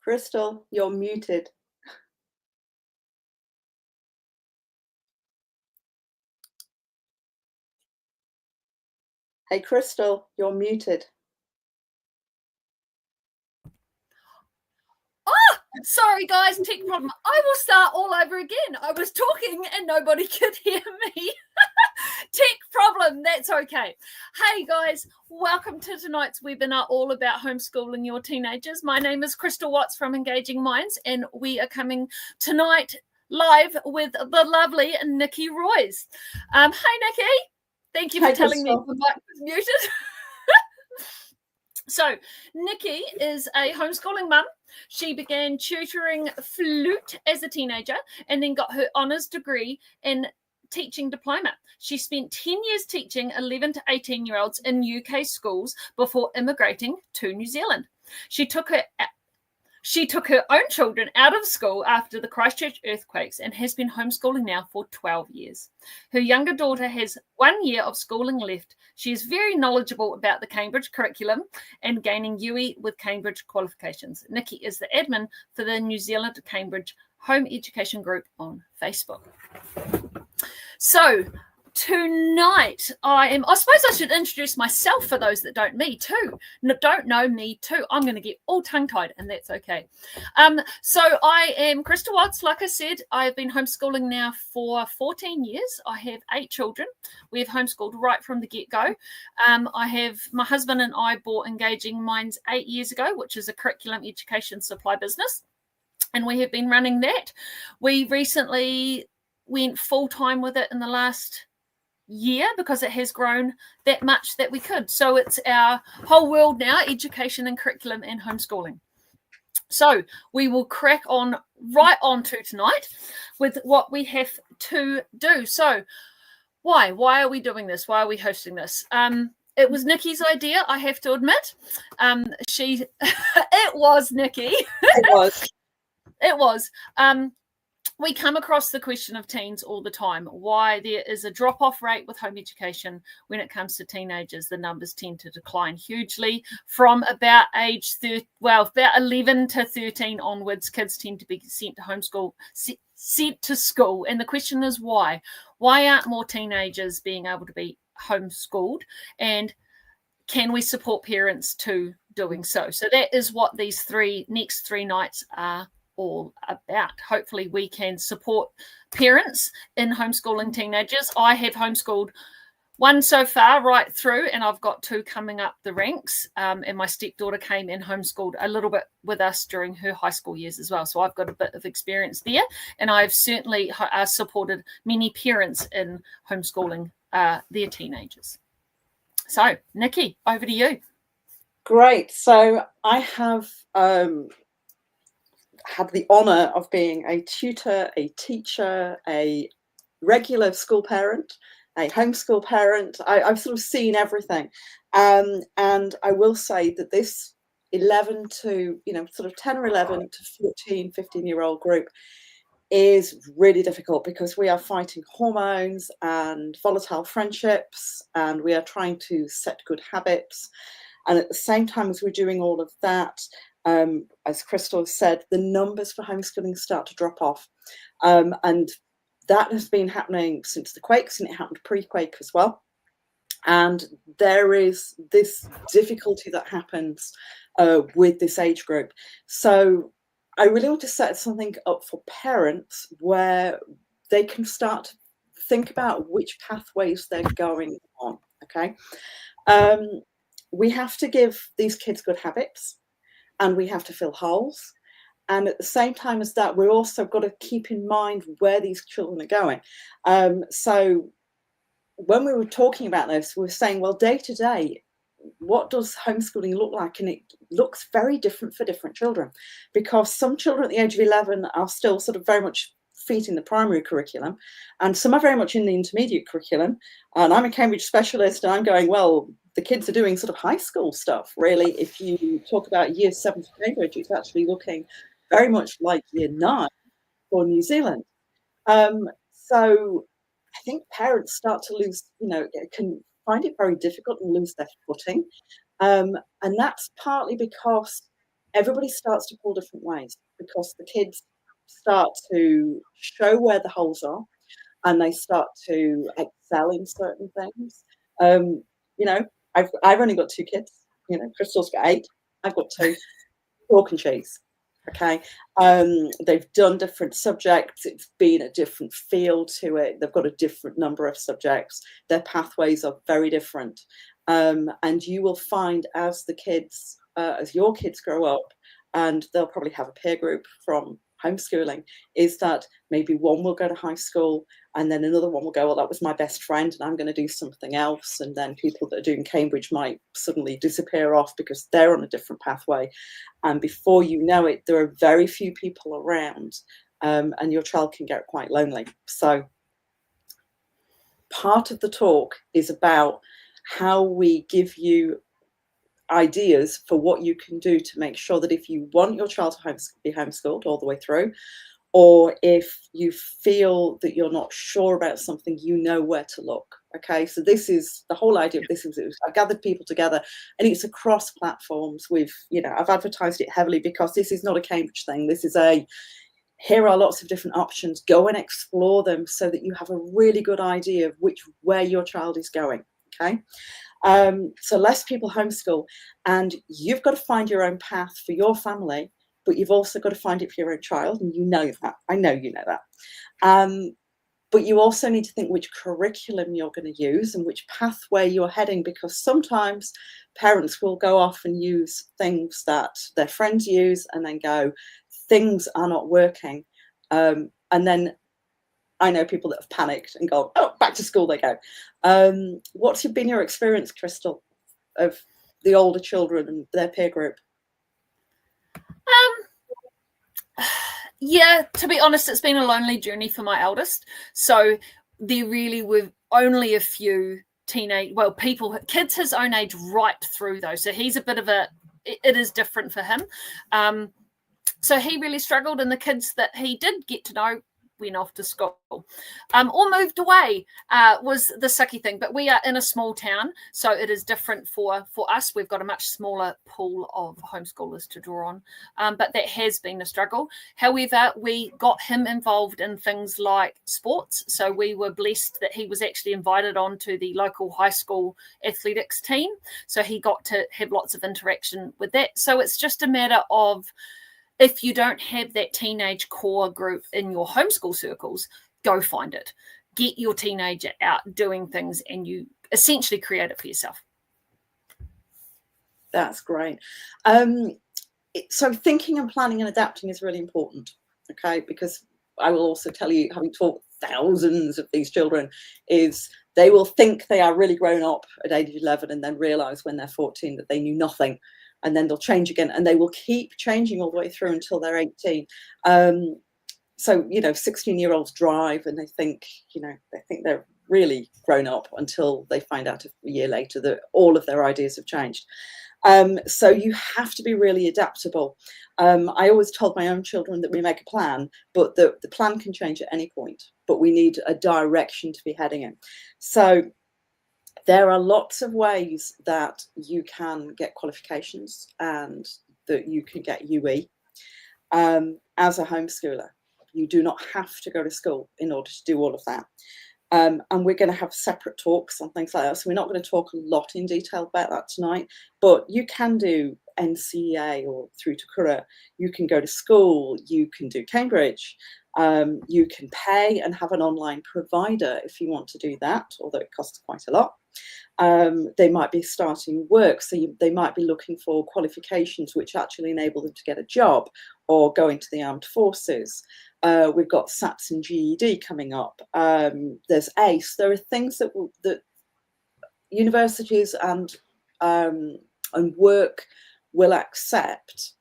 Krystel, you're muted. Hey, Krystel, you're muted. Oh, sorry guys, tech problem. I will start all over again. I was talking and nobody could hear me. Tech problem, that's okay. Hey guys, welcome to tonight's webinar all about homeschooling your teenagers. My name is Krystel Watts from Engaging Minds, and we are coming tonight live with the lovely Nikki Royce. Hey Nikki, thank you for telling me the mic was muted. So Nikki is a homeschooling mum. She began tutoring flute as a teenager and then got her honours degree in teaching diploma. She spent 10 years teaching 11 to 18-year-olds in UK schools before immigrating to New Zealand. She took her own children out of school after the Christchurch earthquakes and has been homeschooling now for 12 years. Her younger daughter has 1 year of schooling left. She is very knowledgeable about the Cambridge curriculum and gaining UE with Cambridge qualifications. Nikki is the admin for the New Zealand Cambridge Home Education Group on Facebook. So tonight I suppose I should introduce myself for those that don't know me too. I'm going to get all tongue-tied, and that's okay. So I am Krystel Watts. Like I said, I've been homeschooling now for 14 years. I have 8 children. We've homeschooled right from the get-go. My husband and I bought Engaging Minds 8 years ago, which is a curriculum education supply business, and we have been running that. We recently went full-time with it in the last year because it has grown that much that we could. So it's our whole world now, education and curriculum and homeschooling. So we will crack on right on to tonight with what we have to do. So why are we doing this? Why are we hosting this? It was Nikki's idea, I have to admit. It was Nikki. It was. We come across the question of teens all the time, why there is a drop-off rate with home education when it comes to teenagers. The numbers tend to decline hugely from about about 11 to 13 onwards. Kids tend to be sent to school. And the question is why? Why aren't more teenagers being able to be homeschooled? And can we support parents to doing so? So that is what these next three nights are all about. Hopefully we can support parents in homeschooling teenagers. I have homeschooled one so far right through, and I've got 2 coming up the ranks, and my stepdaughter came and homeschooled a little bit with us during her high school years as well, so I've got a bit of experience there, and I've certainly supported many parents in homeschooling their teenagers. So Nikki, over to you. Great. So I have had the honour of being a tutor, a teacher, a regular school parent, a homeschool parent. I've sort of seen everything. And I will say that this 11 to, sort of 10 or 11 to 14, 15-year-old group is really difficult because we are fighting hormones and volatile friendships, and we are trying to set good habits. And at the same time as we're doing all of that, as Krystel said, the numbers for homeschooling start to drop off. And that has been happening since the quakes, and it happened pre-quake as well. And there is this difficulty that happens with this age group. So I really want to set something up for parents where they can start to think about which pathways they're going on, okay? We have to give these kids good habits, and we have to fill holes. And at the same time as that, we're also got to keep in mind where these children are going. So when we were talking about this, we were saying, well, day to day, what does homeschooling look like? And it looks very different for different children, because some children at the age of 11 are still sort of very much feet in the primary curriculum, and some are very much in the intermediate curriculum. And I'm a Cambridge specialist, and I'm going, well, the kids are doing sort of high school stuff, really. If you talk about year 7 for Cambridge, it's actually looking very much like year 9 for New Zealand. So I think parents start to lose, can find it very difficult and lose their footing. And that's partly because everybody starts to pull different ways, because the kids start to show where the holes are, and they start to excel in certain things. You know, I've only got 2 kids. You know, Krystel's got 8. I've got 2. Chalk and cheese. Okay. They've done different subjects. It's been a different feel to it. They've got a different number of subjects. Their pathways are very different. And you will find as the kids, as your kids grow up, and they'll probably have a peer group from homeschooling, is that maybe one will go to high school, and then another one will go, well, that was my best friend and I'm going to do something else. And then people that are doing Cambridge might suddenly disappear off because they're on a different pathway. And before you know it, there are very few people around, and your child can get quite lonely. So part of the talk is about how we give you ideas for what you can do to make sure that if you want your child to be homeschooled all the way through, or if you feel that you're not sure about something, you know where to look. Okay, so this is the whole idea of this. I've gathered people together, and it's across platforms. I've advertised it heavily because this is not a Cambridge thing. This is here are lots of different options. Go and explore them so that you have a really good idea of where your child is going. Okay. So less people homeschool, and you've got to find your own path for your family, but you've also got to find it for your own child, and you know that. I know you know that. But you also need to think which curriculum you're going to use and which pathway you're heading, because sometimes parents will go off and use things that their friends use and then go, things are not working. And then I know people that have panicked and gone, oh, back to school they go. What's been your experience, Krystel, of the older children and their peer group? Yeah, to be honest, it's been a lonely journey for my eldest. So there really were only a few kids his own age right through though. So he's a bit of it is different for him. So he really struggled, and the kids that he did get to know went off to school or moved away was the sucky thing. But we are in a small town, so it is different for us. We've got a much smaller pool of homeschoolers to draw on, but that has been a struggle. However, we got him involved in things like sports, so we were blessed that he was actually invited on to the local high school athletics team, so he got to have lots of interaction with that. So it's just a matter of, if you don't have that teenage core group in your homeschool circles, go find it. Get your teenager out doing things, and you essentially create it for yourself. That's great. So thinking and planning and adapting is really important, okay? Because I will also tell you, having taught thousands of these children, is they will think they are really grown up at age 11 and then realise when they're 14 that they knew nothing. And then they'll change again, and they will keep changing all the way through until they're 18. So 16-year-olds drive, and they think they're really grown up until they find out a year later that all of their ideas have changed. So you have to be really adaptable. I always told my own children that we make a plan, but the plan can change at any point. But we need a direction to be heading in. So there are lots of ways that you can get qualifications and that you can get UE as a homeschooler. You do not have to go to school in order to do all of that. And we're going to have separate talks on things like that. So we're not going to talk a lot in detail about that tonight, but you can do NCEA or through to Cuppa. You can go to school, you can do Cambridge. You can pay and have an online provider if you want to do that, although it costs quite a lot. They might be starting work, so they might be looking for qualifications which actually enable them to get a job or go into the armed forces. We've got SATs and GED coming up. There's ACE. There are things that universities and work will accept.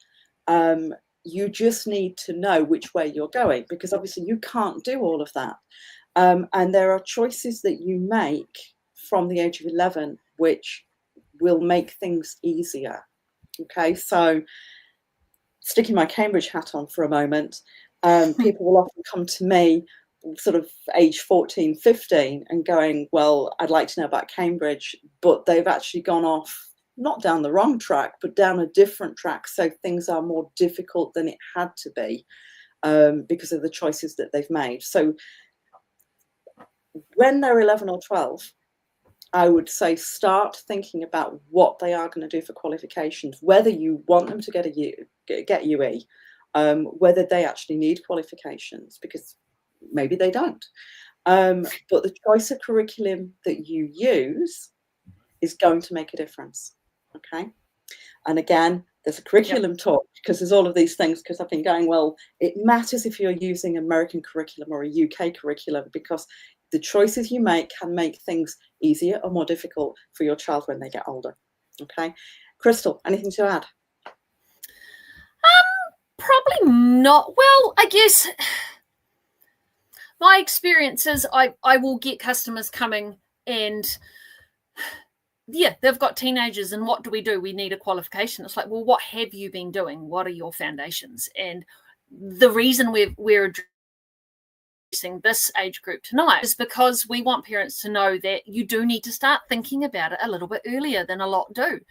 You just need to know which way you're going, because obviously you can't do all of that. And there are choices that you make from the age of 11 which will make things easier. Okay, so sticking my Cambridge hat on for a moment, people will often come to me sort of age 14, 15 and going, well, I'd like to know about Cambridge, but they've actually gone off not down the wrong track, but down a different track. So things are more difficult than it had to be because of the choices that they've made. So when they're 11 or 12, I would say start thinking about what they are going to do for qualifications, whether you want them to get UE, whether they actually need qualifications, because maybe they don't. But the choice of curriculum that you use is going to make a difference. Okay. And again, there's a curriculum talk, because there's all of these things, because I've been going, well, it matters if you're using American curriculum or a UK curriculum, because the choices you make can make things easier or more difficult for your child when they get older. Okay. Krystel, anything to add? Probably not. Well, I guess my experience is I will get customers coming and they've got teenagers, and what do? We need a qualification. It's like, well, what have you been doing? What are your foundations? And the reason we're addressing this age group tonight is because we want parents to know that you do need to start thinking about it a little bit earlier than a lot do.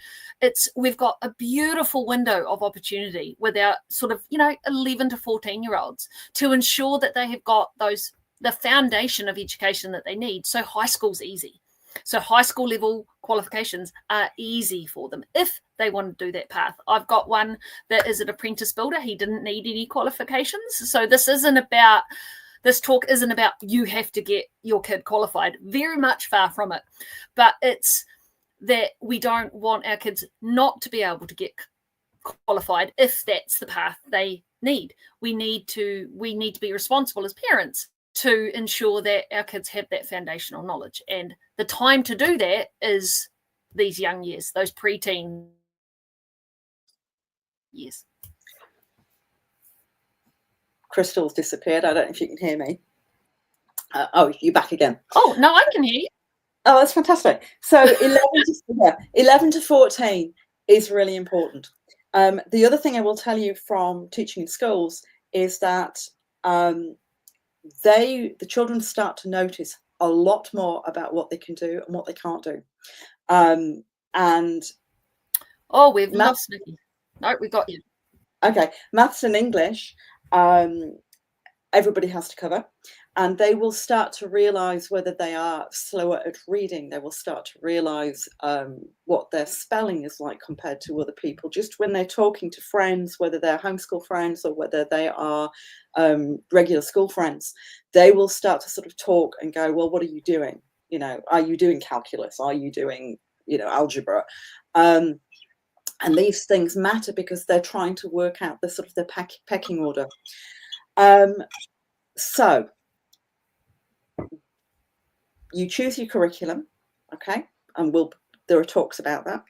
We've got a beautiful window of opportunity with our sort of 11 to 14-year-olds to ensure that they have got the foundation of education that they need. So high school's easy. So high school level qualifications are easy for them if they want to do that path. I've got one that is an apprentice builder. He didn't need any qualifications. So this talk isn't about you have to get your kid qualified. Very much far from it. But it's that we don't want our kids not to be able to get qualified if that's the path they need. We need to be responsible as parents to ensure that our kids have that foundational knowledge. And the time to do that is these young years, those preteen years. Krystel's disappeared. I don't know if you can hear me. Oh, you're back again. Oh, no, I can hear you. Oh, that's fantastic. So 11 to 14 is really important. The other thing I will tell you from teaching in schools is that the children start to notice a lot more about what they can do and what they can't do. And we've lost Nikki. No, we got you. Okay, maths and English, everybody has to cover, and they will start to realize whether they are slower at reading. They will start to realize what their spelling is like compared to other people, just when they're talking to friends, whether they're homeschool friends or whether they are regular school friends. They will start to sort of talk and go, well, what are you doing? Are you doing calculus? Are you doing algebra? And these things matter because they're trying to work out the sort of the pecking order. So you choose your curriculum, okay? And there are talks about that.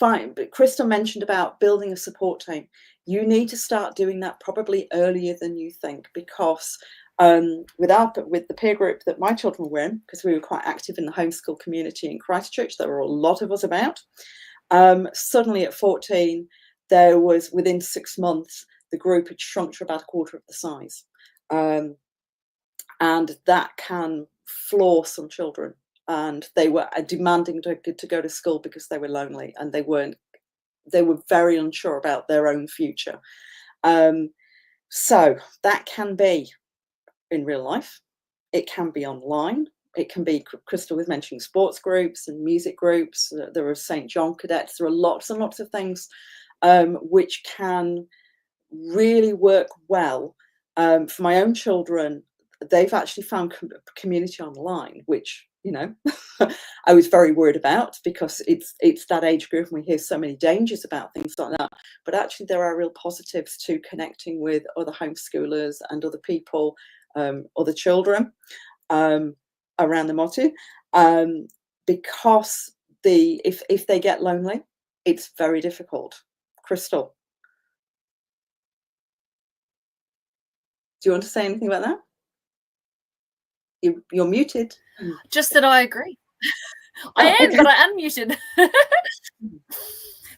Fine, but Krystel mentioned about building a support team. You need to start doing that probably earlier than you think, because with the peer group that my children were in, because we were quite active in the homeschool community in Christchurch, there were a lot of us about. Suddenly at 14, there was, within 6 months, the group had shrunk to about a quarter of the size. And that can floor some children. And they were demanding to go to school because they were lonely and they were very unsure about their own future. So that can be in real life. It can be online. It can be, Krystel was mentioning sports groups and music groups. There are St. John cadets. There are lots and lots of things which can really work well. For my own children, they've actually found community online, which, I was very worried about, because it's that age group and we hear so many dangers about things like that. But actually there are real positives to connecting with other homeschoolers and other people, other children around the Motu, because if they get lonely, it's very difficult. Krystel, do you want to say anything about that? You're muted. Just that I agree. I am, okay. But I unmuted.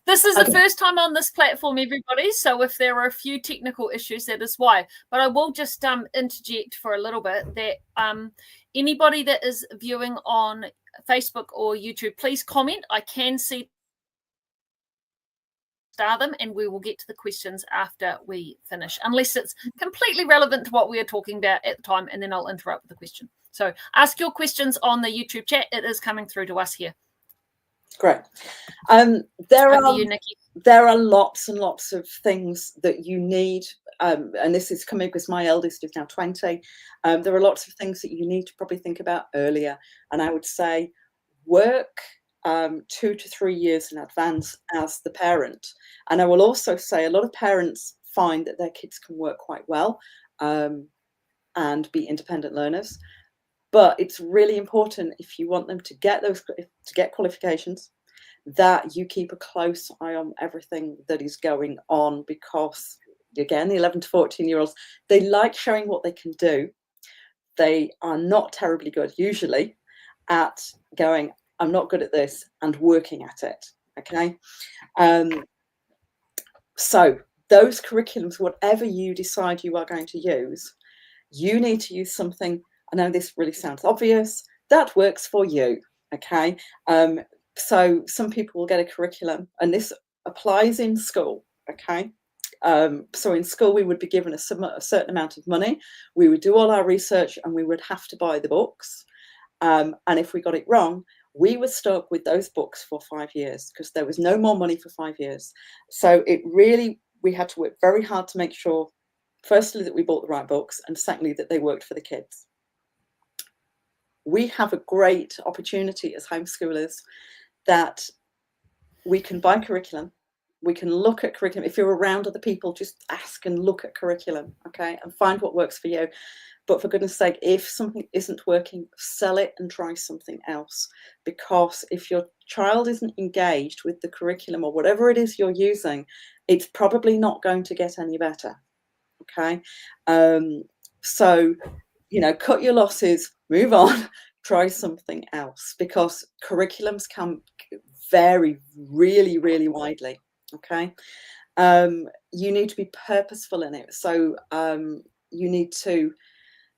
This is the first time on this platform, everybody. So if there are a few technical issues, that is why. But I will just interject for a little bit that anybody that is viewing on Facebook or YouTube, please comment. I can see them, and we will get to the questions after we finish, unless it's completely relevant to what we are talking about at the time, and then I'll interrupt with the question. So ask your questions on the YouTube chat. It is coming through to us here. Great. There are lots and lots of things that you need, and this is coming because my eldest is now 20. There are lots of things that you need to probably think about earlier, and I would say work 2 to 3 years in advance as the parent. And I will also say a lot of parents find that their kids can work quite well and be independent learners. But it's really important, if you want them to get qualifications, that you keep a close eye on everything that is going on, because again, the 11 to 14-year-olds, they like showing what they can do. They are not terribly good usually at going, I'm not good at this, and working at it. Okay. So those curriculums, whatever you decide you are going to use, you need to use something, I know this really sounds obvious, that works for you. Okay. So some people will get a curriculum, and this applies in school. Okay. So in school, we would be given a certain amount of money. We would do all our research, and we would have to buy the books. And if we got it wrong, we were stuck with those books for 5 years, because there was no more money for 5 years. So we had to work very hard to make sure, firstly, that we bought the right books, and secondly, that they worked for the kids. We have a great opportunity as homeschoolers that we can buy curriculum. We can look at curriculum. If you're around other people, just ask and look at curriculum, okay, and find what works for you. But for goodness sake, if something isn't working, sell it and try something else. Because if your child isn't engaged with the curriculum or whatever it is you're using, it's probably not going to get any better. Okay. So, cut your losses, move on, try something else, because curriculums can vary really, really widely. Okay. You need to be purposeful in it. So you need to,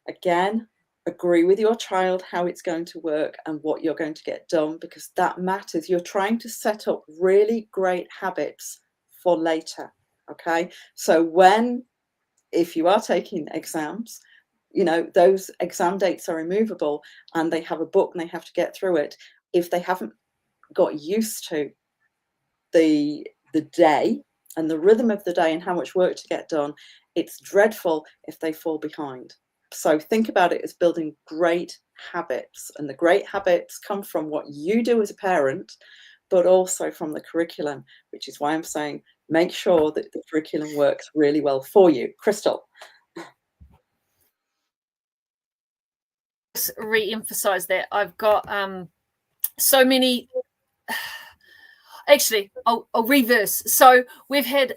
again, agree with your child how it's going to work and what you're going to get done, because that matters. You're trying to set up really great habits for later. Okay. So if you are taking exams, those exam dates are immovable, and they have a book and they have to get through it. If they haven't got used to the day and the rhythm of the day and how much work to get done, it's dreadful if they fall behind. So think about it as building great habits, and the great habits come from what you do as a parent, but also from the curriculum, which is why I'm saying make sure that the curriculum works really well for you. Krystel. Re-emphasize that. I've got so many. Actually, I'll reverse. So we've had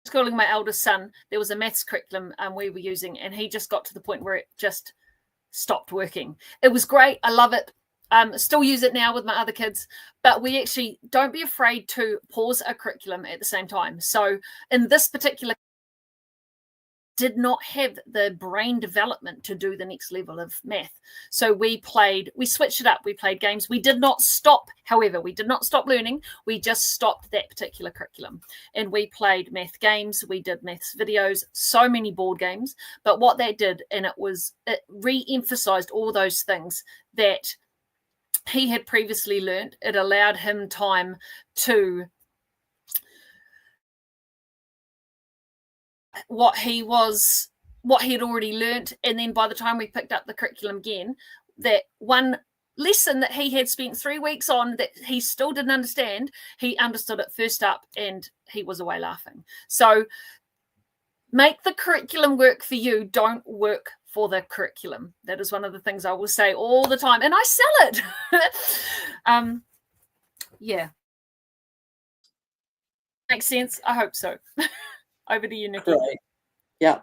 schooling my eldest son. There was a maths curriculum we were using, and he just got to the point where it just stopped working. It was great. I love it. Still use it now with my other kids, but we actually don't be afraid to pause a curriculum at the same time. So in this particular did not have the brain development to do the next level of math. So we switched it up. We played games. We did not stop, however, we did not stop learning. We just stopped that particular curriculum. And we played math games. We did maths videos, so many board games. But what that did, and it re-emphasized all those things that he had previously learned. It allowed him time to what he had already learnt, and then by the time we picked up the curriculum again, that one lesson that he had spent 3 weeks on that he still didn't understand, he understood it first up, and he was away laughing. So make the curriculum work for you. Don't work for the curriculum. That is one of the things I will say all the time, and I sell it. Yeah, makes sense. I hope so. Over to you, Nikki. Great. Yeah.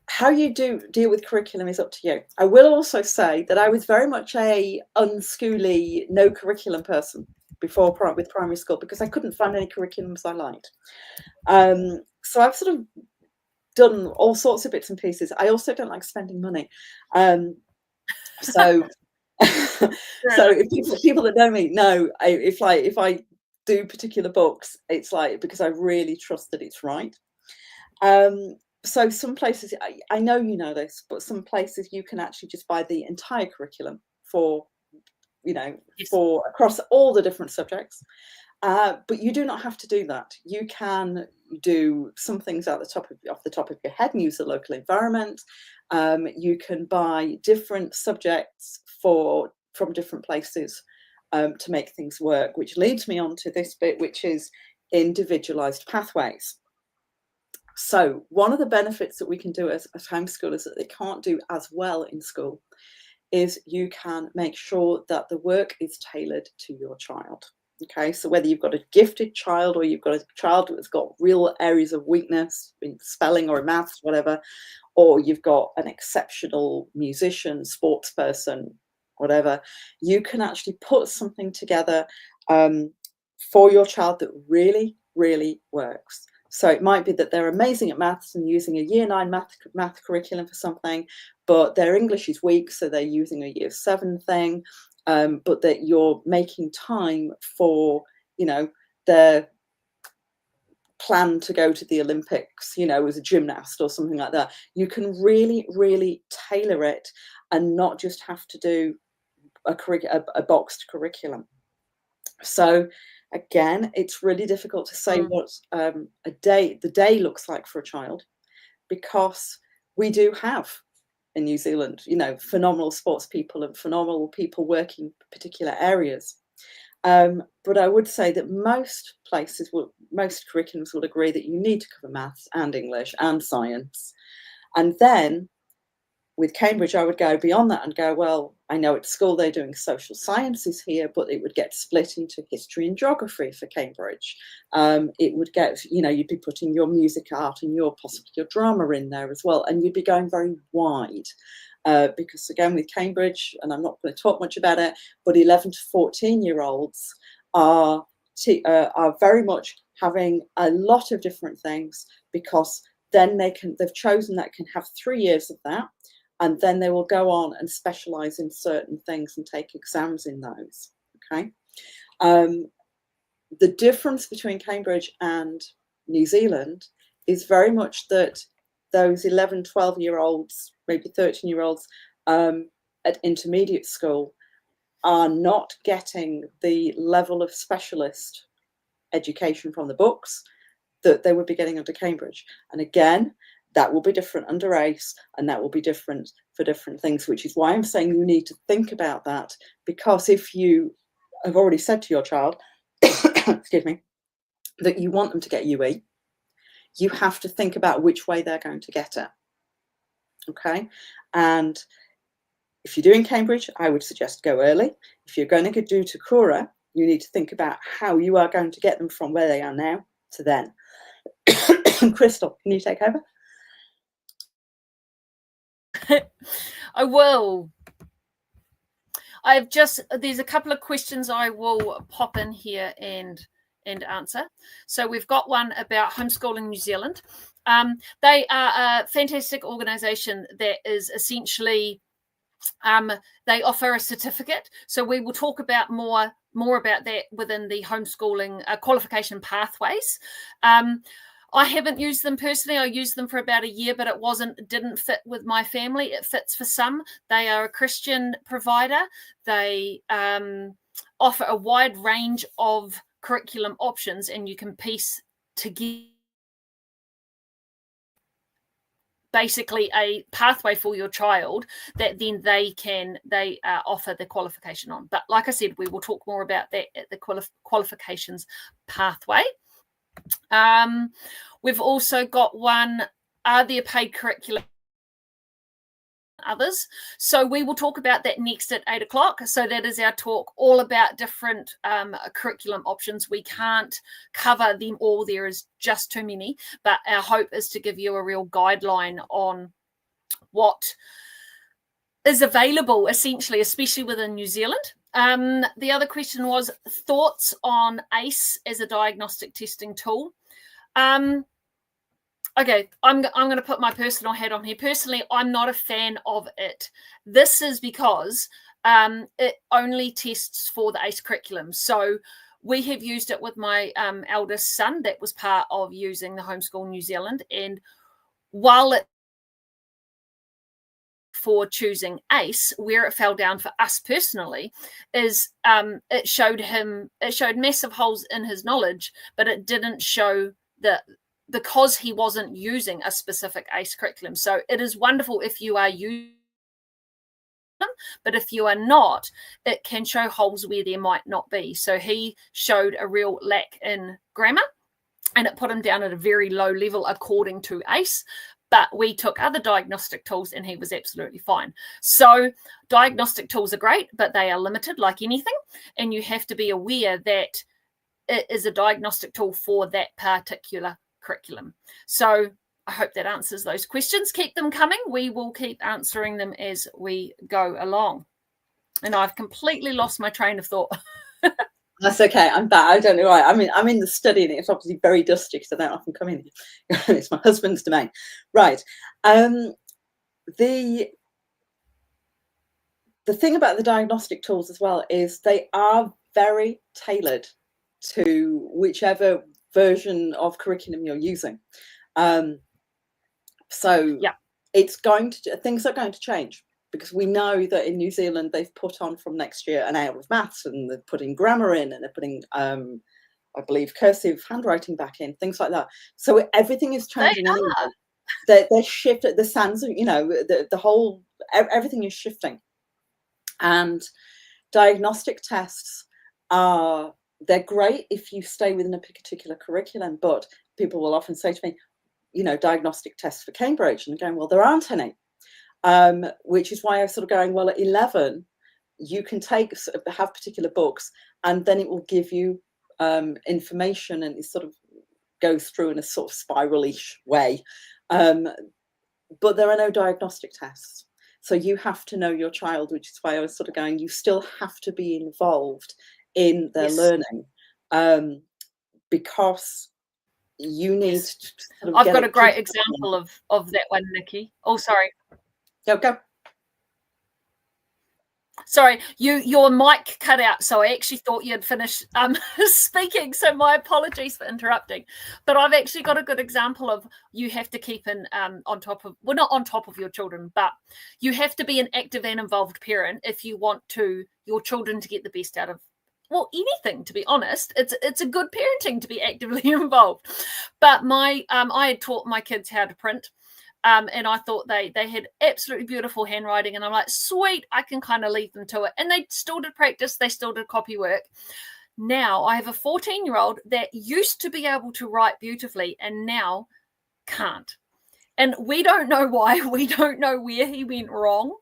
How you deal with curriculum is up to you. I will also say that I was very much a unschooly, no curriculum person before with primary school, because I couldn't find any curriculums I liked. So I've sort of done all sorts of bits and pieces. I also don't like spending money. So so if people that know me know, if I do particular books, it's like because I really trust that it's right. So some places, I know you know this, but some places you can actually just buy the entire curriculum for, you know, Yes. for across all the different subjects. But you do not have to do that. You can do some things off the top of your head and use the local environment. You can buy different subjects from different places to make things work, which leads me on to this bit, which is individualized pathways. So one of the benefits that we can do as homeschoolers that they can't do as well in school is you can make sure that the work is tailored to your child. Okay, so whether you've got a gifted child or you've got a child that's got real areas of weakness in spelling or in maths, whatever, or you've got an exceptional musician, sports person, whatever, you can actually put something together for your child that really, really works. So it might be that they're amazing at maths and using a year 9 math curriculum for something, but their English is weak, so they're using a year 7 thing. But that you're making time for, you know, their plan to go to the Olympics, you know, as a gymnast or something like that. You can really, really tailor it and not just have to do a boxed curriculum. So again, it's really difficult to say what the day looks like for a child, because we do have in New Zealand, you know, phenomenal sports people and phenomenal people working particular areas. But I would say that most curriculums will agree that you need to cover maths and English and science. And then with Cambridge, I would go beyond that and go, well, I know at school they're doing social sciences here, but it would get split into history and geography for Cambridge. It would get, you know, you'd be putting your music, art, and possibly your drama in there as well. And you'd be going very wide. Because again, with Cambridge, and I'm not going to talk much about it, but 11 to 14-year-olds are very much having a lot of different things, because then they've chosen that can have 3 years of that. And then they will go on and specialize in certain things and take exams in those. Okay. The difference between Cambridge and New Zealand is very much that those 11, 12-year-olds, maybe 13-year-olds at intermediate school are not getting the level of specialist education from the books that they would be getting under Cambridge. And again, that will be different under ACE, and that will be different for different things, which is why I'm saying you need to think about that, because if you have already said to your child, excuse me, that you want them to get UE, you have to think about which way they're going to get it. Okay. And if you're doing Cambridge, I would suggest go early. If you're going to do Takura, you need to think about how you are going to get them from where they are now to then. Krystel, can you take over? I will. There's a couple of questions I will pop in here and answer. So we've got one about Homeschooling New Zealand. They are a fantastic organisation that is essentially, they offer a certificate. So we will talk about more about that within the homeschooling qualification pathways. I haven't used them personally. I used them for about a year, but it didn't fit with my family. It fits for some. They are a Christian provider. They offer a wide range of curriculum options, and you can piece together basically a pathway for your child that then they offer the qualification on. But like I said, we will talk more about that at the qualifications pathway. We've also got one, are there paid curriculum others? So we will talk about that next at 8 o'clock. So that is our talk all about different curriculum options. We can't cover them all. There is just too many, but our hope is to give you a real guideline on what is available essentially, especially within New Zealand. The other question was thoughts on ACE as a diagnostic testing tool. Okay, I'm going to put my personal hat on here. Personally, I'm not a fan of it. This is because it only tests for the ACE curriculum. So we have used it with my eldest son. That was part of using the Homeschool New Zealand. And while it for choosing ACE, where it fell down for us personally is it showed massive holes in his knowledge, but it didn't show because he wasn't using a specific ACE curriculum. So it is wonderful if you are using them, but if you are not, it can show holes where there might not be. So he showed a real lack in grammar, and it put him down at a very low level according to ACE. But we took other diagnostic tools and he was absolutely fine. So diagnostic tools are great, but they are limited like anything. And you have to be aware that it is a diagnostic tool for that particular curriculum. So I hope that answers those questions. Keep them coming. We will keep answering them as we go along. And I've completely lost my train of thought. That's okay. I'm back. I don't know why. I'm in the study and it's obviously very dusty because I don't often come in here. It's my husband's domain. Right. The thing about the diagnostic tools as well is they are very tailored to whichever version of curriculum you're using. So yeah, things are going to change. Because we know that in New Zealand, they've put on from next year an hour of maths, and they're putting grammar in, and they're putting, I believe, cursive handwriting back in, things like that. So everything is changing anyway. They're shifted, the sands, the whole, everything is shifting. And diagnostic tests they're great if you stay within a particular curriculum, but people will often say to me, diagnostic tests for Cambridge, and going, well, there aren't any. Which is why I'm sort of going, well, at 11, you can have particular books, and then it will give you information, and it sort of goes through in a sort of spiral-ish way. But there are no diagnostic tests. So you have to know your child, which is why I was sort of going, you still have to be involved in their learning, because you need to sort of I've got a great example of that one, Nikki. Oh, sorry. Go. Sorry, your mic cut out, so I actually thought you'd finished speaking, so my apologies for interrupting. But I've actually got a good example of you have to keep on top of, well, not on top of your children, but you have to be an active and involved parent if you want your children to get the best out of, well, anything, to be honest. It's a good parenting to be actively involved. But I had taught my kids how to print. And I thought they had absolutely beautiful handwriting, and I'm like, sweet, I can kind of leave them to it. And they still did practice, they still did copy work. Now I have a 14-year-old that used to be able to write beautifully and now can't. And we don't know why. We don't know where he went wrong.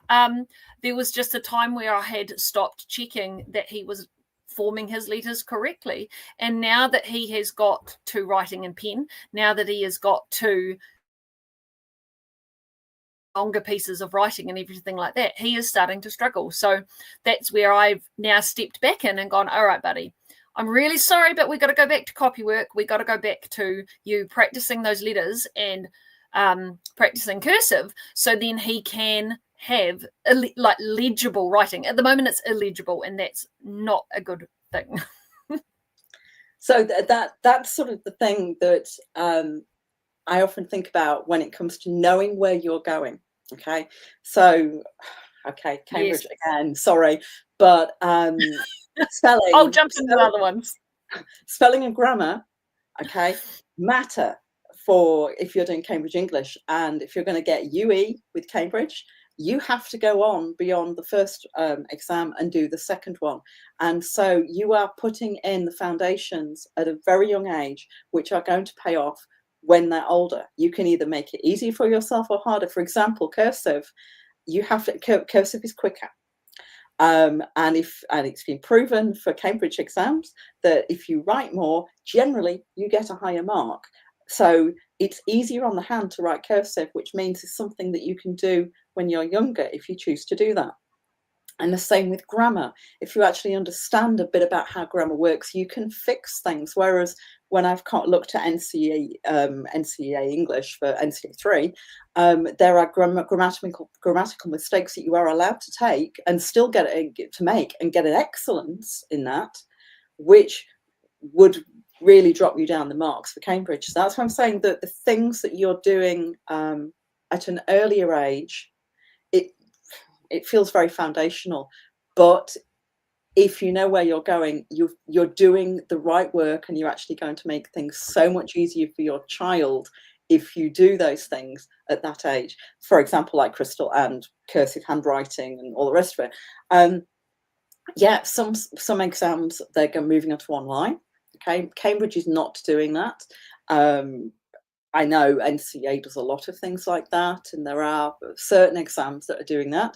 There was just a time where I had stopped checking that he was forming his letters correctly. And now that he has got to writing in pen, now that he has got to longer pieces of writing and everything like that, he is starting to struggle. So that's where I've now stepped back in and gone, all right, buddy, I'm really sorry, but we got to go back to copy work. We got to go back to you practicing those letters and practicing cursive, so then he can have like legible writing. At the moment it's illegible, and that's not a good thing. So that's sort of the thing that I often think about when it comes to knowing where you're going. Okay, so Cambridge again, sorry, but spelling. I'll jump into the other ones. Spelling and grammar, matter for if you're doing Cambridge English, and if you're going to get UE with Cambridge, you have to go on beyond the first exam and do the second one. And so you are putting in the foundations at a very young age, which are going to pay off when they're older. You can either make it easy for yourself or harder. For example, cursive, cursive is quicker. And it's been proven for Cambridge exams that if you write more, generally you get a higher mark. So it's easier on the hand to write cursive, which means it's something that you can do when you're younger if you choose to do that. And the same with grammar. If you actually understand a bit about how grammar works, you can fix things. Whereas when I've looked at NCEA English for NCEA 3, there are grammatical mistakes that you are allowed to take and still get an excellence in that, which would really drop you down the marks for Cambridge. So that's why I'm saying that the things that you're doing at an earlier age, it feels very foundational, but if you know where you're going, you're doing the right work, and you're actually going to make things so much easier for your child if you do those things at that age. For example, like Krystel and cursive handwriting and all the rest of it. Yeah, some exams they're moving on to online. Okay, Cambridge is not doing that. I know NCEA does a lot of things like that, and there are certain exams that are doing that.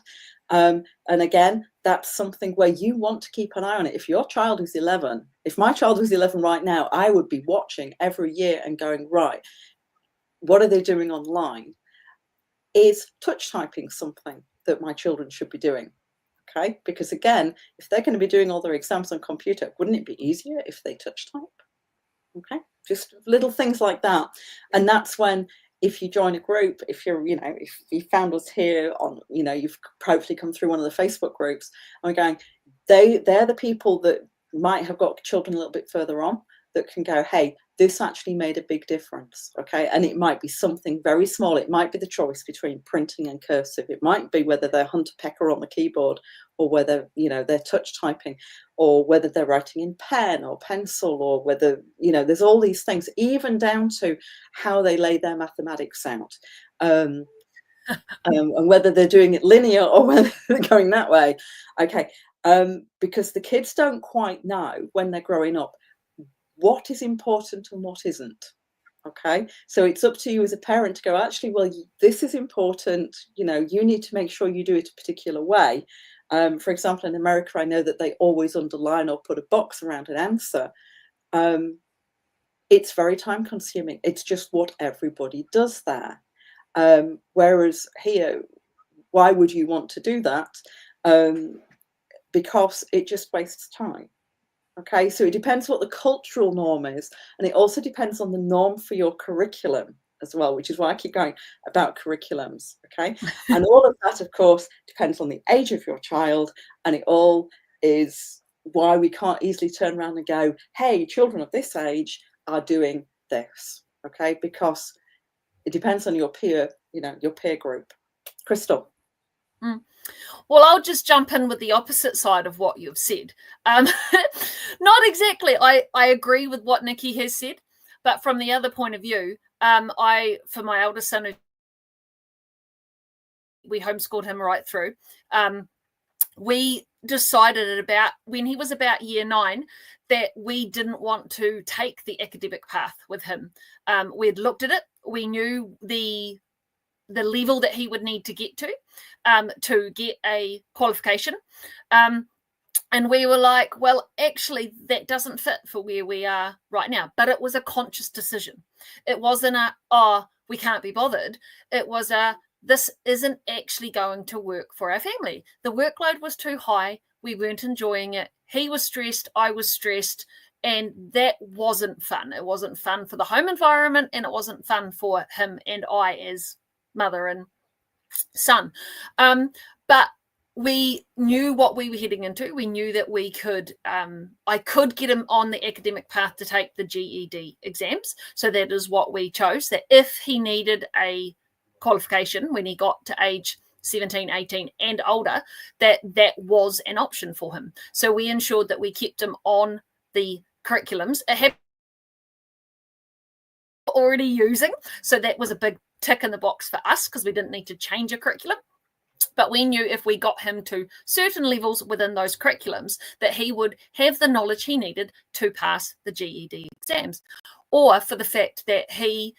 And again, that's something where you want to keep an eye on it. If your child is 11, if my child was 11 right now, I would be watching every year and going, right, what are they doing online? Is touch typing something that my children should be doing? Okay, because again, if they're going to be doing all their exams on computer, wouldn't it be easier if they touch type? Okay, just little things like that. And that's when, if you join a group, if you're, if you found us here on, you've hopefully come through one of the Facebook groups, and we're going, they're the people that might have got children a little bit further on that can go, hey, this actually made a big difference. Okay, and it might be something very small. It might be the choice between printing and cursive. It might be whether they're hunter pecker on the keyboard, or whether they're touch typing, or whether they're writing in pen or pencil, or whether there's all these things, even down to how they lay their mathematics out, and whether they're doing it linear or whether they're going that way. Okay, because the kids don't quite know when they're growing up what is important and what isn't. Okay, so it's up to you as a parent to go, actually, well, this is important, you need to make sure you do it a particular way. For example, in America, I know that they always underline or put a box around an answer. It's very time consuming. It's just what everybody does there. Whereas here, why would you want to do that? Because it just wastes time. Okay, so it depends what the cultural norm is, and it also depends on the norm for your curriculum as well, which is why I keep going about curriculums. Okay, and all of that, of course, depends on the age of your child, and it all is why we can't easily turn around and go, hey, children of this age are doing this. Okay, because it depends on your peer, your peer group. Krystel. Well, I'll just jump in with the opposite side of what you've said. Not exactly. I agree with what Nikki has said, but from the other point of view, for my eldest son, we homeschooled him right through. We decided when he was about year 9 that we didn't want to take the academic path with him. We'd looked at it. We knew the level that he would need to get get a qualification. And we were like, well, actually, that doesn't fit for where we are right now. But it was a conscious decision. It wasn't we can't be bothered. It was this isn't actually going to work for our family. The workload was too high. We weren't enjoying it. He was stressed. I was stressed. And that wasn't fun. It wasn't fun for the home environment, and it wasn't fun for him and I as mother and son. But we knew what we were heading into. We knew that we could, I could get him on the academic path to take the GED exams. So that is what we chose, that if he needed a qualification when he got to age 17, 18 and older, that was an option for him. So we ensured that we kept him on the curriculums already using. So that was a big tick in the box for us, because we didn't need to change a curriculum. But we knew if we got him to certain levels within those curriculums, that he would have the knowledge he needed to pass the GED exams, or for the fact that he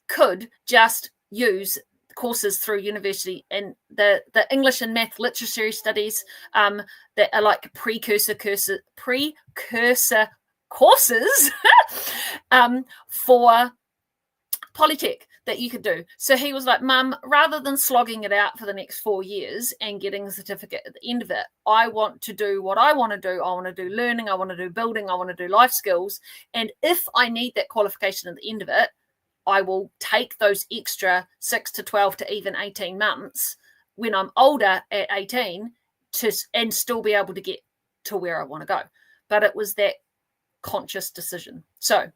could just use courses through university in the English and math literature studies that are like precursor courses for Polytech. that you could do. So he was like, Mum, rather than slogging it out for the next 4 years and getting a certificate at the end of it, I want to do what I want to do. I want to do learning. I want to do building. I want to do life skills. And if I need that qualification at the end of it, I will take those extra 6 to 12 to even 18 months when I'm older at 18 and still be able to get to where I want to go. But it was that conscious decision. So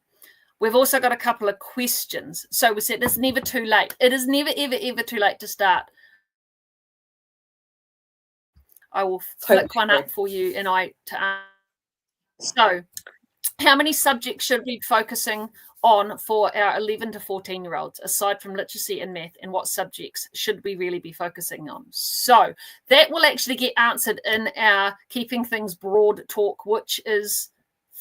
we've also got a couple of questions. So we said it's never too late. It is never, ever, ever too late to start. I will flick one up for you and to answer. So how many subjects should we be focusing on for our 11 to 14-year-olds, aside from literacy and math, and what subjects should we really be focusing on? So that will actually get answered in our Keeping Things Broad talk, which is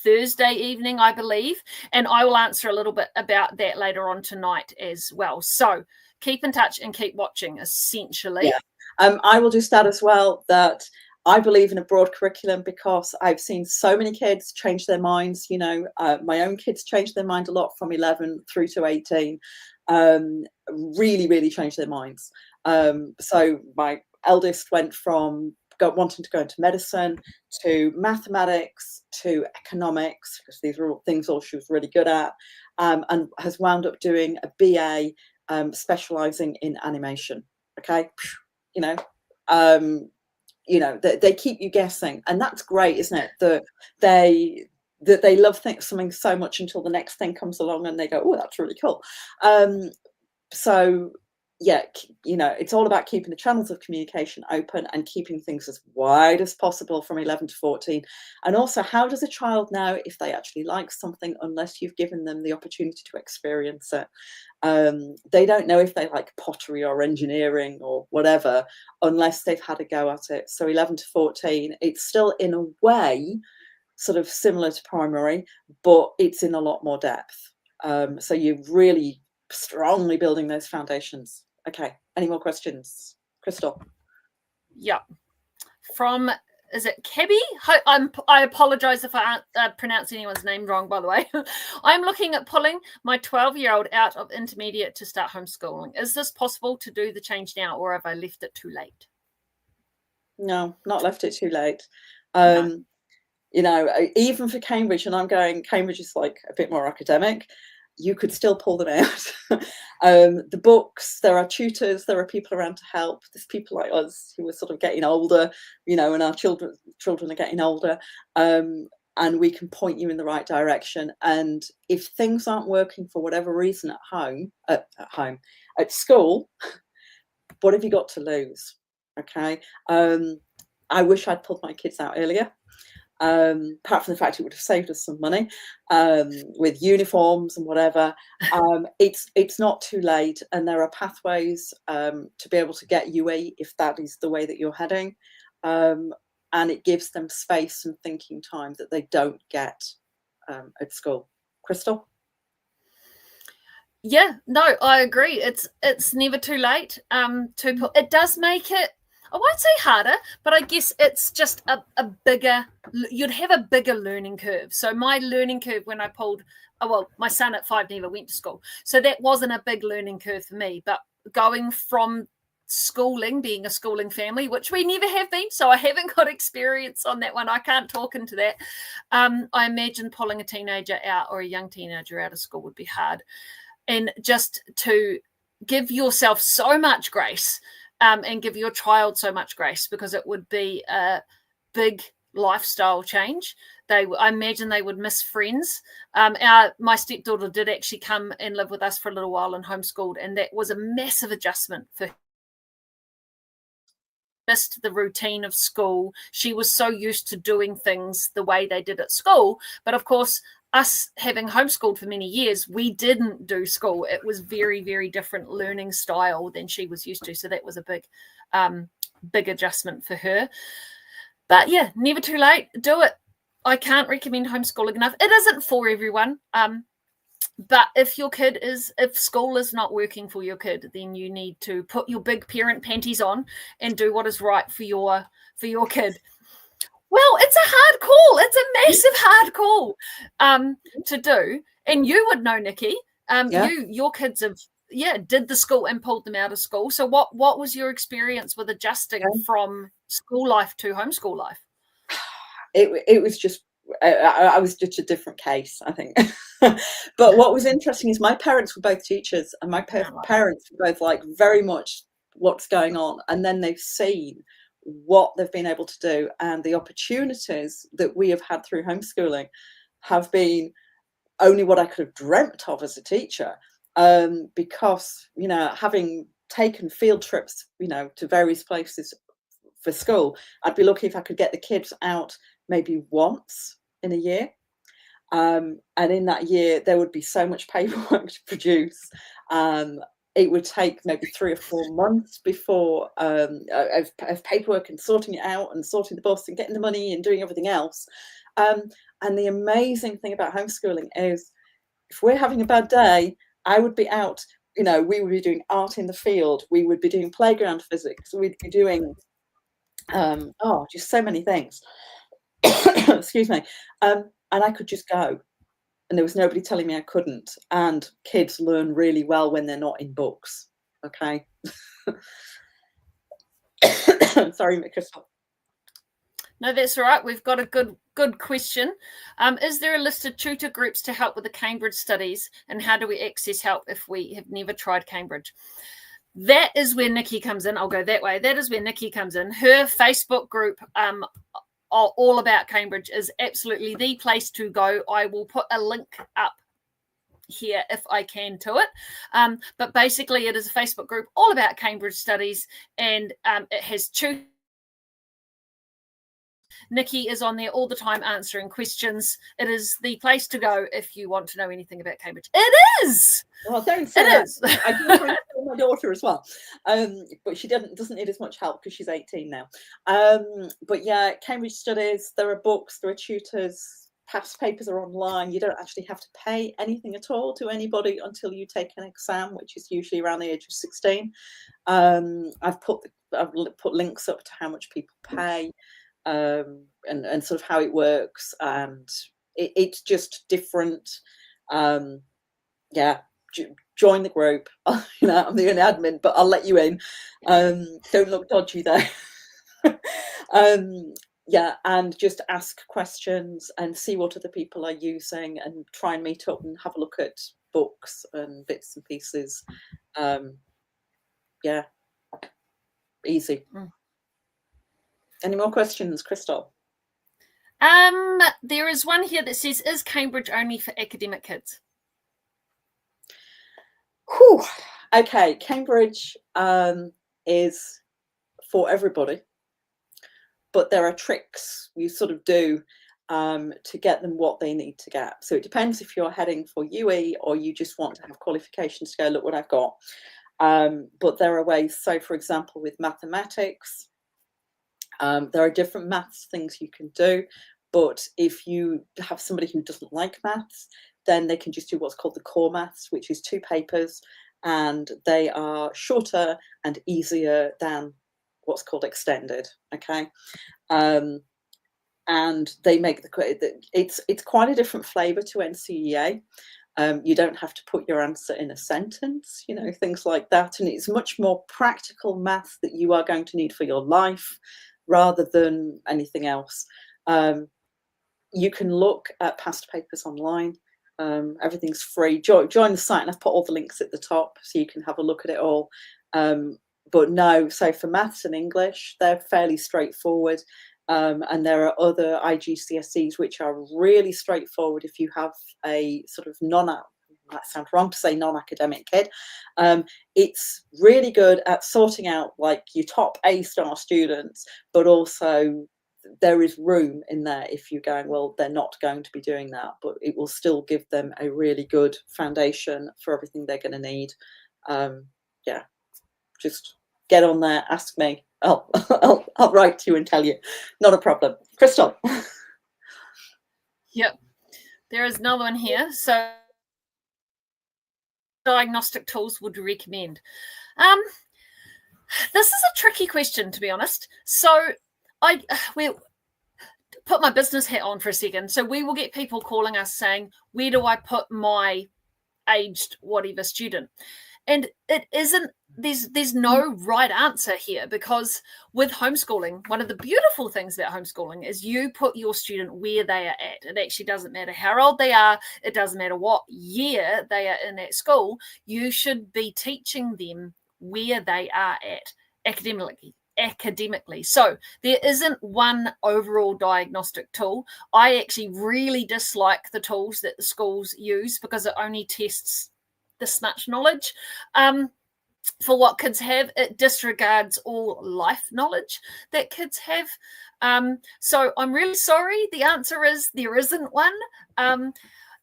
Thursday evening, I believe, and I will answer a little bit about that later on tonight as well. So keep in touch and keep watching, essentially. Yeah. I will just add as well that I believe in a broad curriculum because I've seen so many kids change their minds. You know, my own kids changed their mind a lot from 11 through to 18, really, really changed their minds. So my eldest went from wanting to go into medicine to mathematics to economics, because these are all things she was really good at, and has wound up doing a BA specializing in animation. Okay, they keep you guessing, and that's great, isn't it? That they love something so much until the next thing comes along and they go, oh, that's really cool. So yeah, it's all about keeping the channels of communication open and keeping things as wide as possible from 11 to 14. And also, how does a child know if they actually like something unless you've given them the opportunity to experience it? They don't know if they like pottery or engineering or whatever unless they've had a go at it. So 11 to 14, it's still in a way sort of similar to primary, but it's in a lot more depth. So you're really strongly building those foundations. Okay, any more questions? Krystel? Yeah. From, is it Kebby? I apologize if I pronounce anyone's name wrong, by the way. I'm looking at pulling my 12-year-old out of intermediate to start homeschooling. Is this possible to do the change now, or have I left it too late? No, not left it too late. No. Even for Cambridge, and I'm going, Cambridge is like a bit more academic, you could still pull them out. The books, there are tutors, there are people around to help. There's people like us who are sort of getting older, and our children are getting older, and we can point you in the right direction. And if things aren't working for whatever reason at school, what have you got to lose? Okay. I wish I'd pulled my kids out earlier. Apart from the fact it would have saved us some money with uniforms and whatever. It's not too late, and there are pathways to be able to get UE if that is the way that you're heading, and it gives them space and thinking time that they don't get at school. Krystel? Yeah, no, I agree. It's never too late. It does make it, I won't say harder, but I guess it's just a bigger, you'd have a bigger learning curve. So my learning curve when I pulled, my son at 5 never went to school. So that wasn't a big learning curve for me. But going from schooling, being a schooling family, which we never have been, so I haven't got experience on that one. I can't talk into that. I imagine pulling a teenager out or a young teenager out of school would be hard. And just to give yourself so much grace, and give your child so much grace, because it would be a big lifestyle change. I imagine they would miss friends. My stepdaughter did actually come and live with us for a little while and homeschooled, and that was a massive adjustment for her. Missed the routine of school. She was so used to doing things the way they did at school. But of course, us having homeschooled for many years, we didn't do school. It was very, very different learning style than she was used to. So that was a big adjustment for her. But yeah, never too late. Do it. I can't recommend homeschooling enough. It isn't for everyone. But if school is not working for your kid, then you need to put your big parent panties on and do what is right for your kid. Well, it's a hard call. It's a massive hard call to do. And you would know, Nikki. Your kids have did the school and pulled them out of school. So what was your experience with adjusting from school life to homeschool life? It was just, I was just a different case, I think. But what was interesting is my parents were both teachers, and my parents were both like very much what's going on, and then they've seen what they've been able to do, and the opportunities that we have had through homeschooling have been only what I could have dreamt of as a teacher, because, you know, having taken field trips, you know, to various places for school, I'd be lucky if I could get the kids out maybe once in a year. And in that year, there would be so much paperwork to produce. It would take maybe 3 or 4 months before of paperwork and sorting it out and sorting the bus and getting the money and doing everything else. And the amazing thing about homeschooling is, if we're having a bad day, I would be out, you know, we would be doing art in the field, we would be doing playground physics, we'd be doing, just so many things. Excuse me. And I could just go, and there was nobody telling me I couldn't. And kids learn really well when they're not in books. Okay. Sorry, Krystel. No, that's all right. We've got a good question. Is there a list of tutor groups to help with the Cambridge studies, and how do we access help if we have never tried Cambridge? That is where Nikki comes in. I'll go that way. That is where Nikki comes in. Her Facebook group, all about Cambridge, is absolutely the place to go. I will put a link up here if I can to it. But basically, it is a Facebook group all about Cambridge studies, and it has tutors. Nikki is on there all the time answering questions. It is the place to go if you want to know anything about Cambridge. It is. Well, don't say it is. I do try to tell my daughter as well, but she doesn't need as much help because she's 18 now. But yeah, Cambridge studies. There are books. There are tutors. Past papers are online. You don't actually have to pay anything at all to anybody until you take an exam, which is usually around the age of 16. I've put links up to how much people pay. And sort of how it works, and it's just different. Join the group. You know, I'm the only admin, but I'll let you in. Don't look dodgy there. And just ask questions and see what other people are using, and try and meet up and have a look at books and bits and pieces. Easy. Any more questions, Krystel? There is one here that says, is Cambridge only for academic kids? Whew. Okay, Cambridge is for everybody, but there are tricks you sort of do to get them what they need to get. So it depends if you're heading for UE or you just want to have qualifications to go, look what I've got. But there are ways. So, for example, with mathematics, there are different maths things you can do, but if you have somebody who doesn't like maths, then they can just do what's called the core maths, which is 2 papers, and they are shorter and easier than what's called extended. Okay. And they make it's quite a different flavour to NCEA. You don't have to put your answer in a sentence, you know, things like that, and it's much more practical maths that you are going to need for your life, rather than anything else. You can look at past papers online. Everything's free. Join the site, and I've put all the links at the top so you can have a look at it all. But no, so for maths and English, they're fairly straightforward. And there are other IGCSEs which are really straightforward if you have a sort of that sounds wrong to say non-academic kid. It's really good at sorting out like your top A-star students, but also there is room in there if you're going, well, they're not going to be doing that, but it will still give them a really good foundation for everything they're going to need. Just get on there, ask me. I'll write to you and tell you. Not a problem. Krystel. Yep. There is another one here. So, diagnostic tools would recommend? This is a tricky question, to be honest. So we'll put my business hat on for a second. So we will get people calling us saying, where do I put my aged whatever student? And it isn't, there's no right answer here, because with homeschooling, one of the beautiful things about homeschooling is you put your student where they are at. It actually doesn't matter how old they are. It doesn't matter what year they are in at school. You should be teaching them where they are at academically. So there isn't one overall diagnostic tool. I actually really dislike the tools that the schools use, because it only tests this much knowledge for what kids have. It disregards all life knowledge that kids have. So I'm really sorry. The answer is there isn't one.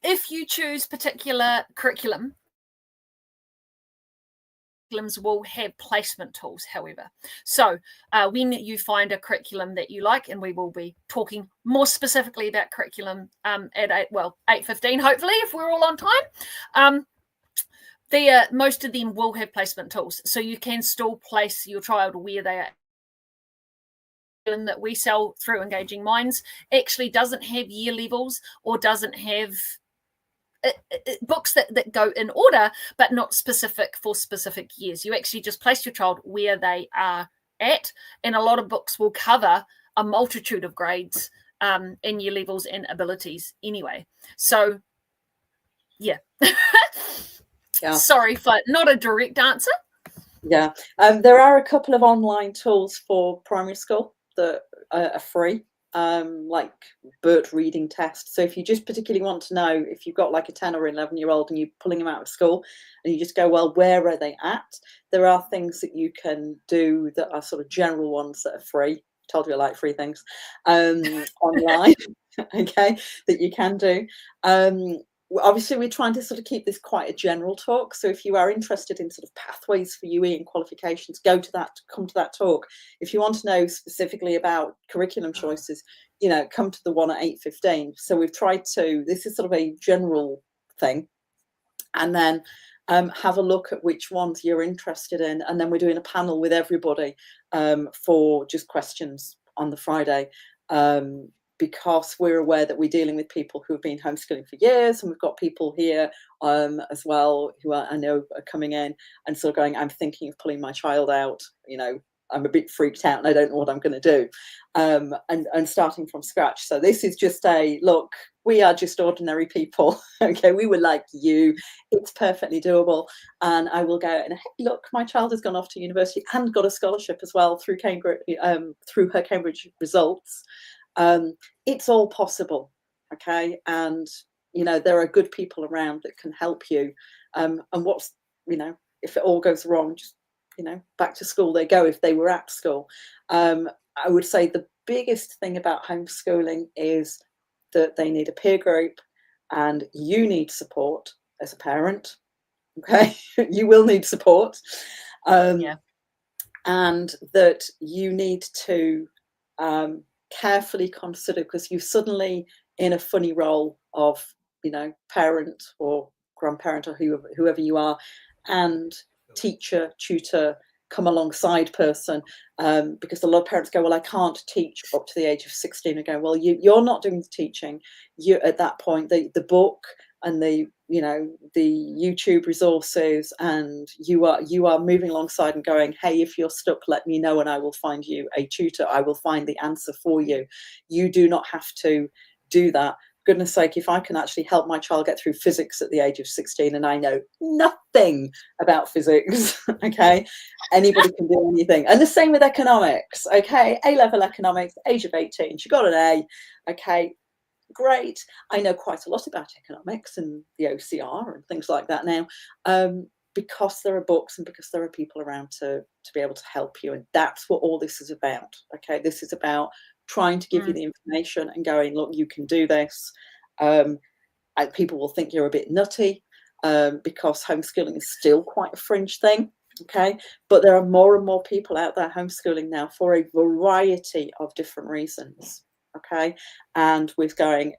If you choose particular curriculums will have placement tools, however. So when you find a curriculum that you like, and we will be talking more specifically about curriculum at 8:15, hopefully, if we're all on time, most of them will have placement tools. So you can still place your child where they are. That we sell through Engaging Minds actually doesn't have year levels, or doesn't have books that go in order, but not specific for specific years. You actually just place your child where they are at, and a lot of books will cover a multitude of grades in year levels and abilities anyway. So yeah. Sorry for not a direct answer. Yeah, there are a couple of online tools for primary school that are free, like BERT reading test. So if you just particularly want to know, if you've got like a 10 or 11-year-old and you're pulling them out of school, and you just go, well, where are they at? There are things that you can do that are sort of general ones that are free. Told you I like free things online. Okay, that you can do. Obviously, we're trying to sort of keep this quite a general talk. So if you are interested in sort of pathways for UE and qualifications, come to that talk. If you want to know specifically about curriculum choices, come to the one at 8:15. So we've tried to, this is sort of a general thing, and then have a look at which ones you're interested in. And then we're doing a panel with everybody for just questions on the Friday. Because we're aware that we're dealing with people who have been homeschooling for years, and we've got people here as well who I know are coming in and sort of going, I'm thinking of pulling my child out, I'm a bit freaked out and I don't know what I'm going to do, and starting from scratch. So this is just a look, we are just ordinary people. Okay, we were like you, it's perfectly doable. And I will go and, hey, look, my child has gone off to university and got a scholarship as well through Cambridge, through her Cambridge results. It's all possible. Okay, and there are good people around that can help you, and what's, if it all goes wrong, just back to school they go if they were at school. I would say the biggest thing about homeschooling is that they need a peer group, and you need support as a parent. Okay, you will need support, and that you need to carefully consider, because you're suddenly in a funny role of parent or grandparent or whoever you are, and teacher, tutor, come alongside person, because a lot of parents go, well, I can't teach up to the age of 16. I go, well, you're not doing the teaching. You at that point, the book and the YouTube resources, and you are moving alongside and going, hey, if you're stuck, let me know and I will find you a tutor. I will find the answer for you. You do not have to do that. Goodness sake, if I can actually help my child get through physics at the age of 16 and I know nothing about physics, okay, anybody can do anything. And the same with economics. Okay, A-level economics, age of 18, she got an A. Okay, great. I know quite a lot about economics and the OCR and things like that now, because there are books and because there are people around to be able to help you. And that's what all this is about. Okay, this is about trying to give you the information and going, look, you can do this. And people will think you're a bit nutty, because homeschooling is still quite a fringe thing. Okay, but there are more and more people out there homeschooling now for a variety of different reasons. Okay, and with going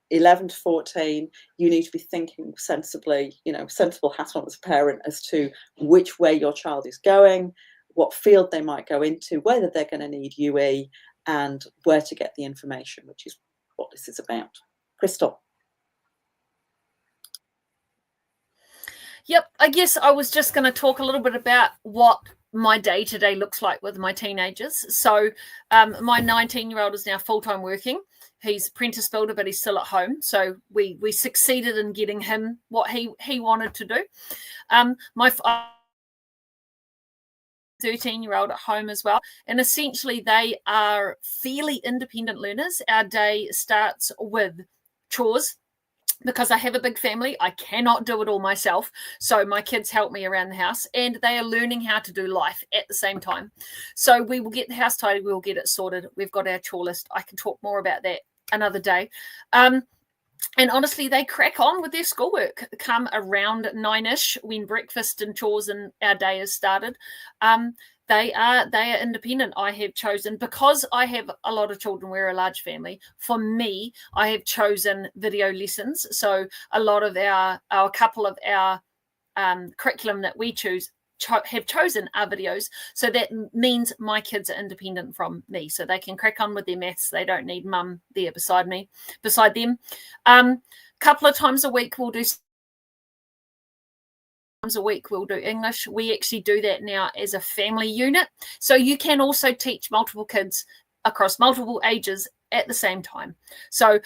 11 to 14, you need to be thinking sensibly, sensible hat on as a parent as to which way your child is going, what field they might go into, whether they're going to need UE, and where to get the information, which is what this is about. Krystel. Yep, I guess I was just going to talk a little bit about what my day-to-day looks like with my teenagers. So my 19-year-old is now full-time working. He's apprentice builder, but he's still at home. So we succeeded in getting him what he wanted to do. My 13-year-old at home as well. And essentially they are fairly independent learners. Our day starts with chores. Because I have a big family, I cannot do it all myself. So my kids help me around the house, and they are learning how to do life at the same time. So we will get the house tidy, we will get it sorted. We've got our chore list. I can talk more about that another day. And honestly, they crack on with their schoolwork. Come around 9ish when breakfast and chores and our day has started. They are independent. I have chosen, because I have a lot of children, we're a large family. For me, I have chosen video lessons. So a lot of a couple of our curriculum that we have chosen our videos. So that means my kids are independent from me. So they can crack on with their maths. They don't need mum there beside them. Couple of times a week we'll do English. We actually do that now as a family unit. So you can also teach multiple kids across multiple ages at the same time. So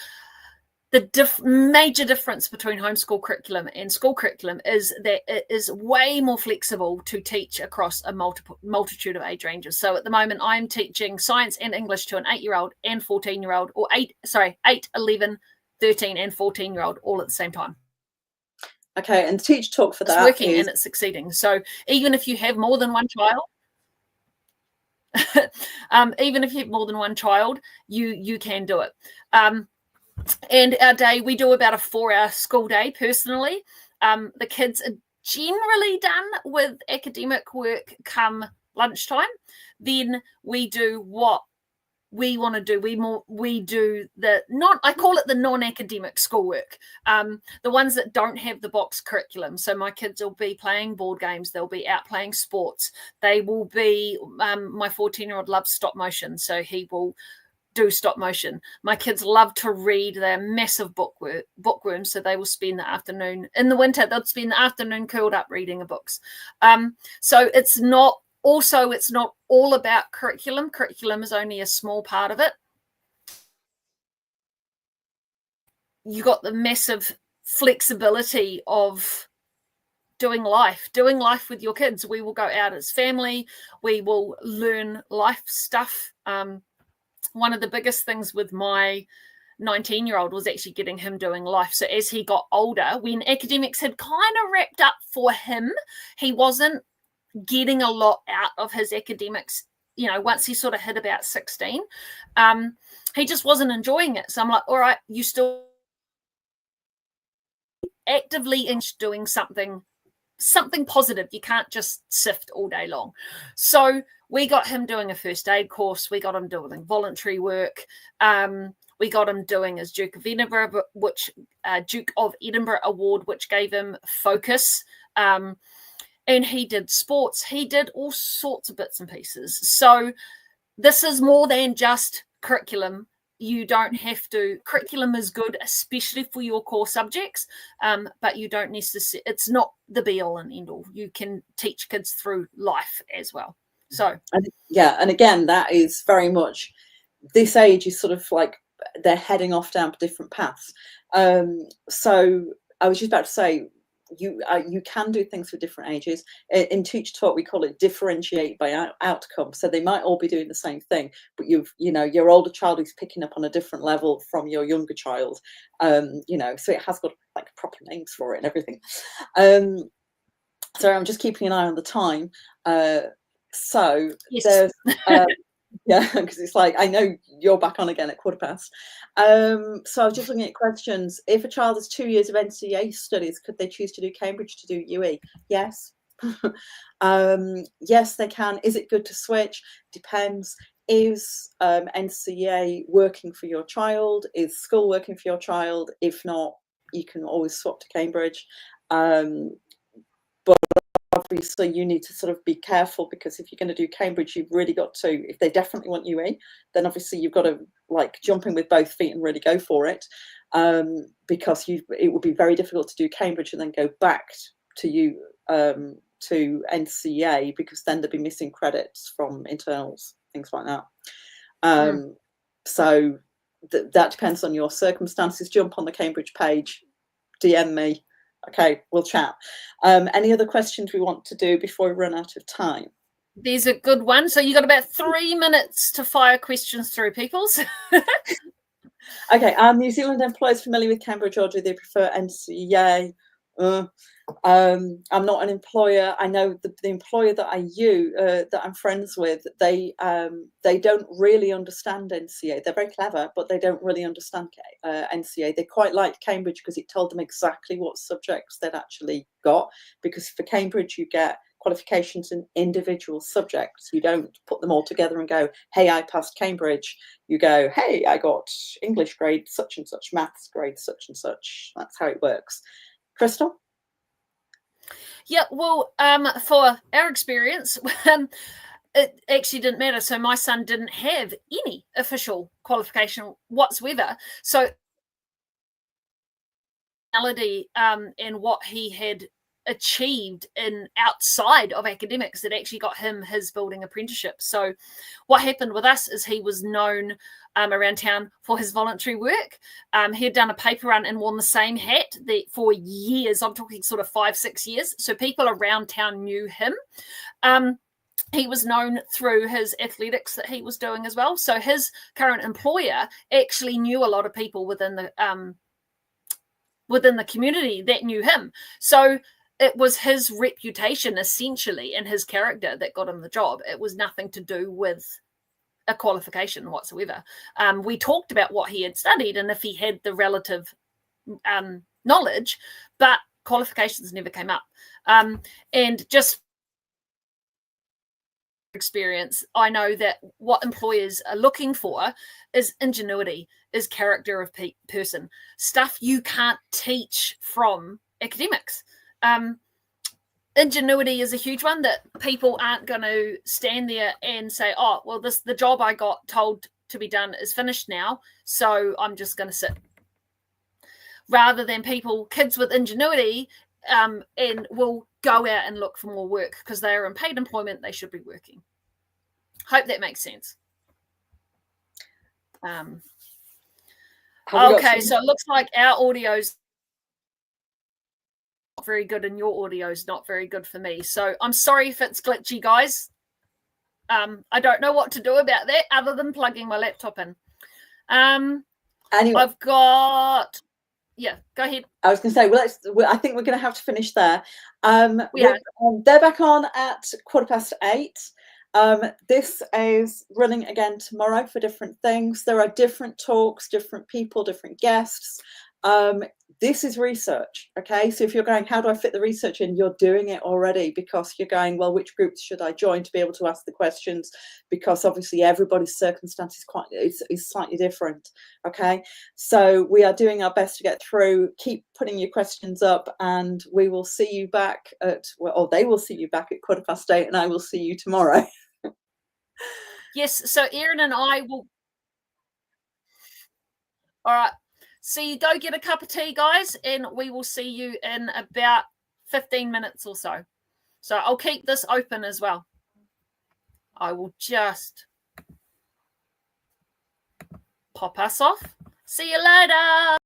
the major difference between homeschool curriculum and school curriculum is that it is way more flexible to teach across a multitude of age ranges. So at the moment, I'm teaching science and English to an 8-year-old and 14-year-old, or 8, 11, 13 and 14-year-old all at the same time. Okay, and Teach Talk for that it's working and it's succeeding. So even if you have more than one child, you can do it. And our day, we do about a 4-hour school day personally. The kids are generally done with academic work come lunchtime. Then we do what we want to do. We do I call it the non-academic schoolwork, the ones that don't have the box curriculum. So my kids will be playing board games, they'll be out playing sports, they will be my 14-year-old loves stop motion, so he will do stop motion. My kids love to read, they're massive bookworms, so they will spend the afternoon in the winter, they'll spend the afternoon curled up reading books. So it's not all about curriculum. Curriculum is only a small part of it. You got the massive flexibility of doing life with your kids. We will go out as family. We will learn life stuff. One of the biggest things with my 19-year-old was actually getting him doing life. So as he got older, when academics had kind of wrapped up for him, he wasn't getting a lot out of his academics, once he sort of hit about 16. He just wasn't enjoying it. So I'm like, all right, you still actively doing something positive. You can't just sift all day long. So we got him doing a first aid course. We got him doing voluntary work. We got him doing his Duke of Edinburgh Award, which gave him focus. And he did sports. He did all sorts of bits and pieces. So this is more than just curriculum. You don't have to. Curriculum is good, especially for your core subjects, but you don't necessarily. It's not the be all and end all. You can teach kids through life as well. So and again, that is very much this age is sort of like they're heading off down different paths. So I was just about to say, you can do things for different ages. In Teach Talk, we call it differentiate by outcome. So they might all be doing the same thing, but your older child is picking up on a different level from your younger child. So it has got like proper names for it and everything. So I'm just keeping an eye on the time. So yes. There's yeah, because it's like I know you're back on again at 2:15. So I was just looking at questions. If a child has 2 years of NCEA studies, could they choose to do Cambridge to do UE? Yes. Yes, they can. Is it good to switch? Depends. Is NCEA working for your child? Is school working for your child? If not, you can always swap to Cambridge. But obviously you need to sort of be careful, because if you're going to do Cambridge, you've really got to, if they definitely want UE, then obviously you've got to like jump in with both feet and really go for it, because it would be very difficult to do Cambridge and then go back you to NCEA, because then they'd be missing credits from internals, things like that. So that depends on your circumstances. Jump on the Cambridge page, DM me. Okay, we'll chat. Any other questions we want to do before we run out of time? There's a good one. So you got about 3 minutes to fire questions through, peoples. Okay, are New Zealand employers familiar with Cambridge, or do they prefer NCEA? I'm not an employer. I know the employer that I use, that I'm friends with, they don't really understand NCEA. They're very clever, but they don't really understand NCEA. They quite liked Cambridge because it told them exactly what subjects they'd actually got. Because for Cambridge, you get qualifications in individual subjects. You don't put them all together and go, hey, I passed Cambridge. You go, hey, I got English grade such and such, maths grade such and such. That's how it works. Krystel? Yeah, well, for our experience, it actually didn't matter. So my son didn't have any official qualification whatsoever. So and what he had achieved in outside of academics that actually got him his building apprenticeship. So what happened with us is he was known around town for his voluntary work. He had done a paper run and worn the same hat for years. I'm talking sort of 5-6 years. So people around town knew him. He was known through his athletics that he was doing as well. So his current employer actually knew a lot of people within the community that knew him. So it was his reputation essentially and his character that got him the job. It was nothing to do with a qualification whatsoever. We talked about what he had studied and if he had the relative knowledge, but qualifications never came up. And just experience, I know that what employers are looking for is ingenuity, is character of person, stuff you can't teach from academics. Ingenuity is a huge one that people aren't going to stand there and say, oh, well, the job I got told to be done is finished now, so I'm just going to sit. Rather than kids with ingenuity and will go out and look for more work because they are in paid employment, they should be working. Hope that makes sense. Okay, so it looks like our audio's not very good and your audio's not very good for me. So I'm sorry if it's glitchy, guys. I don't know what to do about that other than plugging my laptop in. Anyway, I've got... Yeah, go ahead. I was going to say, I think we're going to have to finish there. They're back on at 8:15. This is running again tomorrow for different things. There are different talks, different people, different guests. This is research, okay? So if you're going, how do I fit the research in? You're doing it already because you're going, well, which groups should I join to be able to ask the questions? Because obviously everybody's circumstance is slightly different, okay? So we are doing our best to get through. Keep putting your questions up and we will see you back they will see you back at 8:15 and I will see you tomorrow. Yes, so Erin and I will... All right. So you go get a cup of tea, guys, and we will see you in about 15 minutes or so. So I'll keep this open as well. I will just pop us off. See you later.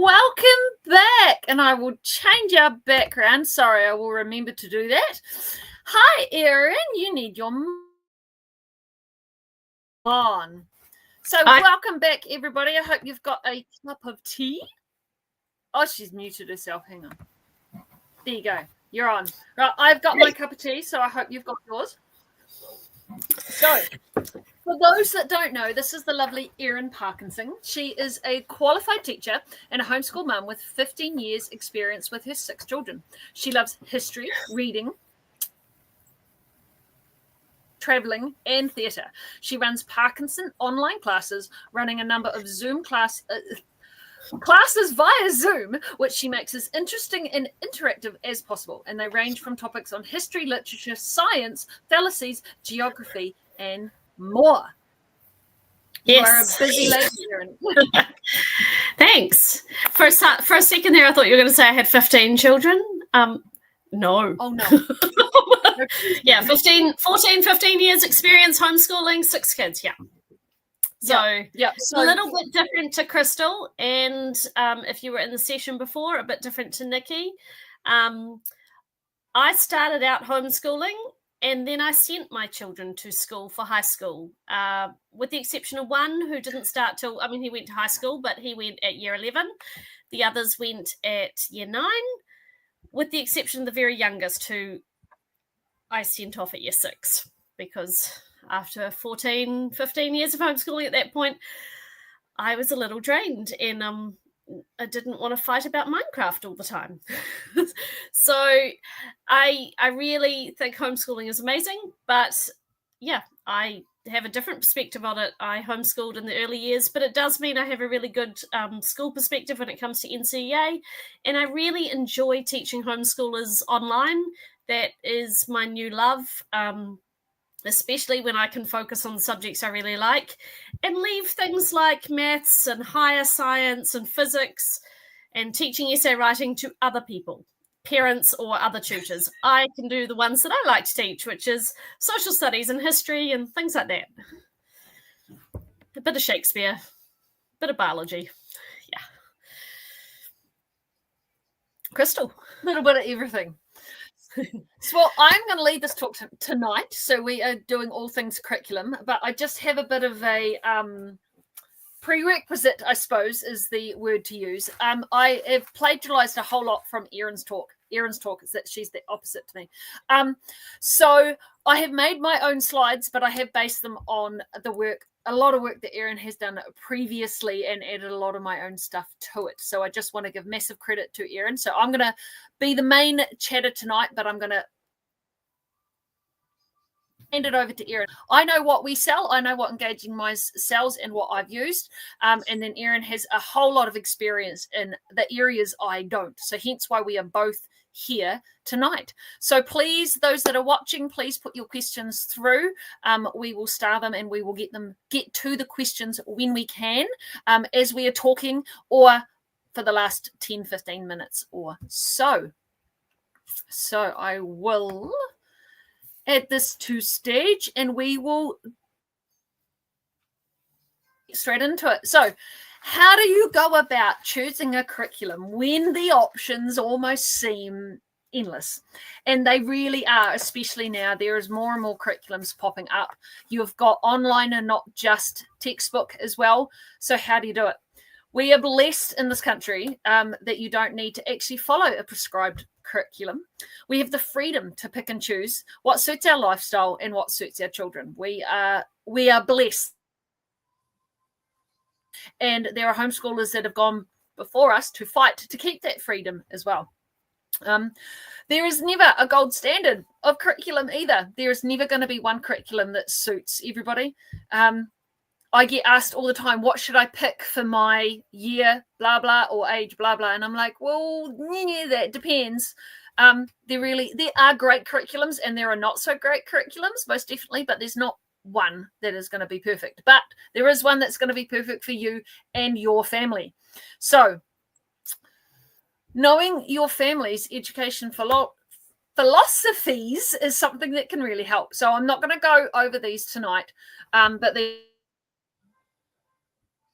welcome back. And I will change our background. Sorry, I will remember to do that. Hi, Erin. You need your on. So welcome back, everybody. I hope you've got a cup of tea. Oh, she's muted herself. Hang on. There you go. You're on. Right, I've got my cup of tea, so I hope you've got yours. So, for those that don't know, this is the lovely Erin Parkinson. She is a qualified teacher and a homeschool mum with 15 years experience with her 6 children. She loves history, reading, traveling, and theatre. She runs Parkinson online classes, running a number of Zoom classes via Zoom, which she makes as interesting and interactive as possible. And they range from topics on history, literature, science, fallacies, geography, and more. Yes. You are a busy lady, Erin. Thanks. For a second there, I thought you were going to say I had 15 children. No. Oh, no. Yeah, 15 years experience homeschooling, 6 kids, yeah. So, so a little bit different to Krystel, and if you were in the session before, a bit different to Nikki. I started out homeschooling, and then I sent my children to school for high school, with the exception of one who didn't start till, he went to high school, but he went at year 11. The others went at year 9, with the exception of the very youngest, who I sent off at year 6, because after 15 years of homeschooling at that point, I was a little drained, and I didn't want to fight about Minecraft all the time. So I really think homeschooling is amazing, but yeah, I have a different perspective on it. I homeschooled in the early years, but it does mean I have a really good school perspective when it comes to NCEA, and I really enjoy teaching homeschoolers online. That is my new love. Especially when I can focus on the subjects I really like and leave things like maths and higher science and physics and teaching essay writing to other people, parents or other tutors. I can do the ones that I like to teach, which is social studies and history and things like that. A bit of Shakespeare, a bit of biology. Yeah. Krystel. A little bit of everything. So, well, I'm going to lead this talk tonight. So we are doing all things curriculum, but I just have a bit of a prerequisite, I suppose, is the word to use. I have plagiarized a whole lot from Erin's talk. Erin's talk is that she's the opposite to me. So I have made my own slides, but I have based them on a lot of work that Erin has done previously and added a lot of my own stuff to it. So I just want to give massive credit to Erin. So I'm going to be the main chatter tonight, but I'm going to hand it over to Erin. I know what we sell. I know what Engaging Minds sells and what I've used. And then Erin has a whole lot of experience in the areas I don't. So hence why we are both here tonight. So please, those that are watching, please put your questions through. We will star them and we will get to the questions when we can, as we are talking, or for the last 10-15 minutes or so. So I will add this to stage and we will get straight into it. So how do you go about choosing a curriculum when the options almost seem endless? And they really are, especially now. There is more and more curriculums popping up. You've got online and not just textbook as well. So how do you do it? We are blessed in this country that you don't need to actually follow a prescribed curriculum. We have the freedom to pick and choose what suits our lifestyle and what suits our children. We are blessed. And there are homeschoolers that have gone before us to fight to keep that freedom as well. There is never a gold standard of curriculum either. There is never going to be one curriculum that suits everybody. I get asked all the time, what should I pick for my year, blah, blah, or age, blah, blah. And I'm like, well, yeah, that depends. There are great curriculums and there are not so great curriculums, most definitely, but there's not one that is going to be perfect. But there is one that's going to be perfect for you and your family. So knowing your family's education philosophies is something that can really help. So I'm not going to go over these tonight, but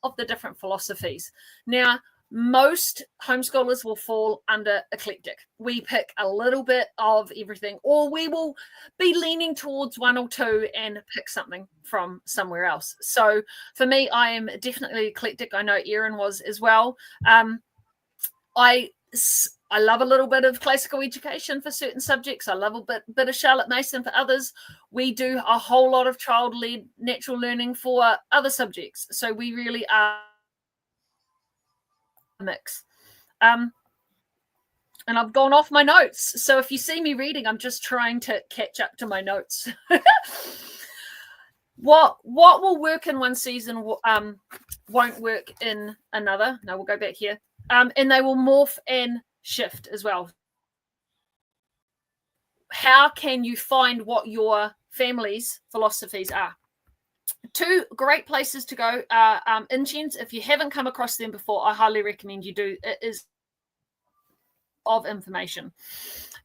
of the different philosophies. Now, most homeschoolers will fall under eclectic. We pick a little bit of everything, or we will be leaning towards one or two and pick something from somewhere else. So for me, I am definitely eclectic. I know Erin was as well. I love a little bit of classical education for certain subjects. I love a bit of Charlotte Mason for others. We do a whole lot of child-led natural learning for other subjects. So we really are mix. And I've gone off my notes, so if you see me reading, I'm just trying to catch up to my notes. What will work in one season won't work in another. No, we'll go back here. And they will morph and shift as well. How can you find what your family's philosophies are? Two great places to go are Ingens. If you haven't come across them before, I highly recommend you do. It is of information,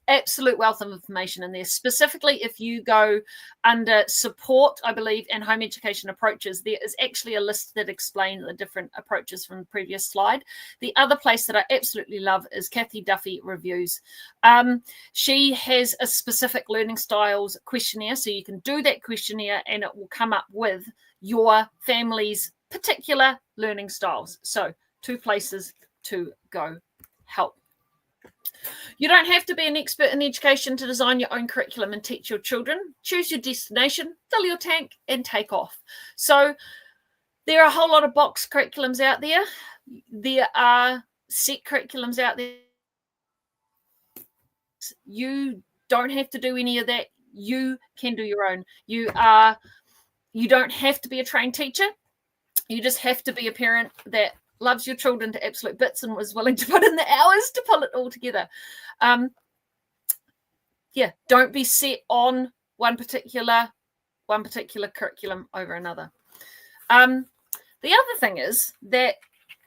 absolute wealth of information in there. Specifically, if you go under support, I believe, and home education approaches, there is actually a list that explains the different approaches from the previous slide. The other place that I absolutely love is Kathy Duffy Reviews. She has a specific learning styles questionnaire, so you can do that questionnaire and it will come up with your family's particular learning styles. So two places to go help. You don't have to be an expert in education to design your own curriculum and teach your children. Choose your destination, fill your tank, and take off. So there are a whole lot of box curriculums out there. There are set curriculums out there. You don't have to do any of that. You can do your own. You don't have to be a trained teacher. You just have to be a parent that loves your children to absolute bits and was willing to put in the hours to pull it all together. Don't be set on one particular curriculum over another. The other thing is that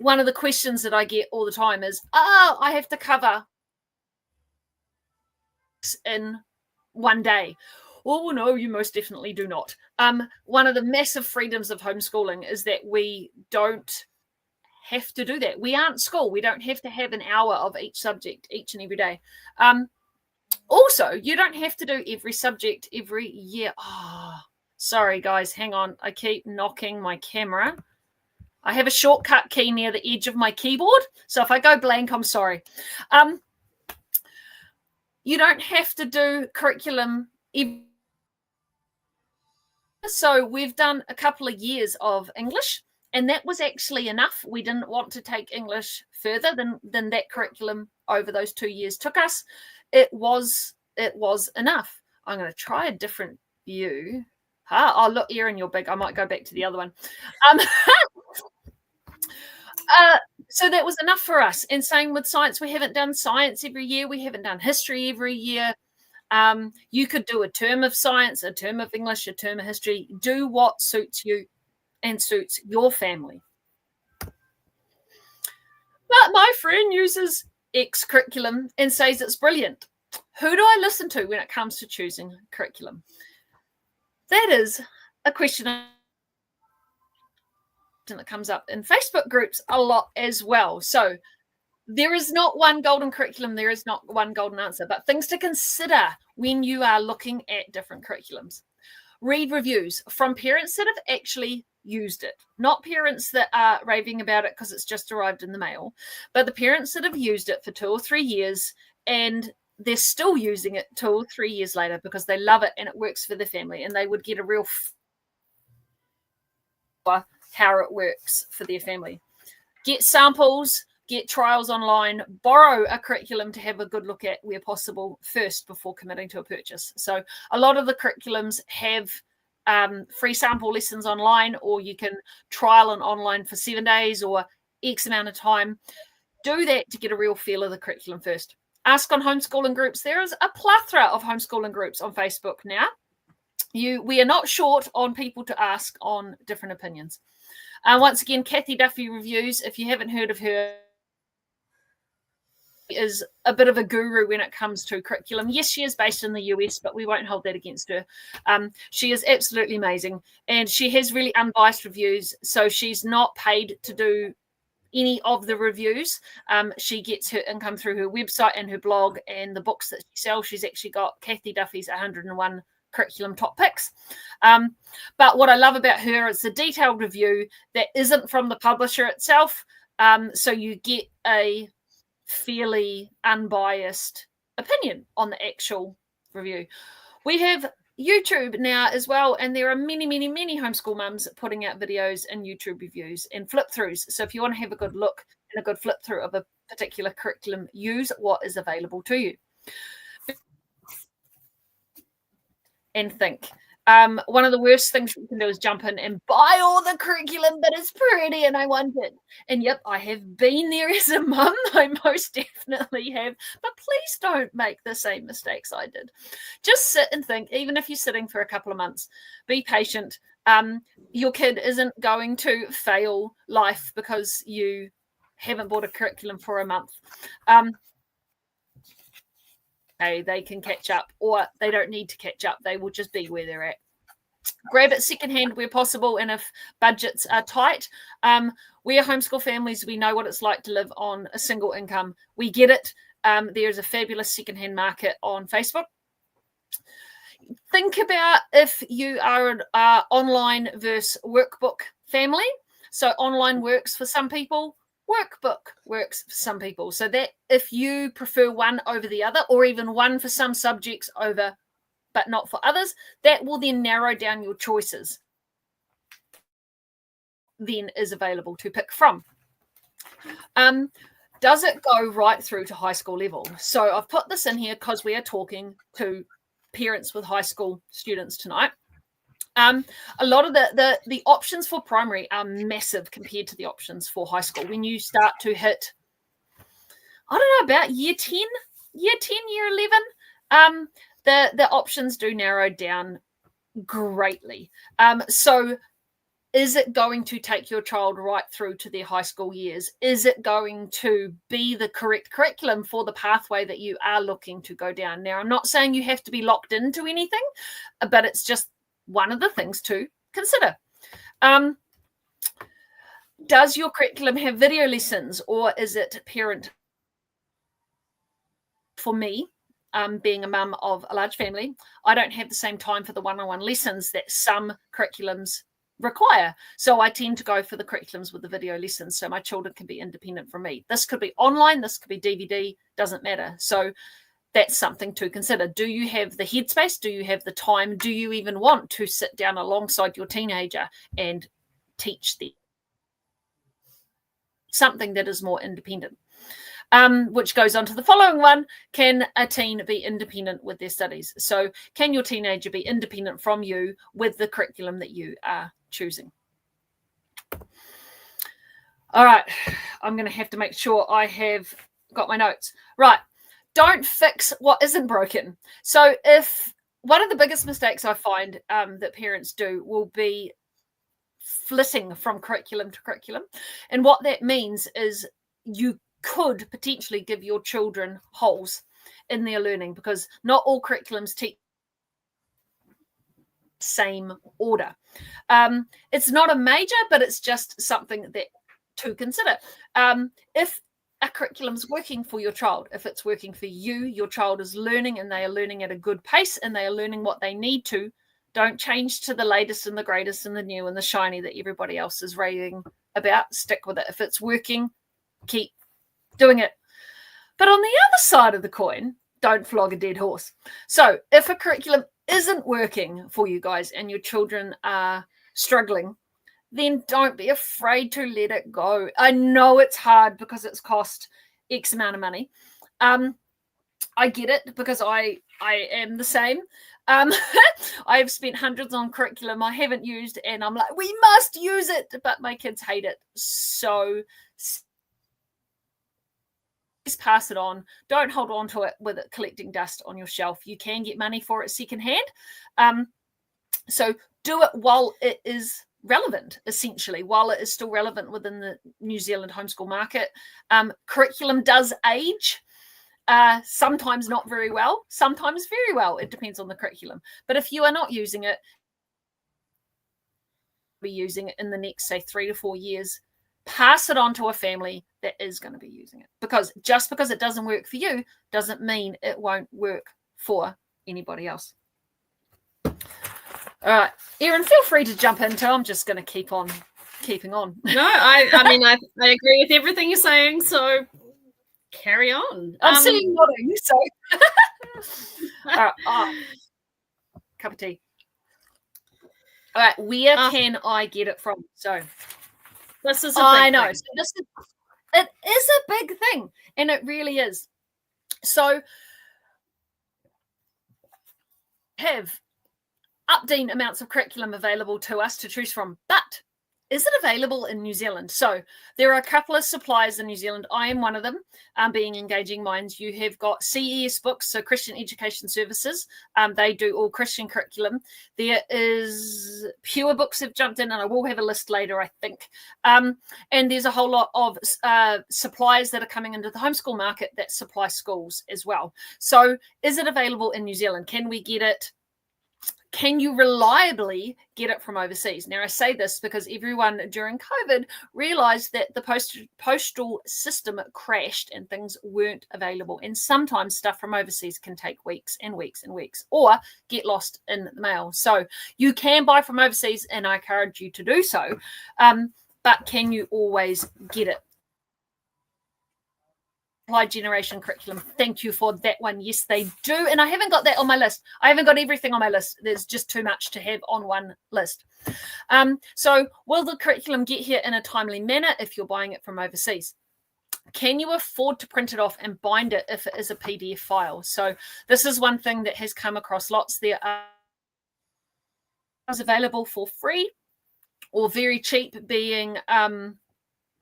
one of the questions that I get all the time is, I have to cover in one day. Oh, no, you most definitely do not. One of the massive freedoms of homeschooling is that we don't have to do that. We aren't school. We don't have to have an hour of each subject each and every day. Also, you don't have to do every subject every year. Oh, sorry, guys. Hang on. I keep knocking my camera. I have a shortcut key near the edge of my keyboard. So if I go blank, I'm sorry. You don't have to do curriculum every. So we've done a couple of years of English. And that was actually enough. We didn't want to take English further than that curriculum over those 2 years took us. It was enough. I'm going to try a different view. Oh, look, Erin, you're big. I might go back to the other one. So that was enough for us. And same with science. We haven't done science every year. We haven't done history every year. You could do a term of science, a term of English, a term of history. Do what suits you and suits your family. But my friend uses X curriculum and says it's brilliant. Who do I listen to when it comes to choosing curriculum? That is a question that comes up in Facebook groups a lot as well. So there is not one golden curriculum. There is not one golden answer, but things to consider when you are looking at different curriculums. Read reviews from parents that have actually used it, not parents that are raving about it because it's just arrived in the mail, but the parents that have used it for 2 or 3 years and they're still using it 2 or 3 years later because they love it and it works for their family, and they would get a real how it works for their family. Get samples, get trials online, borrow a curriculum to have a good look at where possible first before committing to a purchase. So a lot of the curriculums have free sample lessons online, or you can trial an online for 7 days or X amount of time. Do that to get a real feel of the curriculum first. Ask on homeschooling groups. There is a plethora of homeschooling groups on Facebook now. We are not short on people to ask on different opinions. Once again, Kathy Duffy Reviews, if you haven't heard of her, is a bit of a guru when it comes to curriculum. Yes, she is based in the US, but we won't hold that against her. She is absolutely amazing, and she has really unbiased reviews, so she's not paid to do any of the reviews. She gets her income through her website and her blog and the books that she sells. She's actually got Kathy Duffy's 101 curriculum top picks. But what I love about her is the detailed review that isn't from the publisher itself. So you get a fairly unbiased opinion on the actual review. We have YouTube now as well, and there are many homeschool mums putting out videos and YouTube reviews and flip throughs. So if you want to have a good look and a good flip through of a particular curriculum, use what is available to you and think. One of the worst things you can do is jump in and buy all the curriculum that is pretty and I want it. And yep, I have been there as a mum. I most definitely have. But please don't make the same mistakes I did. Just sit and think, even if you're sitting for a couple of months, be patient. Your kid isn't going to fail life because you haven't bought a curriculum for a month. They can catch up, or they don't need to catch up. They will just be where they're at. Grab it secondhand where possible, and if budgets are tight, we are homeschool families. We know what it's like to live on a single income. We get it. There's a fabulous secondhand market on Facebook. Think about if you are an online versus workbook family. So online works for some people. Workbook works for some people. So that if you prefer one over the other, or even one for some subjects over but not for others, that will then narrow down your choices. Then is available to pick from. Does it go right through to high school level? So I've put this in here because we are talking to parents with high school students tonight. A lot of the options for primary are massive compared to the options for high school. When you start to hit, I don't know, about year 10, year 11, the options do narrow down greatly. So is it going to take your child right through to their high school years? Is it going to be the correct curriculum for the pathway that you are looking to go down? Now, I'm not saying you have to be locked into anything, but it's just one of the things to consider. Does your curriculum have video lessons, or is it parent? For me, being a mum of a large family, I don't have the same time for the one-on-one lessons that some curriculums require. So I tend to go for the curriculums with the video lessons so my children can be independent from me. This could be online, this could be DVD, doesn't matter. So that's something to consider. Do you have the headspace? Do you have the time? Do you even want to sit down alongside your teenager and teach them something that is more independent? Which goes on to the following one. Can a teen be independent with their studies? So can your teenager be independent from you with the curriculum that you are choosing? All right, I'm going to have to make sure I have got my notes. Right. Don't fix what isn't broken. So if one of the biggest mistakes I find that parents do will be flitting from curriculum to curriculum. And what that means is you could potentially give your children holes in their learning, because not all curriculums teach same order. It's not a major, but it's just something that to consider. If a curriculum's working for your child, if it's working for you, your child is learning and they are learning at a good pace and they are learning what they need to, don't change to the latest and the greatest and the new and the shiny that everybody else is raving about. Stick with it. If it's working, keep doing it. But on the other side of the coin, don't flog a dead horse. So if a curriculum isn't working for you guys and your children are struggling, then don't be afraid to let it go. I know it's hard because it's cost X amount of money. I get it because I am the same. I've spent hundreds on curriculum I haven't used, and I'm like, we must use it, but my kids hate it. So just pass it on. Don't hold on to it with it collecting dust on your shelf. You can get money for it secondhand. So do it while it is relevant, essentially, while it is still relevant within the New Zealand homeschool market. Curriculum does age. Sometimes not very well, sometimes very well. It depends on the curriculum. But if you are not using it, be using it in the next, say, 3 to 4 years, pass it on to a family that is going to be using it. Because just because it doesn't work for you doesn't mean it won't work for anybody else. All right, Erin, feel free to jump in too. I'm just going to keep on keeping on. No, I mean, I agree with everything you're saying, so carry on. I'm seeing nodding, so. All right, cup of tea. All right, where can I get it from? So this is a I big know. thing. So it is a big thing, and it really is. So have updated amounts of curriculum available to us to choose from, but is it available in New Zealand? So there are a couple of suppliers in New Zealand. I am one of them, being Engaging Minds. You have got CES Books, so Christian Education Services. They do all Christian curriculum. There is Pure Books have jumped in, and I will have a list later, I think. And there's a whole lot of suppliers that are coming into the homeschool market that supply schools as well. So is it available in New Zealand? Can we get it? Can you reliably get it from overseas? Now, I say this because everyone during COVID realized that the postal system crashed and things weren't available. And sometimes stuff from overseas can take weeks and weeks and weeks or get lost in the mail. So you can buy from overseas, and I encourage you to do so. But can you always get it? Generation curriculum. Thank you for that one. Yes, they do. And I haven't got that on my list. I haven't got everything on my list. There's just too much to have on one list. So will the curriculum get here in a timely manner if you're buying it from overseas? Can you afford to print it off and bind it if it is a PDF file? So this is one thing that has come across lots. There are available for free or very cheap, being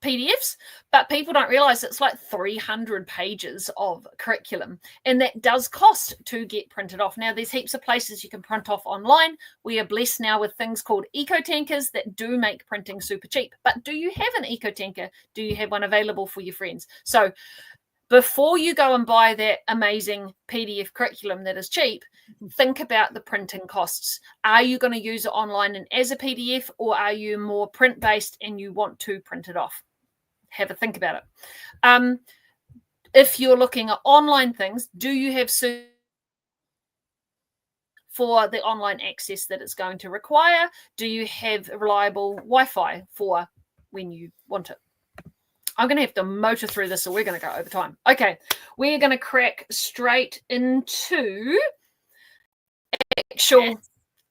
PDFs, but people don't realize it's like 300 pages of curriculum, and that does cost to get printed off. Now, there's heaps of places you can print off online. We are blessed now with things called eco tankers that do make printing super cheap. But do you have an eco tanker? Do you have one available for your friends? So before you go and buy that amazing PDF curriculum that is cheap, think about the printing costs. Are you going to use it online and as a PDF, or are you more print-based and you want to print it off? Have a think about it. If you're looking at online things, do you have for the online access that it's going to require? Do you have reliable Wi-Fi for when you want it? I'm going to have to motor through this, so we're going to go over time. Okay, we're going to crack straight into actual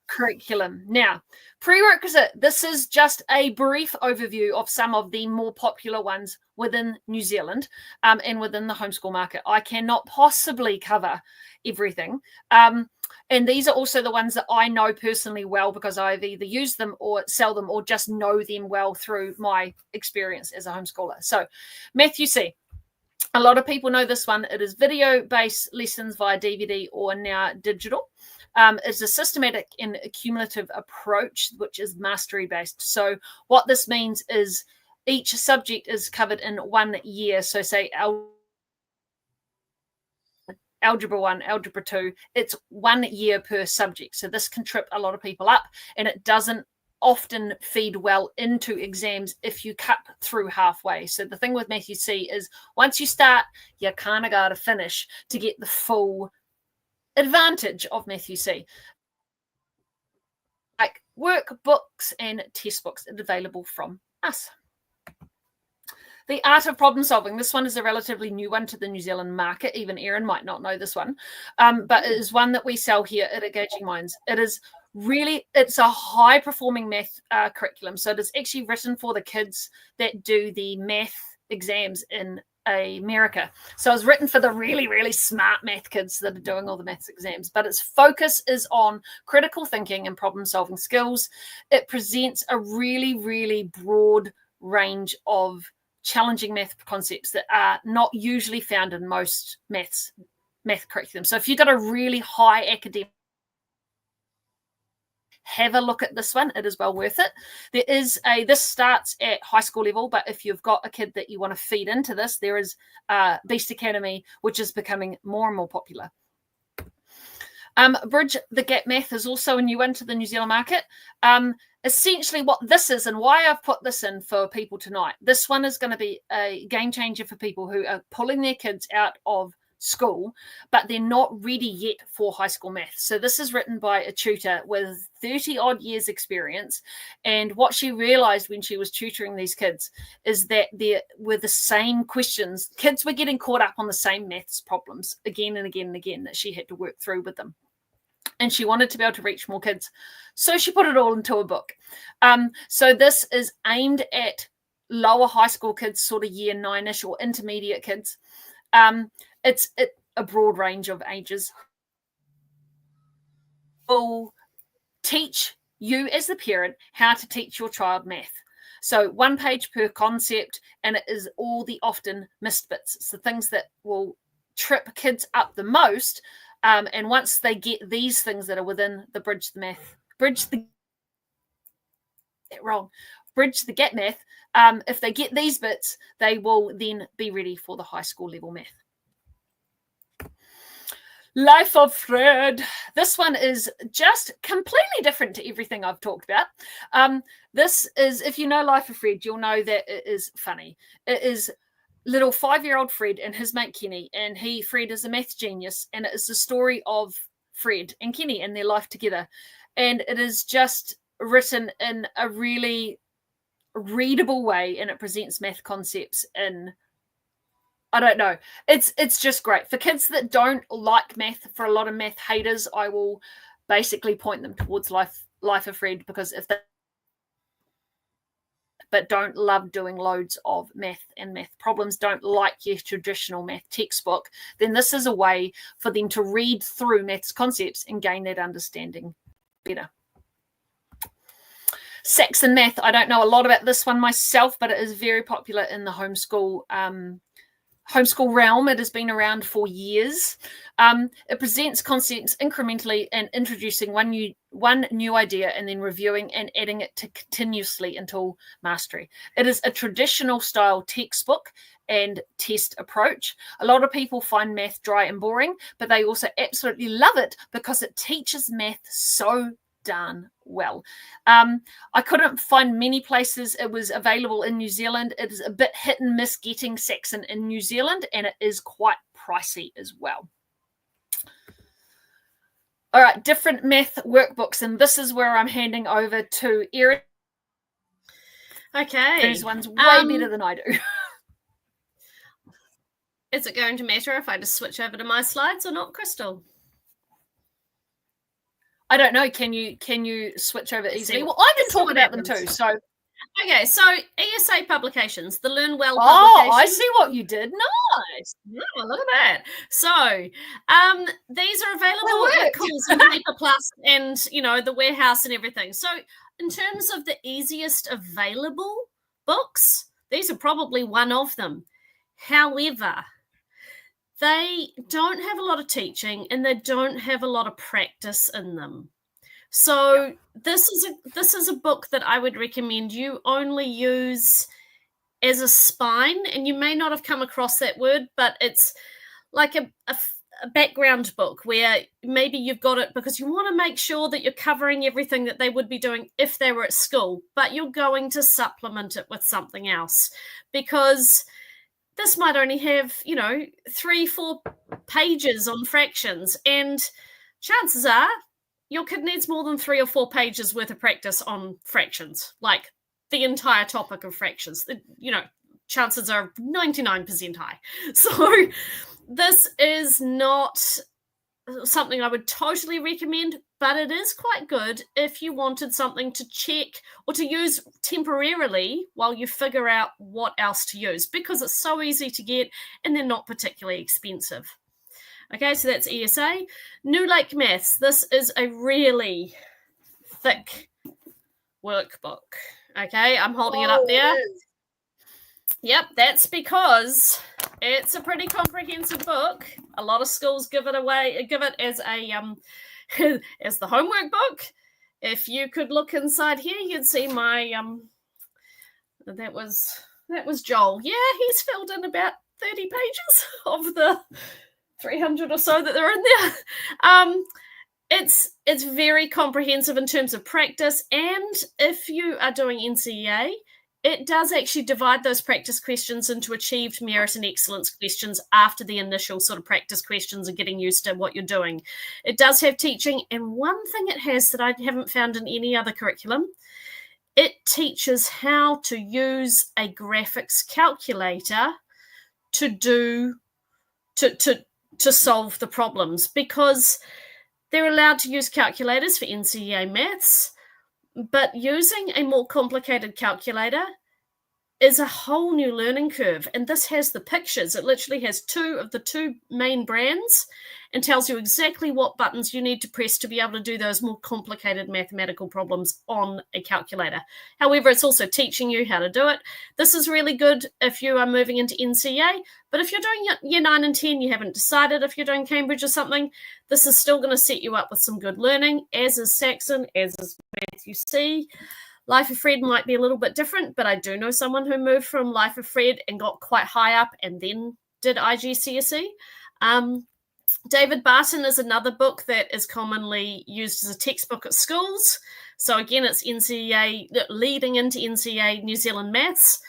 curriculum. Now, prerequisite, this is just a brief overview of some of the more popular ones within New Zealand and within the homeschool market. I cannot possibly cover everything. And these are also the ones that I know personally well because I've either used them or sell them or just know them well through my experience as a homeschooler. So Matthew C. A lot of people know this one. It is video-based lessons via DVD or now digital. It's a systematic and cumulative approach, which is mastery-based. So what this means is each subject is covered in 1 year. So say Algebra 1, Algebra 2, it's 1 year per subject. So this can trip a lot of people up, and it doesn't often feed well into exams if you cut through halfway. So the thing with Matthew C is once you start, you kind of got to finish to get the full advantage of Matthew C. Like workbooks and test books are available from us. The Art of Problem Solving. This one is a relatively new one to the New Zealand market. Even Erin might not know this one, but it is one that we sell here at Engaging Minds. It is really, it's a high performing math curriculum. So it is actually written for the kids that do the math exams in America. So it's written for the really, really smart math kids that are doing all the maths exams, but its focus is on critical thinking and problem solving skills. It presents a really, really broad range of challenging math concepts that are not usually found in most math curriculum. So if you've got a really high academic, have a look at this one. It is well worth it. There is this starts at high school level, but if you've got a kid that you want to feed into this, there is Beast Academy, which is becoming more and more popular. Bridge the Gap Math is also a new one to the New Zealand market. essentially what this is and why I've put this in for people tonight. This one is going to be a game changer for people who are pulling their kids out of school, but they're not ready yet for high school math. So this is written by a tutor with 30 odd years experience. And what she realized when she was tutoring these kids is that there were the same questions. Kids were getting caught up on the same maths problems again and again and again that she had to work through with them. And she wanted to be able to reach more kids. So she put it all into a book. So this is aimed at lower high school kids, sort of year 9-ish or intermediate kids. It's a broad range of ages. Will teach you as the parent how to teach your child math. So 1 page per concept, and it is all the often missed bits. It's the things that will trip kids up the most. And once they get these things that are within the bridge the gap math, if they get these bits, they will then be ready for the high school level math. Life of Fred. This one is just completely different to everything I've talked about. This is, if you know Life of Fred, you'll know that it is funny. It is little 5-year-old Fred and his mate Kenny, and Fred is a math genius, and it is the story of Fred and Kenny and their life together. And it is just written in a really readable way, and it presents math concepts in, I don't know. It's just great. For kids that don't like math, for a lot of math haters, I will basically point them towards Life of Fred, because if they but don't love doing loads of math and math problems, don't like your traditional math textbook, then this is a way for them to read through maths concepts and gain that understanding better. Saxon Math. I don't know a lot about this one myself, but it is very popular in the homeschool realm. It has been around for years. It presents concepts incrementally and introducing one new idea and then reviewing and adding it to continuously until mastery. It is a traditional style textbook and test approach. A lot of people find math dry and boring, but they also absolutely love it because it teaches math so darn well. I couldn't find many places it was available in New Zealand. It is a bit hit and miss getting Saxon in New Zealand, and it is quite pricey as well. All right, different math workbooks, and this is where I'm handing over to Erin. Okay. Whose one's way better than I do. Is it going to matter if I just switch over to my slides or not, Krystel? I don't know. Can you switch over easily? Well, I can talk about them too. So okay, so ESA publications, the Learn Well publications. Oh, I see what you did. Nice. Oh, look at that. So these are available at Calls and Paper Plus and, the warehouse and everything. So in terms of the easiest available books, these are probably one of them. However, they don't have a lot of teaching and they don't have a lot of practice in them. So this is a book that I would recommend you only use as a spine, and you may not have come across that word, but it's like a background book where maybe you've got it because you want to make sure that you're covering everything that they would be doing if they were at school, but you're going to supplement it with something else, because this might only have, 3-4 pages on fractions, and chances are your kid needs more than 3 or 4 pages worth of practice on fractions, like the entire topic of fractions. Chances are 99% high. So this is not something I would totally recommend, but it is quite good if you wanted something to check or to use temporarily while you figure out what else to use, because it's so easy to get and they're not particularly expensive. Okay, so that's ESA. New Lake Maths. This is a really thick workbook. Okay, I'm holding it up there. Yep, that's because it's a pretty comprehensive book. A lot of schools give it as a as the homework book. If you could look inside here, you'd see my that was Joel. Yeah, he's filled in about 30 pages of the 300 or so that they're in there. It's very comprehensive in terms of practice. And if you are doing NCEA, it does actually divide those practice questions into achieved merit and excellence questions after the initial sort of practice questions and getting used to what you're doing. It does have teaching. And one thing it has that I haven't found in any other curriculum, it teaches how to use a graphics calculator to solve the problems, because they're allowed to use calculators for NCEA maths, but using a more complicated calculator is a whole new learning curve. And this has the pictures. It literally has two of the two main brands and tells you exactly what buttons you need to press to be able to do those more complicated mathematical problems on a calculator. However, it's also teaching you how to do it. This is really good if you are moving into NCEA, but if you're doing year 9 and 10, you haven't decided if you're doing Cambridge or something, this is still going to set you up with some good learning, as is Saxon, as is Matthew C. Life of Fred might be a little bit different, but I do know someone who moved from Life of Fred and got quite high up and then did IGCSE. David Barton is another book that is commonly used as a textbook at schools. So again, it's NCEA, leading into NCEA New Zealand maths.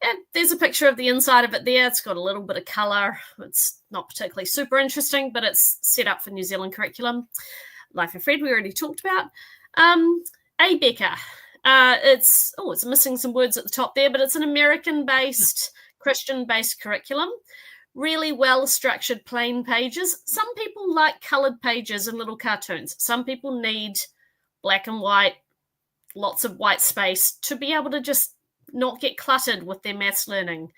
And there's a picture of the inside of it there. It's got a little bit of colour. It's not particularly super interesting, but it's set up for New Zealand curriculum. Life of Fred, we already talked about. A. Becker. It's missing some words at the top there, but it's an American-based, Christian-based curriculum. Really well-structured plain pages. Some people like coloured pages and little cartoons. Some people need black and white, lots of white space to be able to just not get cluttered with their maths learning.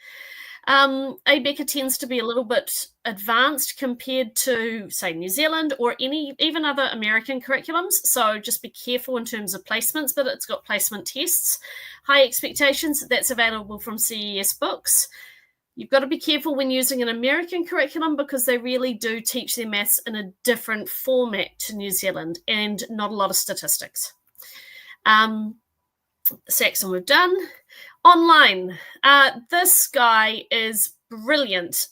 A. Becker tends to be a little bit advanced compared to, say, New Zealand or even other American curriculums. So just be careful in terms of placements, but it's got placement tests. High Expectations, that's available from CES Books. You've got to be careful when using an American curriculum because they really do teach their maths in a different format to New Zealand and not a lot of statistics. Saxon we've done. Online. This guy is brilliant.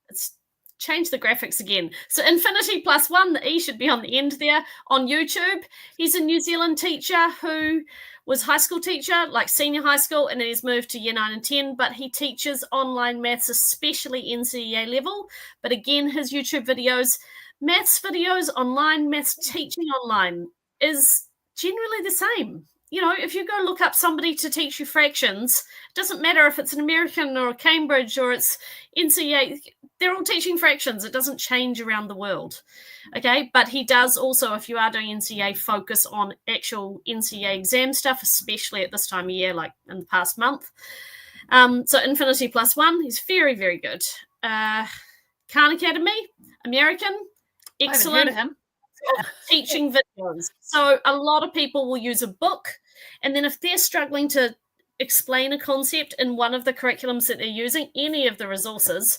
It's changed the graphics again. So Infinity plus 1, the E should be on the end there, on YouTube. He's a New Zealand teacher who was high school teacher, like senior high school, and then he's moved to year 9 and 10, but he teaches online maths, especially NCEA level. But again, his YouTube videos, maths videos online, maths teaching online is generally the same. You know, if you go look up somebody to teach you fractions, it doesn't matter if it's an American or a Cambridge or it's NCEA, they're all teaching fractions. It doesn't change around the world. Okay, but he does also, if you are doing NCEA, focus on actual NCEA exam stuff, especially at this time of year, like in the past month. So Infinity plus 1, he's very, very good. Khan Academy, American, excellent. I haven't heard of him. Teaching videos. So a lot of people will use a book, and then if they're struggling to explain a concept in one of the curriculums that they're using, any of the resources,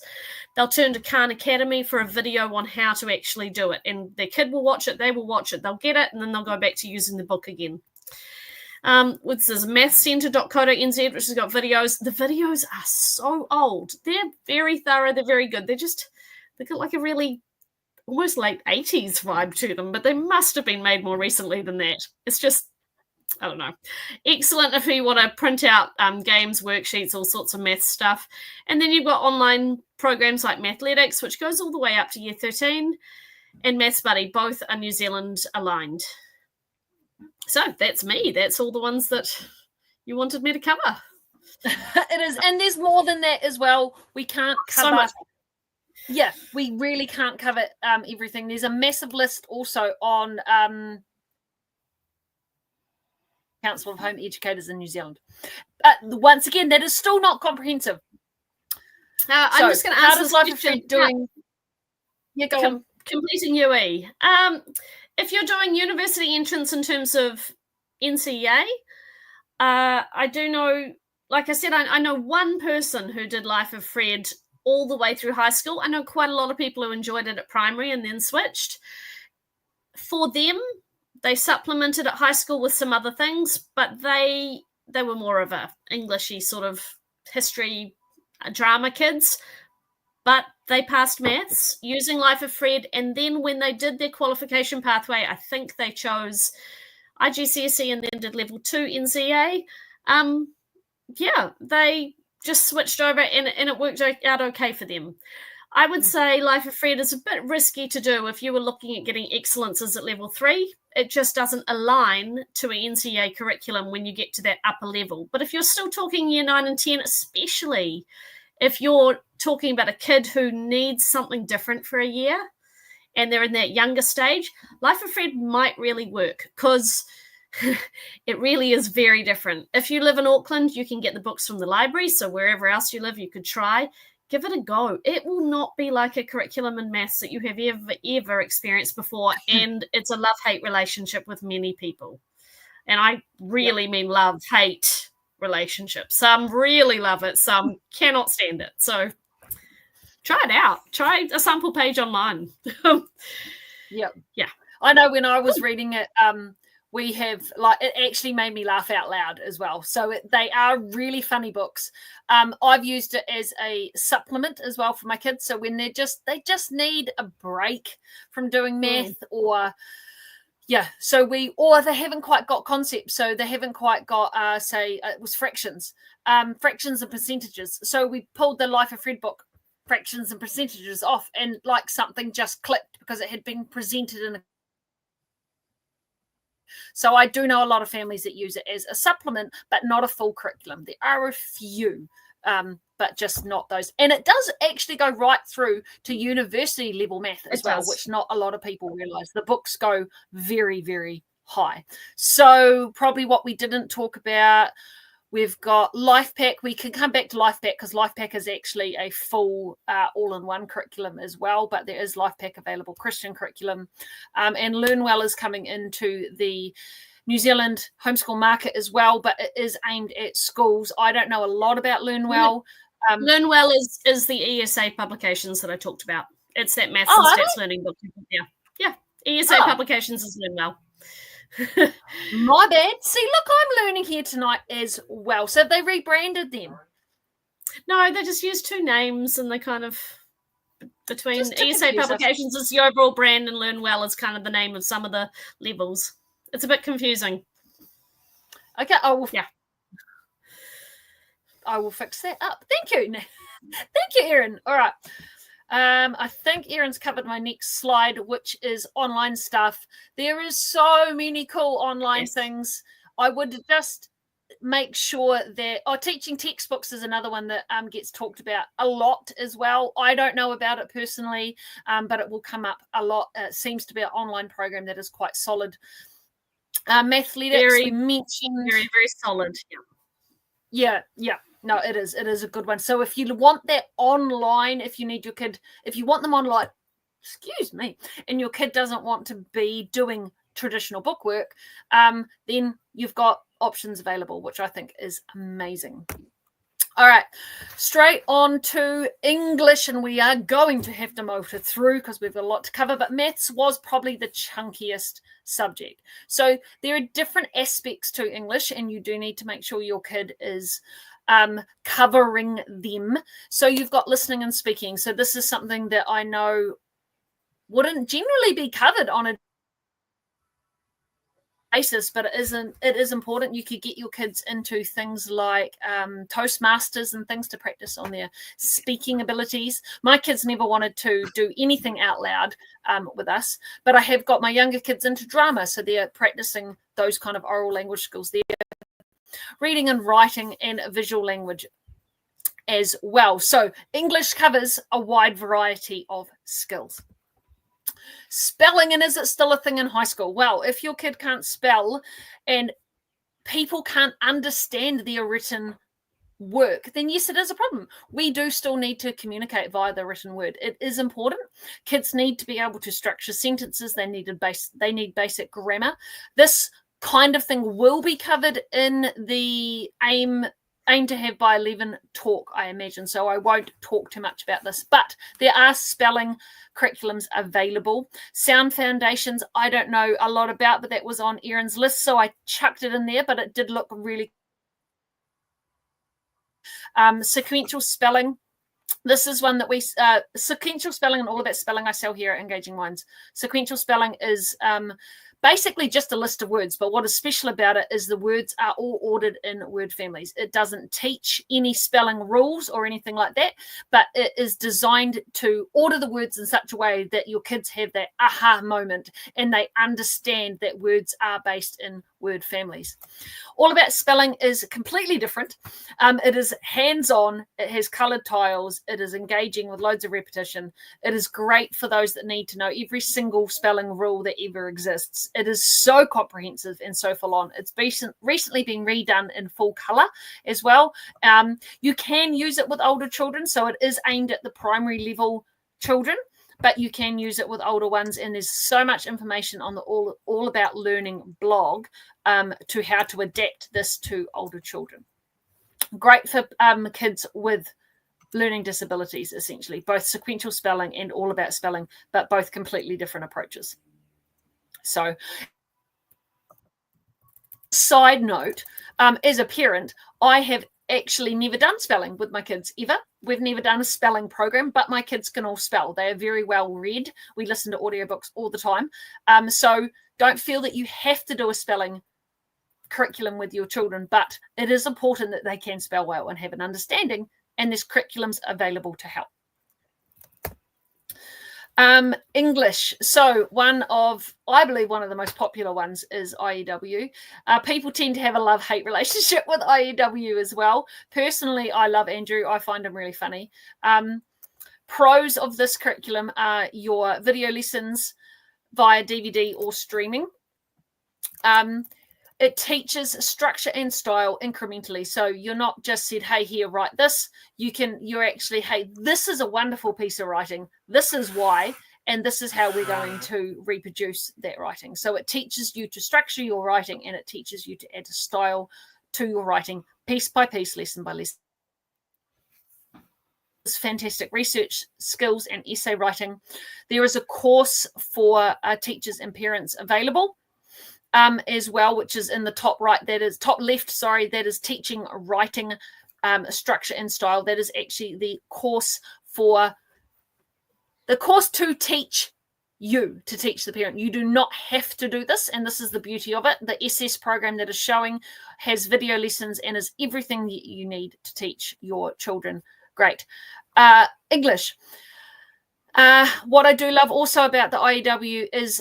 they'll turn to Khan Academy for a video on how to actually do it. And their kid will watch it, they will watch it, they'll get it, and then they'll go back to using the book again. This is mathscentre.co.nz, which has got videos. The videos are so old. They're very thorough, they're very good. They've got like a really almost late 80s vibe to them, but they must have been made more recently than that. It's just, I don't know. Excellent if you want to print out games, worksheets, all sorts of math stuff. And then you've got online programs like Mathletics, which goes all the way up to year 13, and Maths Buddy. Both are New Zealand aligned. So that's me. That's all the ones that you wanted me to cover. It is. And there's more than that as well. We can't cover... So much. Yeah, we really can't cover everything. There's a massive list also on Council of Home Educators in New Zealand. Once again, that is still not comprehensive. I'm just going to answer this Life of Fred doing. Yeah, go on. Completing UE. If you're doing university entrance in terms of NCEA, I do know, like I said, I know one person who did Life of Fred all the way through high school. I know quite a lot of people who enjoyed it at primary and then switched. For them, they supplemented at high school with some other things, but they were more of a Englishy sort of history drama kids. but they passed maths using Life of Fred. And then when they did their qualification pathway, I think they chose IGCSE and then did level 2 NCA. They just switched over and it worked out okay for them. I would say Life of Fred is a bit risky to do if you were looking at getting excellences at level 3. It just doesn't align to an NCA curriculum when you get to that upper level. But if you're still talking year 9 and 10, especially if you're talking about a kid who needs something different for a year and they're in that younger stage, Life of Fred might really work because it really is very different. If you live in Auckland, you can get the books from the library. So wherever else you live, you could try. Give it a go. It will not be like a curriculum in maths that you have ever experienced before. And it's a love-hate relationship with many people. And I really mean love-hate relationship. Some really love it. Some cannot stand it. So try it out. Try a sample page online. Yeah. Yeah. I know when I was reading it, we have, it actually made me laugh out loud as well. So they are really funny books. I've used it as a supplement as well for my kids. So when they just need a break from doing math or they haven't quite got concepts. So they haven't quite got, it was fractions and percentages. So we pulled the Life of Fred book, fractions and percentages off, and something just clicked because it had been presented in a. So I do know a lot of families that use it as a supplement, but not a full curriculum. There are a few, but just not those. And it does actually go right through to university level math as well, which not a lot of people realize. The books go very, very high. So probably what we didn't talk about, we've got Life Pack. We can come back to Life Pack because Life Pack is actually a full all-in-one curriculum as well, but there is Life Pack available, Christian curriculum. And LearnWell is coming into the New Zealand homeschool market as well, but it is aimed at schools. I don't know a lot about LearnWell. LearnWell is the ESA publications that I talked about. It's that maths and stats learning book. Yeah. ESA publications is LearnWell. My bad. See, look, I'm learning here tonight as well. So they rebranded them. No, they just used two names, and they kind of between ESA Publications is the overall brand and LearnWell is kind of the name of some of the levels. It's a bit confusing. Okay, I will fix that up. Thank you. Thank you, Erin. All right. I think Erin's covered my next slide, which is online stuff. There is so many cool online things. I would just make sure that teaching textbooks is another one that gets talked about a lot as well. I don't know about it personally, but it will come up a lot. It seems to be an online program that is quite solid. Mathletics, very mentioned, very, very solid. Yeah. No, it is. It is a good one. So if you want that online, if you want them online, and your kid doesn't want to be doing traditional book work, then you've got options available, which I think is amazing. All right, straight on to English, and we are going to have to motor through because we've got a lot to cover, but maths was probably the chunkiest subject. So there are different aspects to English, and you do need to make sure your kid is covering them. So you've got listening and speaking. So this is something that I know wouldn't generally be covered on a basis, but it is important. You could get your kids into things like Toastmasters and things to practice on their speaking abilities. My kids never wanted to do anything out loud with us, but I have got my younger kids into drama, so they're practicing those kind of oral language skills. They're reading and writing and visual language as well. So English covers a wide variety of skills. Spelling, and is it still a thing in high school? Well, if your kid can't spell and people can't understand their written work, then yes, it is a problem. We do still need to communicate via the written word. It is important. Kids need to be able to structure sentences. They need basic grammar. This kind of thing will be covered in the aim to have by 11 talk, I imagine. So I won't talk too much about this, but there are spelling curriculums available. Sound foundations, I don't know a lot about, but that was on Erin's list, so I chucked it in there, but it did look really sequential spelling. This is one that we, sequential spelling and all about spelling I sell here at Engaging Minds. Sequential spelling is basically just a list of words, but what is special about it is the words are all ordered in word families. It doesn't teach any spelling rules or anything like that, but it is designed to order the words in such a way that your kids have that aha moment and they understand that words are based in word families. All About Spelling is completely different. It is hands-on, it has coloured tiles, it is engaging with loads of repetition. It is great for those that need to know every single spelling rule that ever exists. It is so comprehensive and so full on. It's recently been redone in full colour as well. You can use it with older children, so it is aimed at the primary level children, but you can use it with older ones, and there's so much information on the All About Learning blog to how to adapt this to older children. Great for kids with learning disabilities, essentially, both sequential spelling and All About Spelling, but both completely different approaches. So, side note, as a parent, I have actually never done spelling with my kids ever. We've never done a spelling program, but my kids can all spell. They are very well read. We listen to audiobooks all the time. So don't feel that you have to do a spelling curriculum with your children, but it is important that they can spell well and have an understanding, and there's curriculums available to help. English. So I believe one of the most popular ones is IEW. People tend to have a love-hate relationship with IEW as well. Personally, I love Andrew. I find him really funny. Pros of this curriculum are your video lessons via DVD or streaming. It teaches structure and style incrementally. So you're not just said, hey, here, write this. You're actually, hey, this is a wonderful piece of writing. This is why, and this is how we're going to reproduce that writing. So it teaches you to structure your writing, and it teaches you to add a style to your writing, piece by piece, lesson by lesson. It's fantastic research skills and essay writing. There is a course for teachers and parents available. As well, which is in the top right, that is top left, sorry, that is teaching writing structure and style. That is actually the course to teach you, to teach the parent. You do not have to do this, and this is the beauty of it. The SS program that is showing has video lessons and is everything that you need to teach your children. Great. English. What I do love also about the IEW is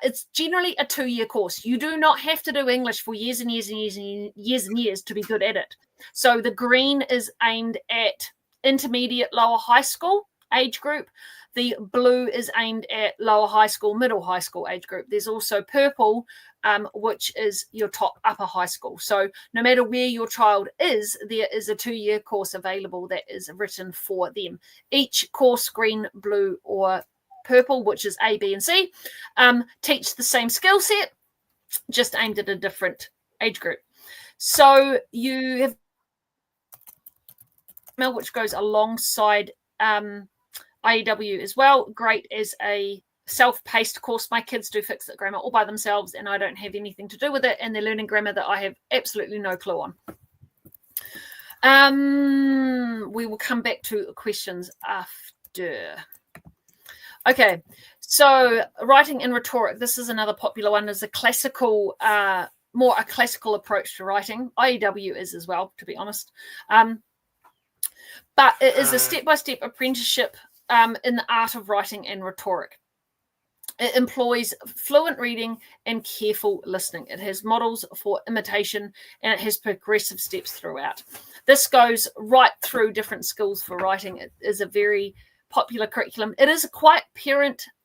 it's generally a 2-year course. You do not have to do English for years and years and years and years and years to be good at it. So the green is aimed at intermediate, lower high school age group. The blue is aimed at lower high school, middle high school age group. There's also purple, which is your top upper high school. So no matter where your child is, there is a 2-year course available that is written for them. Each course, green, blue, or purple, which is A, B, and C, teach the same skill set, just aimed at a different age group. So you have which goes alongside IEW as well. Great as a self-paced course. My kids do fix it grammar all by themselves, and I don't have anything to do with it, and they're learning grammar that I have absolutely no clue on. We will come back to questions after. Okay, so writing and rhetoric. This is another popular one. Is a classical, more a classical approach to writing. IEW is as well, to be honest. But it is a step-by-step apprenticeship in the art of writing and rhetoric. It employs fluent reading and careful listening. It has models for imitation, and it has progressive steps throughout. This goes right through different skills for writing. It is a very popular curriculum. It is quite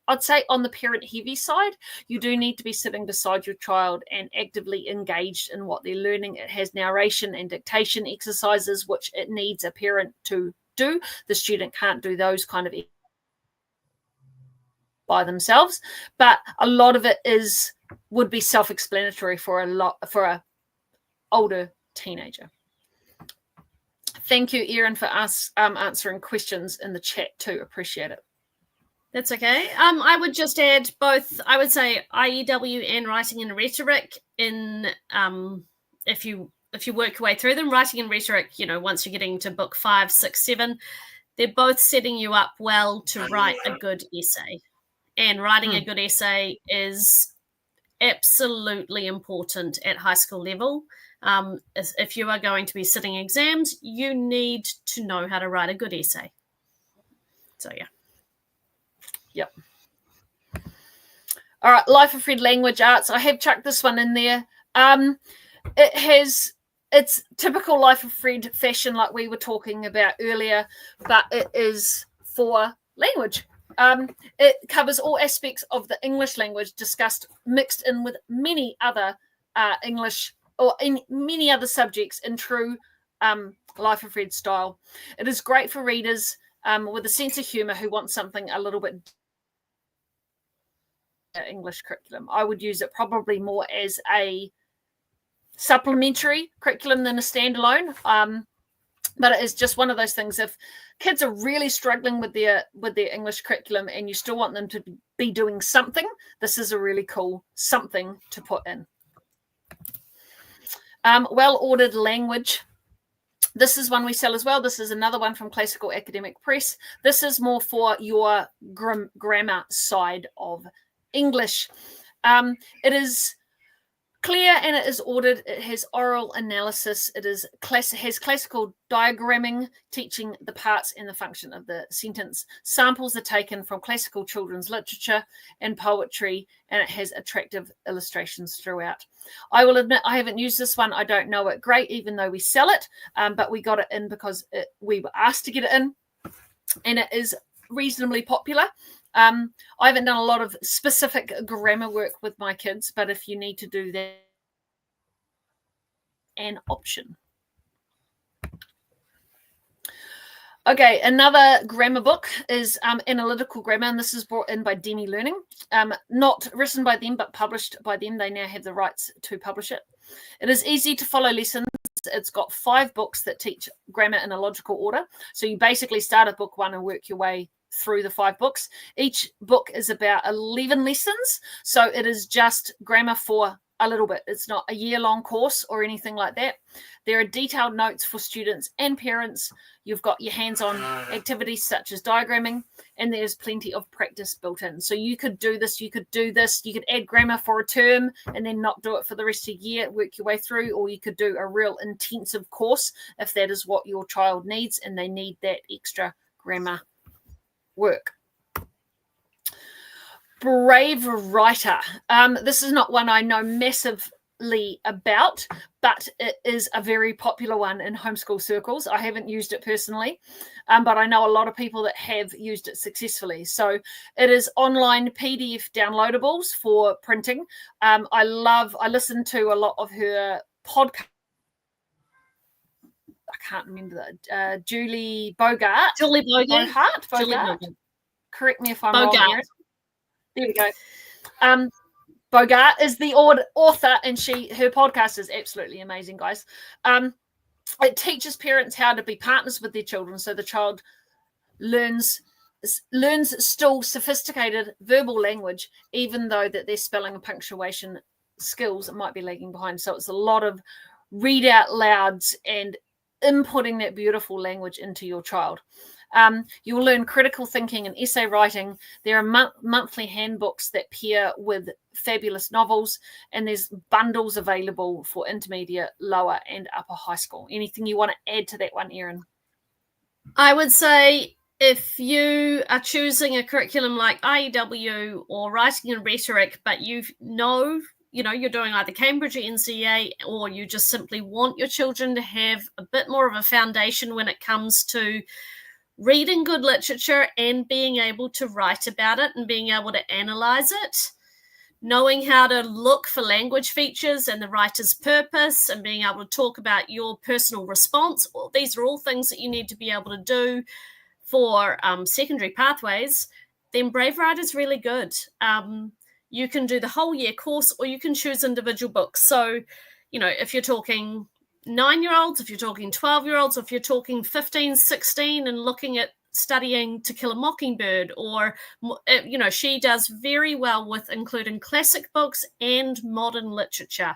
I'd say on the parent-heavy side. You do need to be sitting beside your child and actively engaged in what they're learning. It has narration and dictation exercises, which it needs a parent to do. The student can't do those kind of by themselves, but a lot of it would be self-explanatory for a older teenager. Thank you, Erin, for us answering questions in the chat too. Appreciate it. That's okay. I would just add both, I would say IEW and writing and rhetoric in, if you work your way through them, writing and rhetoric, once you're getting to book 5, 6, 7, they're both setting you up well to write a good essay. And writing a good essay is absolutely important at high school level. If you are going to be sitting exams, you need to know how to write a good essay. So, yeah. Yep. All right, Life of Fred Language Arts. I have chucked this one in there. It's typical Life of Fred fashion, like we were talking about earlier, but it is for language. It covers all aspects of the English language discussed, mixed in with many other English or in many other subjects in true Life of Fred style. It is great for readers with a sense of humour who want something a little bit English curriculum. I would use it probably more as a supplementary curriculum than a standalone. But it is just one of those things. If kids are really struggling with their English curriculum and you still want them to be doing something, this is a really cool something to put in. Well-ordered language. This is one we sell as well. This is another one from Classical Academic Press. This is more for your grammar side of English. It is clear and it is ordered. It has oral analysis. It is has classical diagramming, teaching the parts and the function of the sentence. Samples are taken from classical children's literature and poetry, and it has attractive illustrations throughout. I will admit I haven't used this one. I don't know it great, even though we sell it, but we got it in because we were asked to get it in, and it is reasonably popular. I haven't done a lot of specific grammar work with my kids, but if you need to do that, an option. Okay, another grammar book is Analytical Grammar, and this is brought in by Dani Learning. Not written by them, but published by them. They now have the rights to publish it. It is easy to follow lessons. It's got 5 books that teach grammar in a logical order. So you basically start at book 1 and work your way through the 5 books. Each book is about 11 lessons. So it is just grammar for a little bit. It's not a year-long course or anything like that. There are detailed notes for students and parents. You've got your hands-on activities such as diagramming, and there's plenty of practice built in. So you could do this, you could do this, you could add grammar for a term and then not do it for the rest of the year, work your way through, or you could do a real intensive course if that is what your child needs and they need that extra grammar work. Brave Writer. This is not one I know massively about, but it is a very popular one in homeschool circles. I haven't used it personally, but I know a lot of people that have used it successfully. So it is online PDF downloadables for printing. I listen to a lot of her podcast. I can't remember that. Julie Bogart. Correct me if I'm wrong, Erin. There we go. Bogart is the author, and her podcast is absolutely amazing, guys. It teaches parents how to be partners with their children, so the child learns still sophisticated verbal language, even though that their spelling and punctuation skills might be lagging behind. So it's a lot of read out louds and inputting that beautiful language into your child. You'll learn critical thinking and essay writing. There are monthly handbooks that pair with fabulous novels, and there's bundles available for intermediate, lower, and upper high school. Anything you want to add to that one, Erin? I would say if you are choosing a curriculum like IEW or writing and rhetoric, but you're doing either Cambridge or NCEA, or you just simply want your children to have a bit more of a foundation when it comes to reading good literature and being able to write about it and being able to analyze it, knowing how to look for language features and the writer's purpose, and being able to talk about your personal response. Well, these are all things that you need to be able to do for secondary pathways. Then Brave Writer is really good. You can do the whole year course, or you can choose individual books. So, if you're talking 9-year-olds, if you're talking 12-year-olds, if you're talking 15, 16 and looking at studying To Kill a Mockingbird, or, she does very well with including classic books and modern literature,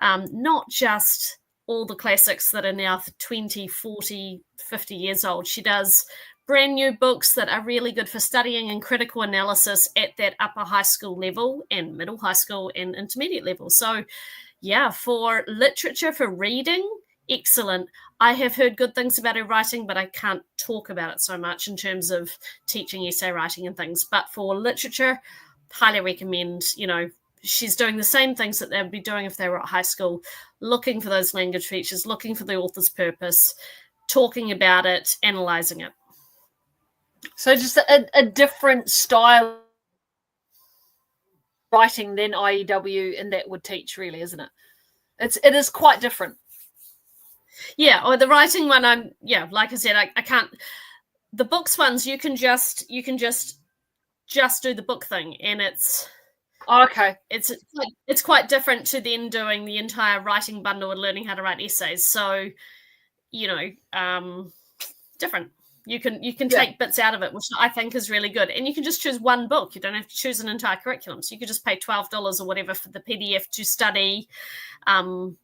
not just all the classics that are now 20, 40, 50 years old. She does brand new books that are really good for studying and critical analysis at that upper high school level and middle high school and intermediate level. So yeah, for literature, for reading, excellent. I have heard good things about her writing, but I can't talk about it so much in terms of teaching essay writing and things. But for literature, highly recommend. She's doing the same things that they would be doing if they were at high school, looking for those language features, looking for the author's purpose, talking about it, analysing it. So just a different style writing than IEW, and that would teach, really, isn't it? It is quite different. Yeah, or the writing one, like I said, I can't. The books ones, you can just do the book thing, and it's okay. It's quite different to then doing the entire writing bundle and learning how to write essays. So, different. You can take bits out of it, which I think is really good. And you can just choose one book. You don't have to choose an entire curriculum. So you could just pay $12 or whatever for the PDF to study the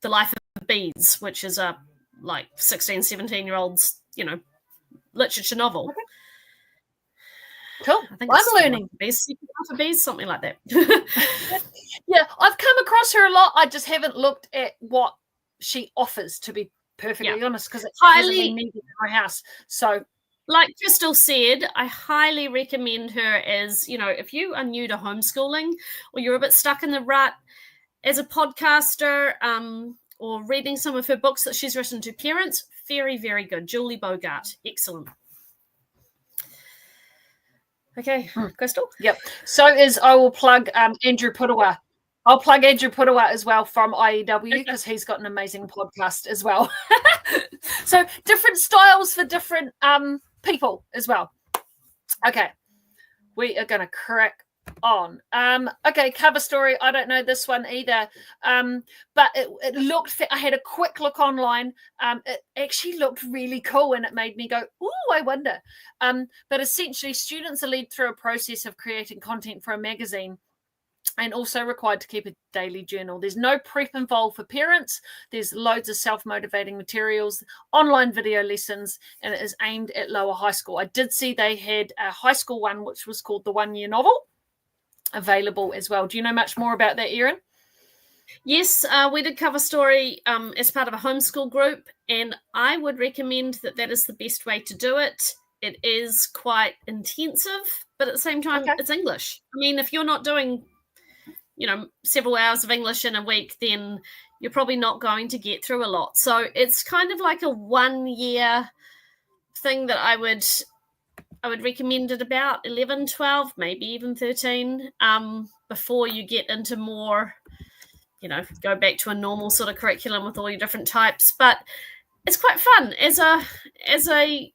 Life of Bees, which is a 16, 17-year-olds, literature novel. Okay. Cool. I think I'm learning. Bees, something like that. Yeah, I've come across her a lot. I just haven't looked at what she offers, to be perfectly honest, because it's highly needed in my house. So, like Krystel said, I highly recommend her as, if you are new to homeschooling or you're a bit stuck in the rut, as a podcaster or reading some of her books that she's written to parents, very, very good. Julie Bogart, excellent. Okay, Krystel? Yep. So I will plug Andrew Pudawa. I'll plug Andrew Pudawa as well from IEW, because he's got an amazing podcast as well. So different styles for different people as well. Okay. We are going to crack on. Okay, cover story. I don't know this one either. But it looked, I had a quick look online. It actually looked really cool, and it made me go, ooh, I wonder. But essentially, students are led through a process of creating content for a magazine, and also required to keep a daily journal. There's no prep involved for parents. There's loads of self-motivating materials, online video lessons, and it is aimed at lower high school. I did see they had a high school one, which was called The 1 Year Novel, available as well. Do you know much more about that, Erin? Yes, we did cover story as part of a homeschool group, and I would recommend that is the best way to do it. It is quite intensive, but at the same time, It's English. I mean, if you're not doing several hours of English in a week, then you're probably not going to get through a lot. So it's kind of like a 1 year thing that I would recommend at about 11, 12, maybe even 13, before you get into more, go back to a normal sort of curriculum with all your different types. But it's quite fun as a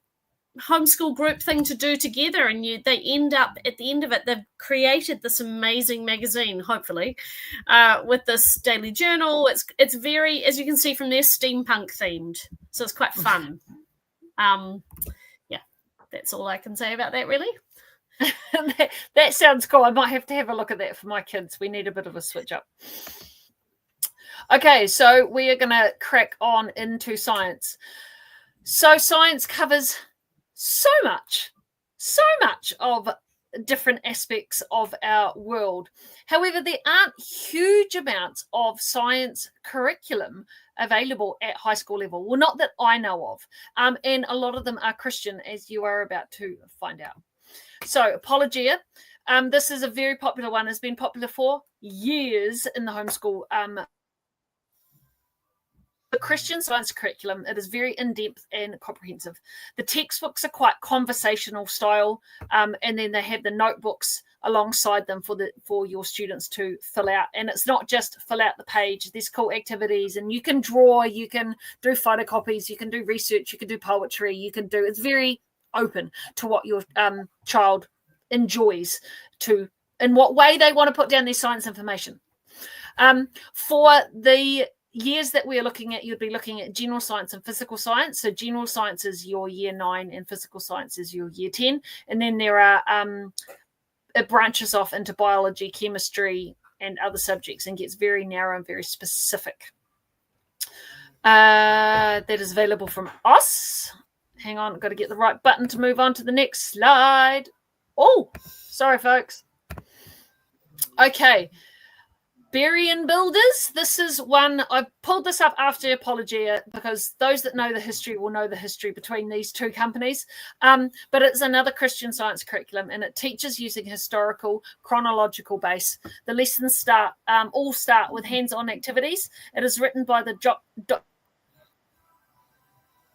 homeschool group thing to do together, and they end up at the end of it, they've created this amazing magazine, hopefully, with this daily journal. It's very, as you can see from there, steampunk themed, so it's quite fun. That's all I can say about that, really. That sounds cool. I might have to have a look at that for my kids. We need a bit of a switch up. Okay, so we are going to crack on into science. So science covers so much of different aspects of our world. However, there aren't huge amounts of science curriculum available at high school level. Well, not that I know of. And a lot of them are Christian, as you are about to find out. So Apologia, this is a very popular one. It's been popular for years in the homeschool the Christian science curriculum. It is very in-depth and comprehensive. The textbooks are quite conversational style, and then they have the notebooks alongside them for your students to fill out. And it's not just fill out the page. There's cool activities, and you can draw, you can do photocopies, you can do research, you can do poetry, it's very open to what your child enjoys, in what way they want to put down their science information. For the years that we're looking at, you'd be looking at general science and physical science. So general science is your year 9 and physical science is your year 10. And then there are, it branches off into biology, chemistry, and other subjects, and gets very narrow and very specific. that is available from us. Hang on, I've got to get the right button to move on to the next slide. Oh, sorry, folks. Okay. Berrien Builders. This is one, I pulled this up after Apologia because those that know the history will know the history between these two companies. But it's another Christian Science curriculum, and it teaches using historical chronological base. The lessons all start with hands-on activities. It is written by the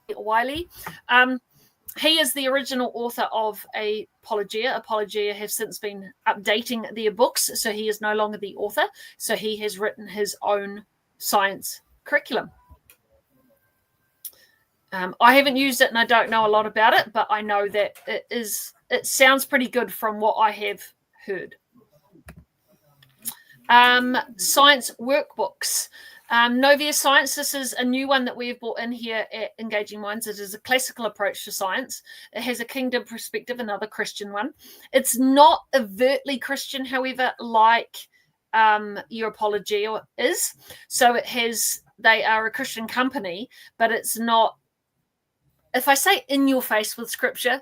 Wiley. He is the original author of Apologia. Apologia have since been updating their books, so he is no longer the author. So he has written his own science curriculum. I haven't used it and I don't know a lot about it, but I know that it sounds pretty good from what I have heard. Science workbooks. Novia Science, this is a new one that we've brought in here at Engaging Minds. It is a classical approach to science. It has a kingdom perspective, another Christian one. It's not overtly Christian, however, like your Apologia is. So they are a Christian company, but it's not, if I say in your face with scripture,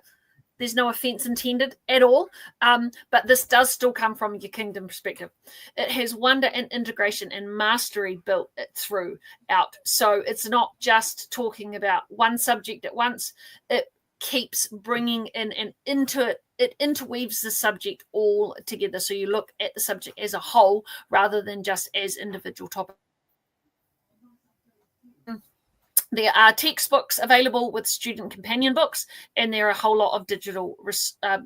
there's no offense intended at all, but this does still come from your kingdom perspective. It has wonder and integration and mastery built throughout. So it's not just talking about one subject at once. It keeps bringing in and it interweaves the subject all together. So you look at the subject as a whole rather than just as individual topics. There are textbooks available with student companion books, and there are a whole lot of digital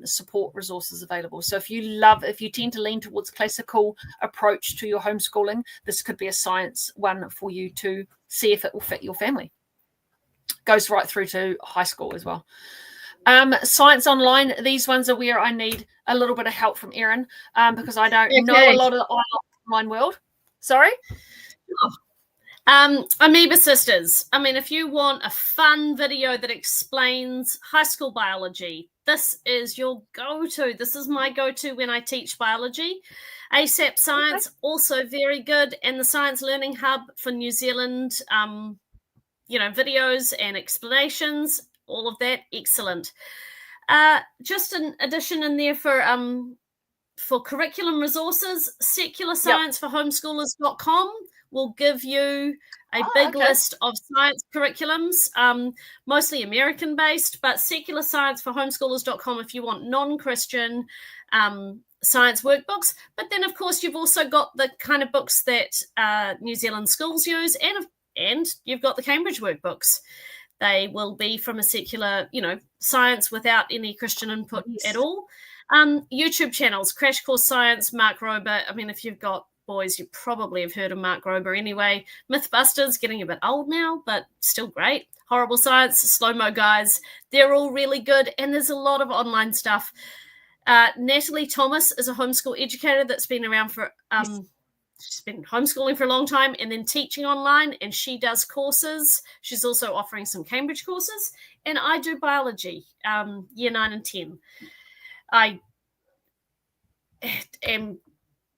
support resources available. So if you tend to lean towards classical approach to your homeschooling, this could be a science one for you to see if it will fit your family. Goes right through to high school as well. Science Online, these ones are where I need a little bit of help from Erin because I don't know a lot of the online world. Sorry? Oh. Amoeba Sisters. I mean, if you want a fun video that explains high school biology, this is your go-to. This is my go-to when I teach biology. ASAP Science, also very good. And the Science Learning Hub for New Zealand, videos and explanations, all of that, excellent. Just an addition in there for curriculum resources, Secular Science for Homeschoolers.com will give you a big list of science curriculums, mostly American-based, but Secular Science for Homeschoolers.com if you want non-Christian science workbooks. But then, of course, you've also got the kind of books that New Zealand schools use, and you've got the Cambridge workbooks. They will be from a secular, science without any Christian input at all. YouTube channels, Crash Course Science, Mark Rober. I mean, if you've got boys, you probably have heard of Mark Rober anyway. Mythbusters, getting a bit old now, but still great. Horrible Science, Slow Mo Guys, they're all really good, and there's a lot of online stuff. Natalie Thomas is a homeschool educator that's been around for, she's been homeschooling for a long time and then teaching online, and she does courses. She's also offering some Cambridge courses, and I do biology, year 9 and 10. I am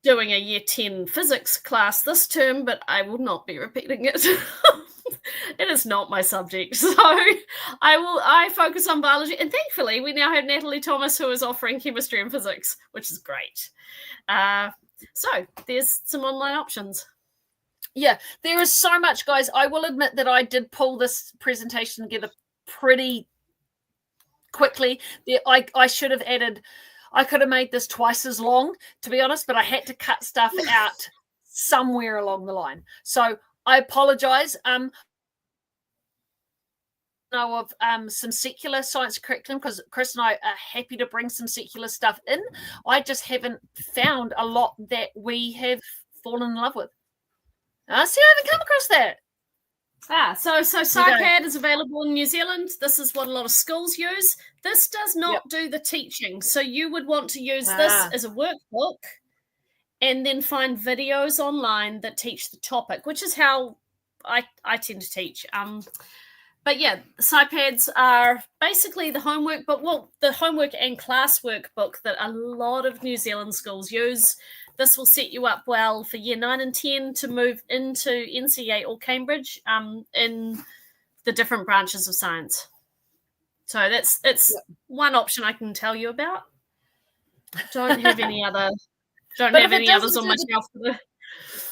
doing a year 10 physics class this term, but I will not be repeating it. It is not my subject. So I focus on biology. And thankfully, we now have Natalie Thomas who is offering chemistry and physics, which is great. So there's some online options. Yeah, there is so much, guys. I will admit that I did pull this presentation together pretty quickly. I should have added, I could have made this twice as long, to be honest, but I had to cut stuff out somewhere along the line. So I apologize. Know of some secular science curriculum because Chris and I are happy to bring some secular stuff in. I just haven't found a lot that we have fallen in love with. See, I haven't come across that. So SciPad is available in New Zealand. This is what a lot of schools use. This does not do the teaching. So you would want to use this as a workbook and then find videos online that teach the topic, which is how I tend to teach. But yeah, SciPads are basically the homework book, the homework and classwork book that a lot of New Zealand schools use. this will set you up well for year 9 and 10 to move into NCEA or Cambridge in the different branches of science. So it's one option I can tell you about. Don't have any other. Don't have any others on my shelf.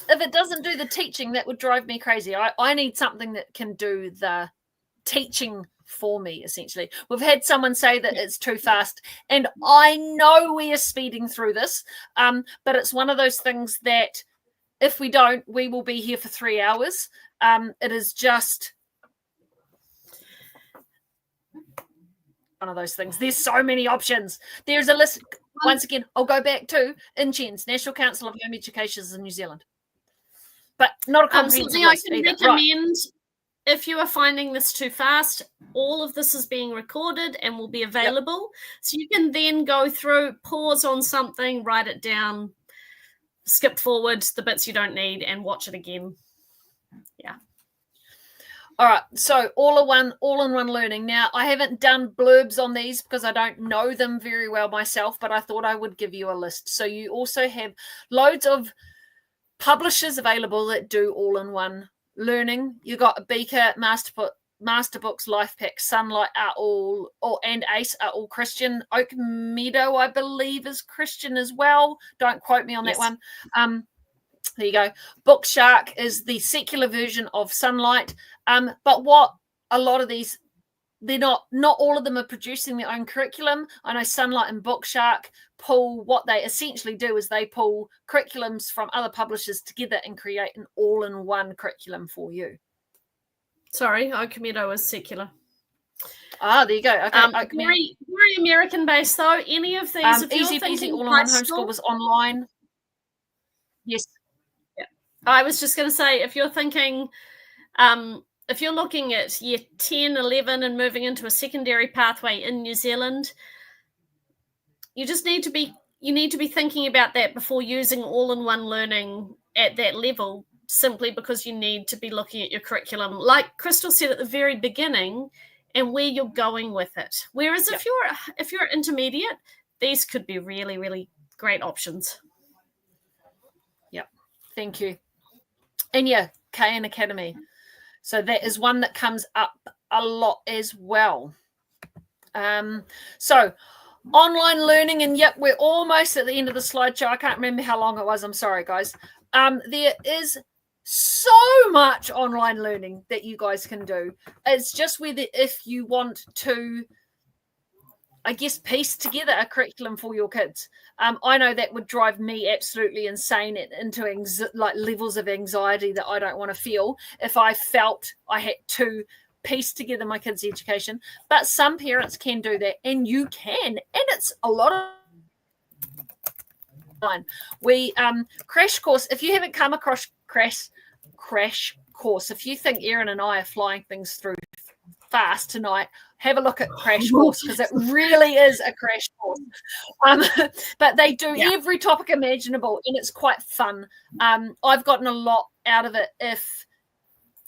If it doesn't do the teaching, that would drive me crazy. I need something that can do the teaching for me, essentially. We've had someone say that it's too fast, and I know we are speeding through this, but it's one of those things that if we don't, we will be here for 3 hours. It is just one of those things. There's so many options. There's a list. Once again, I'll go back to INCHENZ, National Council of Home Education in New Zealand. But not a comprehensive something list I can either. recommend, if you are finding this too fast, all of this is being recorded and will be available. So you can then go through, pause on something, write it down, skip forward the bits you don't need, and watch it again. Yeah. All right, so all-in-one learning. Now, I haven't done blurbs on these because I don't know them very well myself, but I thought I would give you a list. So you also have loads of publishers available that do all-in-one learning. You got Beaker, Masterbooks, Life Pack, Sunlight are all, and ACE are all Christian. Oak Meadow, I believe, is Christian as well. Don't quote me on that one. There you go. Bookshark is the secular version of Sunlight. But what a lot of these, they're not all of them are producing their own curriculum. I know Sunlight and Bookshark pull, what they essentially do is they pull curriculums from other publishers together and create an all-in-one curriculum for you. Sorry, Oak Meadow is secular. Ah, there you go. Okay, very American based though. Any of these, if Easy Peasy All-in-One Homeschool was online. Yes. Yeah. I was just going to say, if you're thinking, if you're looking at year 10, 11 and moving into a secondary pathway in New Zealand, you just need to be thinking about that before using all-in-one learning at that level, simply because you need to be looking at your curriculum, like Krystel said at the very beginning, and where you're going with it. Whereas if you're intermediate, these could be really, really great options. Yep. Thank you. And yeah, KN Academy. So that is one that comes up a lot as well. So online learning, and yep, we're almost at the end of the slideshow. I can't remember how long it was. I'm sorry, guys. There is so much online learning that you guys can do. It's just whether if you want to, I guess, piece together a curriculum for your kids. I know that would drive me absolutely insane into levels of anxiety that I don't want to feel if I felt I had to piece together my kids' education. But some parents can do that, and you can, and it's a lot of fun. We Crash Course. If you haven't come across Crash Course, if you think Erin and I are flying things through fast tonight, have a look at Crash Course, because it really is a crash course. But they do every topic imaginable, and it's quite fun. I've gotten a lot out of it if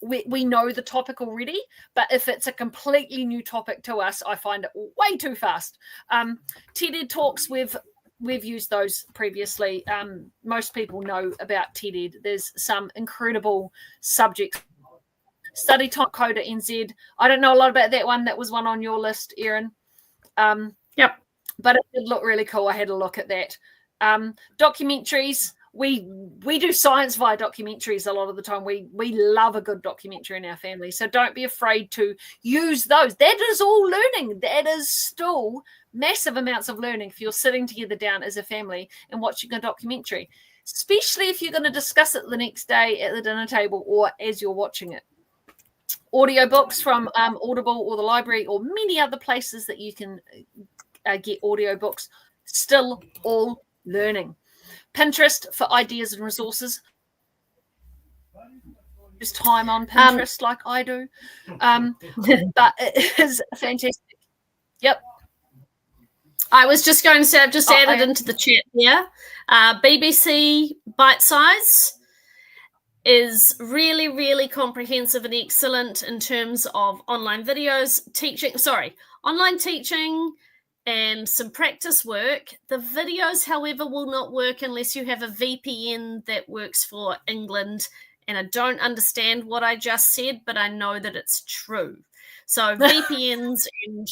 we know the topic already, but if it's a completely new topic to us, I find it way too fast. TED Talks, we've used those previously. Most people know about TED. There's some incredible subjects. Study Time Coda NZ. I don't know a lot about that one. That was one on your list, Erin. Yep. But it did look really cool. I had a look at that. Documentaries. We do science via documentaries a lot of the time. We love a good documentary in our family. So don't be afraid to use those. That is all learning. That is still massive amounts of learning if you're sitting together down as a family and watching a documentary, especially if you're going to discuss it the next day at the dinner table or as you're watching it. Audiobooks from Audible or the library or many other places that you can get audiobooks. Still all learning. Pinterest for ideas and resources. Just time on Pinterest like I do. But it is fantastic. Yep. I was just going to say, I've just added into the chat here. BBC Bite Size is really, really comprehensive and excellent in terms of online videos, online teaching, and some practice work. The videos, however, will not work unless you have a VPN that works for England. And I don't understand what I just said, but I know that it's true. So VPNs, and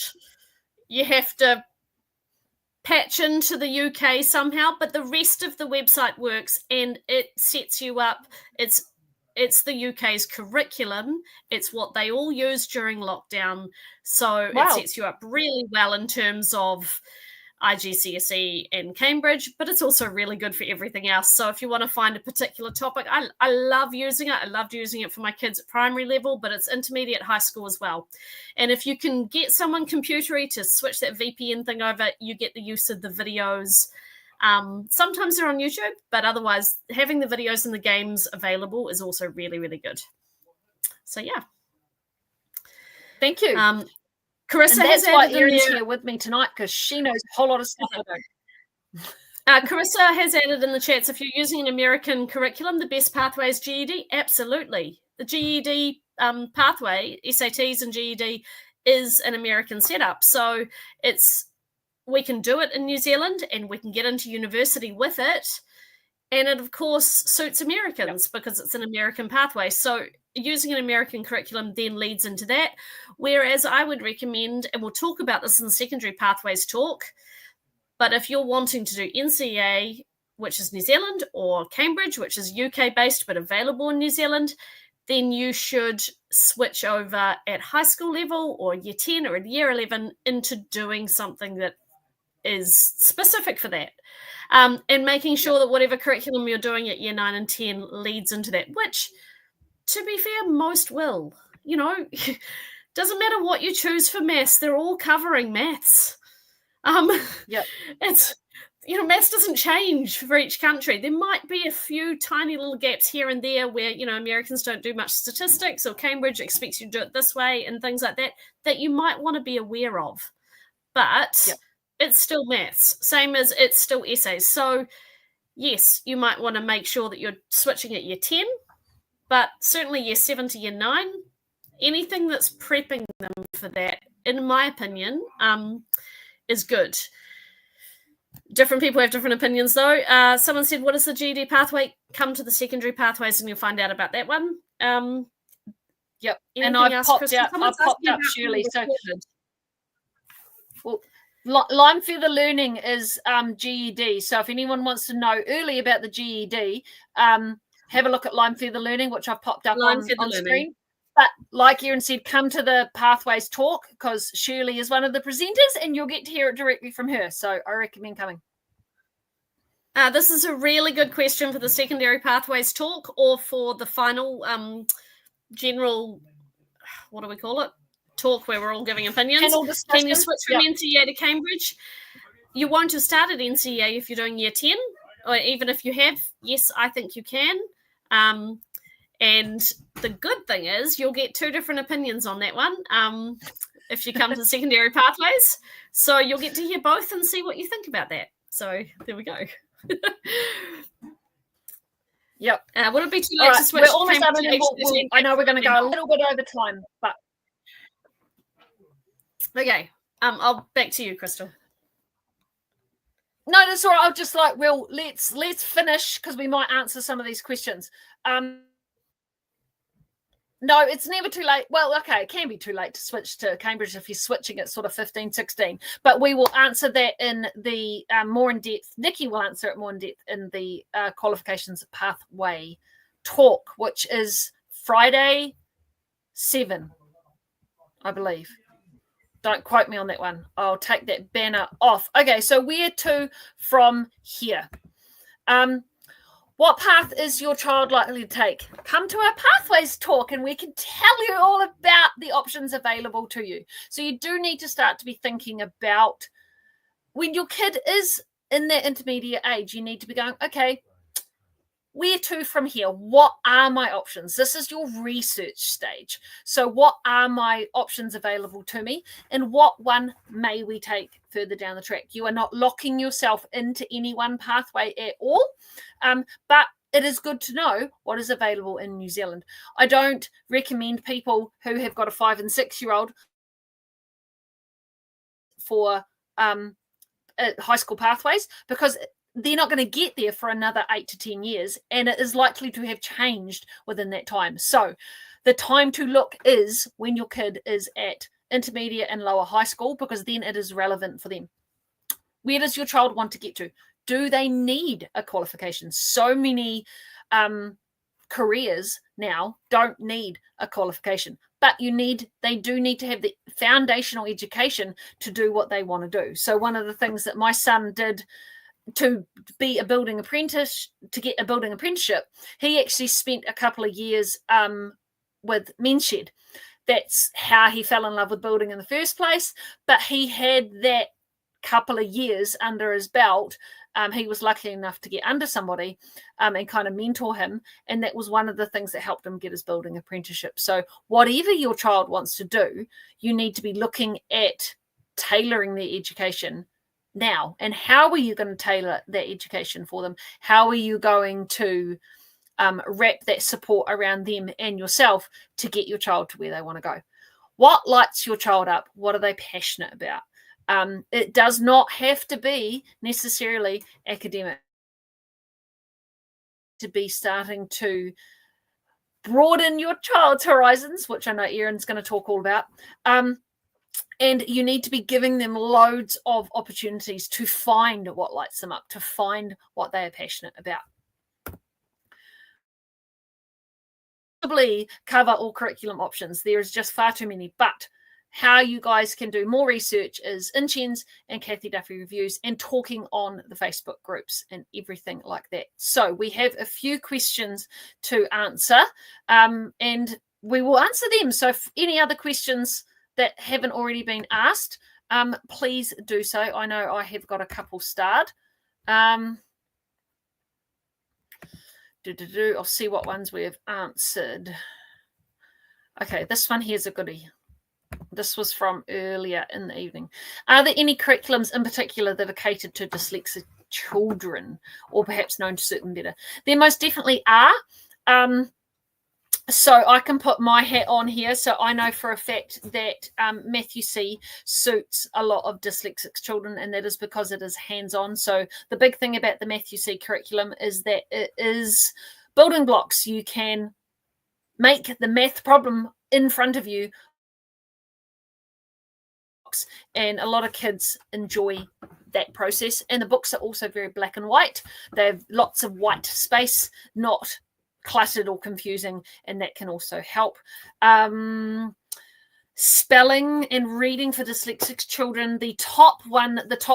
you have to patch into the UK somehow, but the rest of the website works, and it sets you up. It's the UK's curriculum. It's what they all use during lockdown. So Wow. It sets you up really well in terms of IGCSE and Cambridge, but it's also really good for everything else. So if you want to find a particular topic, I love using it. I loved using it for my kids at primary level, but it's intermediate, high school as well. And if you can get someone computery to switch that VPN thing over, you get the use of the videos. Sometimes they're on YouTube, but otherwise having the videos and the games available is also really, really good. So yeah. Thank you. Carissa and has that's why added Erin's in there, here with me tonight, because she knows a whole lot of stuff I don't. Carissa has added in the chats, if you're using an American curriculum, the best pathway is GED. Absolutely. The GED pathway, SATs and GED, is an American setup. So we can do it in New Zealand and we can get into university with it. And it, of course, suits Americans because it's an American pathway. So using an American curriculum then leads into that. Whereas I would recommend, and we'll talk about this in the secondary pathways talk, but if you're wanting to do NCEA, which is New Zealand, or Cambridge, which is UK-based but available in New Zealand, then you should switch over at high school level or year 10 or year 11 into doing something that is specific for that. And making sure that whatever curriculum you're doing at year 9 and 10 leads into that, which, to be fair, most will. You know, doesn't matter what you choose for maths, they're all covering maths. It's, you know, maths doesn't change for each country. There might be a few tiny little gaps here and there where, you know, Americans don't do much statistics, or Cambridge expects you to do it this way and things like that, that you might want to be aware of. But it's still maths, same as it's still essays. So yes, you might want to make sure that you're switching at year 10, but certainly year 7 to year 9, anything that's prepping them for that, in my opinion, is good. Different people have different opinions, though. Someone said, what is the GED pathway? Come to the secondary pathways and you'll find out about that one. Yep. And I've popped up Shirley. So, well, Lime Feather Learning is GED. So if anyone wants to know early about the GED, have a look at Lime Feather Learning, which I've popped up on screen. But like Erin said, come to the Pathways talk, because Shirley is one of the presenters and you'll get to hear it directly from her. So I recommend coming. This is a really good question for the secondary Pathways talk, or for the final general, what do we call it? Talk, where we're all giving opinions. Can you switch from NCEA to Cambridge? You won't have started NCEA if you're doing year 10, or even if you have. Yes, I think you can. And the good thing is you'll get 2 different opinions on that one if you come to the secondary pathways. So you'll get to hear both and see what you think about that. So there we go. Yep. Would it be too late to switch? We're almost done. I know we're going to go a little bit over time, but okay. I'll back to you, Krystel. No, that's all right. I'll just let's finish, because we might answer some of these questions. No, it's never too late. Well, okay, it can be too late to switch to Cambridge if you're switching at sort of 15, 16. But we will answer that in the more in depth. Nikki will answer it more in depth in the Qualifications Pathway talk, which is Friday 7, I believe. Don't quote me on that one. I'll take that banner off. Okay, so where to from here? What path is your child likely to take? Come to our Pathways talk and we can tell you all about the options available to you. So you do need to start to be thinking about, when your kid is in their intermediate age, you need to be going, okay, where to from here? What are my options? This is your research stage. So what are my options available to me? And what one may we take further down the track? You are not locking yourself into any one pathway at all. But it is good to know what is available in New Zealand. I don't recommend people who have got a 5 and 6 year old for high school pathways, because they're not going to get there for another 8 to 10 years, and it is likely to have changed within that time. So the time to look is when your kid is at intermediate and lower high school, because then it is relevant for them. Where does your child want to get to? Do they need a qualification? So many careers now don't need a qualification, but they do need to have the foundational education to do what they want to do. So one of the things that my son did to be a building apprentice, to get a building apprenticeship, he actually spent a couple of years with Men's Shed. That's how he fell in love with building in the first place. But he had that couple of years under his belt. He was lucky enough to get under somebody and kind of mentor him. And that was one of the things that helped him get his building apprenticeship. So whatever your child wants to do, you need to be looking at tailoring their education now. And how are you going to tailor that education for them? How are you going to wrap that support around them and yourself to get your child to where they want to go? What lights your child up? What are they passionate about? It does not have to be necessarily academic. To be starting to broaden your child's horizons, which I know Erin's going to talk all about. And you need to be giving them loads of opportunities to find what lights them up, to find what they are passionate about. Probably cover all curriculum options. There is just far too many. But how you guys can do more research is in Chen's and Kathy Duffy reviews and talking on the Facebook groups and everything like that. So we have a few questions to answer, and we will answer them. So if any other questions that haven't already been asked, please do so. I know I have got a couple starred. I'll see what ones we have answered. Okay, this one here's a goodie. This was from earlier in the evening. Are there any curriculums in particular that are catered to dyslexic children, or perhaps known to suit them better? There most definitely are. So I can put my hat on here. So I know for a fact that Matthew C suits a lot of dyslexic children, and that is because it is hands-on. So the big thing about the Matthew C curriculum is that it is building blocks. You can make the math problem in front of you, and a lot of kids enjoy that process. And the books are also very black and white. They have lots of white space, not cluttered or confusing, and that can also help. Spelling and reading for dyslexic children, the top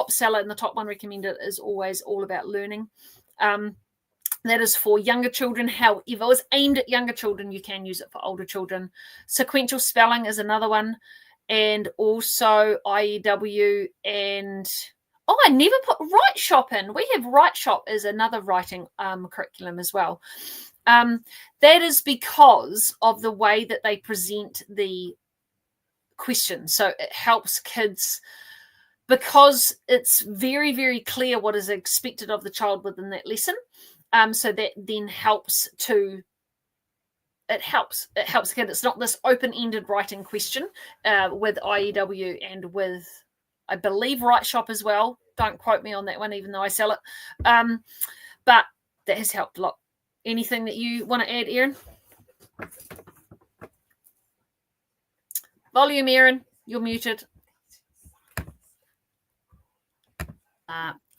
seller and the top one recommended is always All About Learning. That is for younger children. However, it's aimed at younger children. You can use it for older children. Sequential spelling is another one, and also IEW and I never put Write Shop in. We have Write Shop as another writing curriculum as well. That is because of the way that they present the questions. So it helps kids, because it's very, very clear what is expected of the child within that lesson. So that then helps the kid. It's not this open-ended writing question with IEW and with, I believe, Write Shop as well. Don't quote me on that one, even though I sell it. But that has helped a lot. Anything that you want to add, Erin? Volume, Erin. You're muted.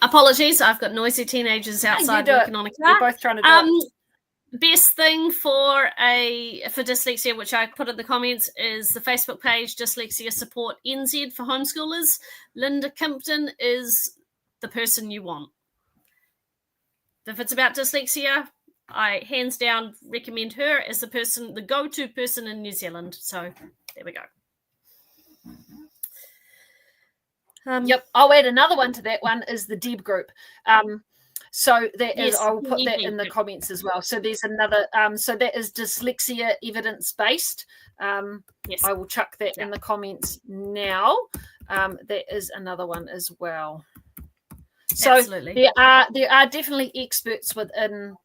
Apologies, I've got noisy teenagers outside working on a car. We're both trying to do it. Best thing for dyslexia, which I put in the comments, is the Facebook page Dyslexia Support NZ for homeschoolers. Linda Kimpton is the person you want. If it's about dyslexia, I hands down recommend her as the go-to person in New Zealand. So there we go. Yep, I'll add another one to that one, is the DEB group. So that is, I will put that in the comments as well. So there's another, so that is dyslexia evidence-based. Yes. I will chuck that in the comments now. That is another one as well. So absolutely. there are definitely experts within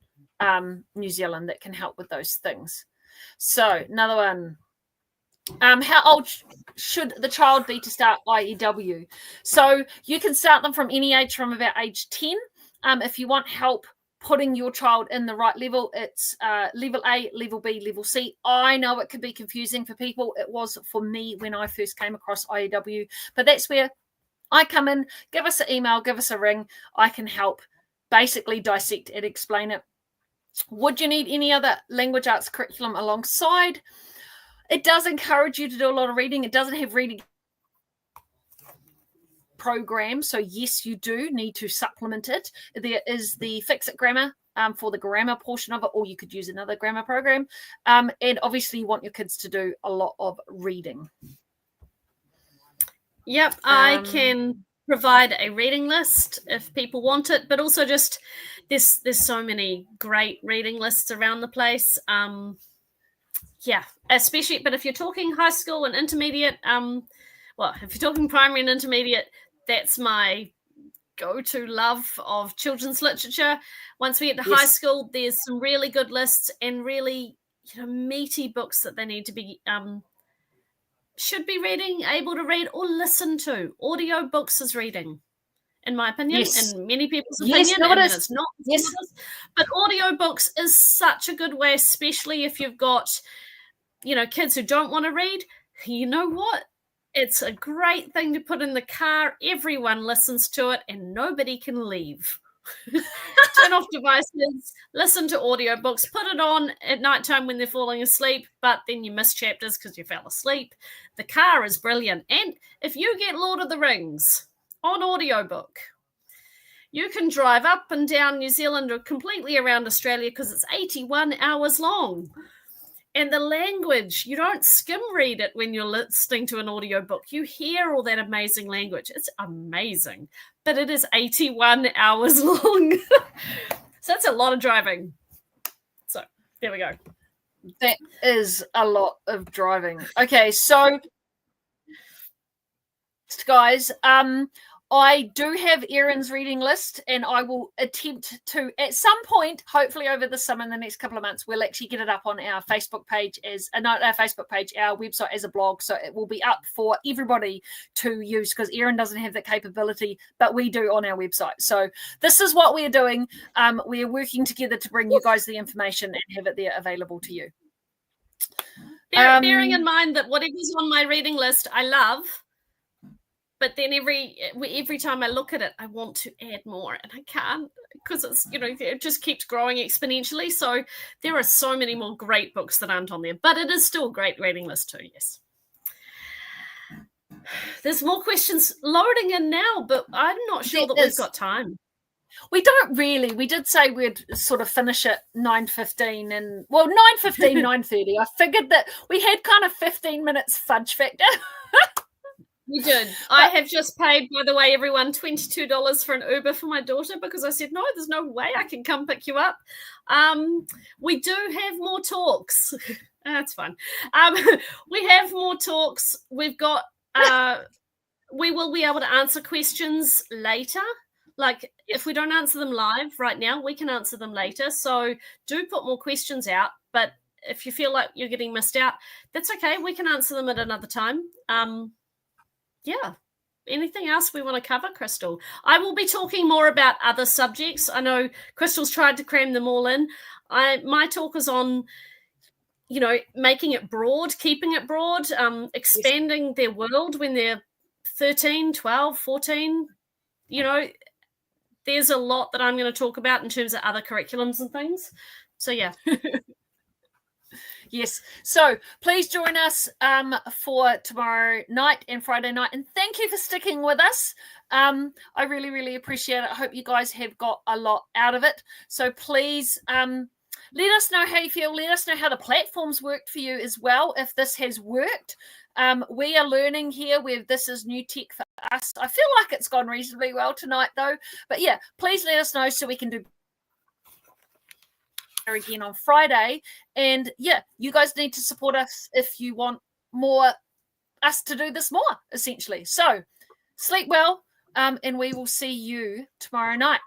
New Zealand that can help with those things. So another one. How old should the child be to start IEW? So you can start them from any age, from about age 10. If you want help putting your child in the right level, it's level A, level B, level C. I know it can be confusing for people. It was for me when I first came across IEW, but that's where I come in. Give us an email, give us a ring. I can help basically dissect and explain it. Would you need any other language arts curriculum alongside? It does encourage you to do a lot of reading. It doesn't have reading program, so yes, you do need to supplement it. There is the Fix It Grammar for the grammar portion of it, or you could use another grammar program. And obviously you want your kids to do a lot of reading. Yep, I can provide a reading list if people want it, but also just there's so many great reading lists around the place. Yeah, especially, but if you're talking high school and intermediate, well, if you're talking primary and intermediate, that's my go-to love of children's literature. Once we get to high school, there's some really good lists and really, meaty books that they need to be, should be reading, able to read or listen to. Audio books is reading, in my opinion, and many people's opinion. No, it's not. Yes. But audio books is such a good way, especially if you've got, kids who don't want to read. You know what? It's a great thing to put in the car. Everyone listens to it and nobody can leave. Turn off devices, listen to audiobooks, put it on at nighttime when they're falling asleep, but then you miss chapters because you fell asleep. The car is brilliant. And if you get Lord of the Rings on audiobook, you can drive up and down New Zealand or completely around Australia because it's 81 hours long. And the language, you don't skim read it when you're listening to an audiobook. You hear all that amazing language. It's amazing. But it is 81 hours long. So that's a lot of driving. So there we go. That is a lot of driving. Okay, so guys, I do have Erin's reading list, and I will attempt to, at some point, hopefully over the summer, in the next couple of months, we'll actually get it up on our Facebook page our website as a blog, so it will be up for everybody to use, because Erin doesn't have that capability, but we do on our website. So this is what we're doing. We are working together to bring you guys the information and have it there available to you. Bearing in mind that whatever's on my reading list, I love. But then every time I look at it, I want to add more, and I can't because it's it just keeps growing exponentially. So there are so many more great books that aren't on there, but it is still a great reading list too. Yes, there's more questions loading in now, but I'm not sure that we've got time. We don't really. We did say we'd sort of finish at 9:15, and 9:15, 9:30. I figured that we had kind of 15 minutes fudge factor. We did. I have just paid, by the way, everyone $22 for an Uber for my daughter because I said, no, there's no way I can come pick you up. We do have more talks. That's fun. We have more talks. We've got, we will be able to answer questions later. Like if we don't answer them live right now, we can answer them later. So do put more questions out. But if you feel like you're getting missed out, that's okay. We can answer them at another time. Yeah. Anything else we want to cover, Krystel? I will be talking more about other subjects. I know Krystel's tried to cram them all in. My talk is on, making it broad, keeping it broad, expanding their world when they're 13, 12, 14. There's a lot that I'm going to talk about in terms of other curriculums and things. So, yeah. Yes. So please join us for tomorrow night and Friday night. And thank you for sticking with us. I really, really appreciate it. I hope you guys have got a lot out of it. So please let us know how you feel. Let us know how the platforms worked for you as well, if this has worked. We are learning here where this is new tech for us. I feel like it's gone reasonably well tonight, though. But yeah, please let us know so we can do again on Friday. And yeah, you guys need to support us if you want us to do this more, essentially. So sleep well, and we will see you tomorrow night.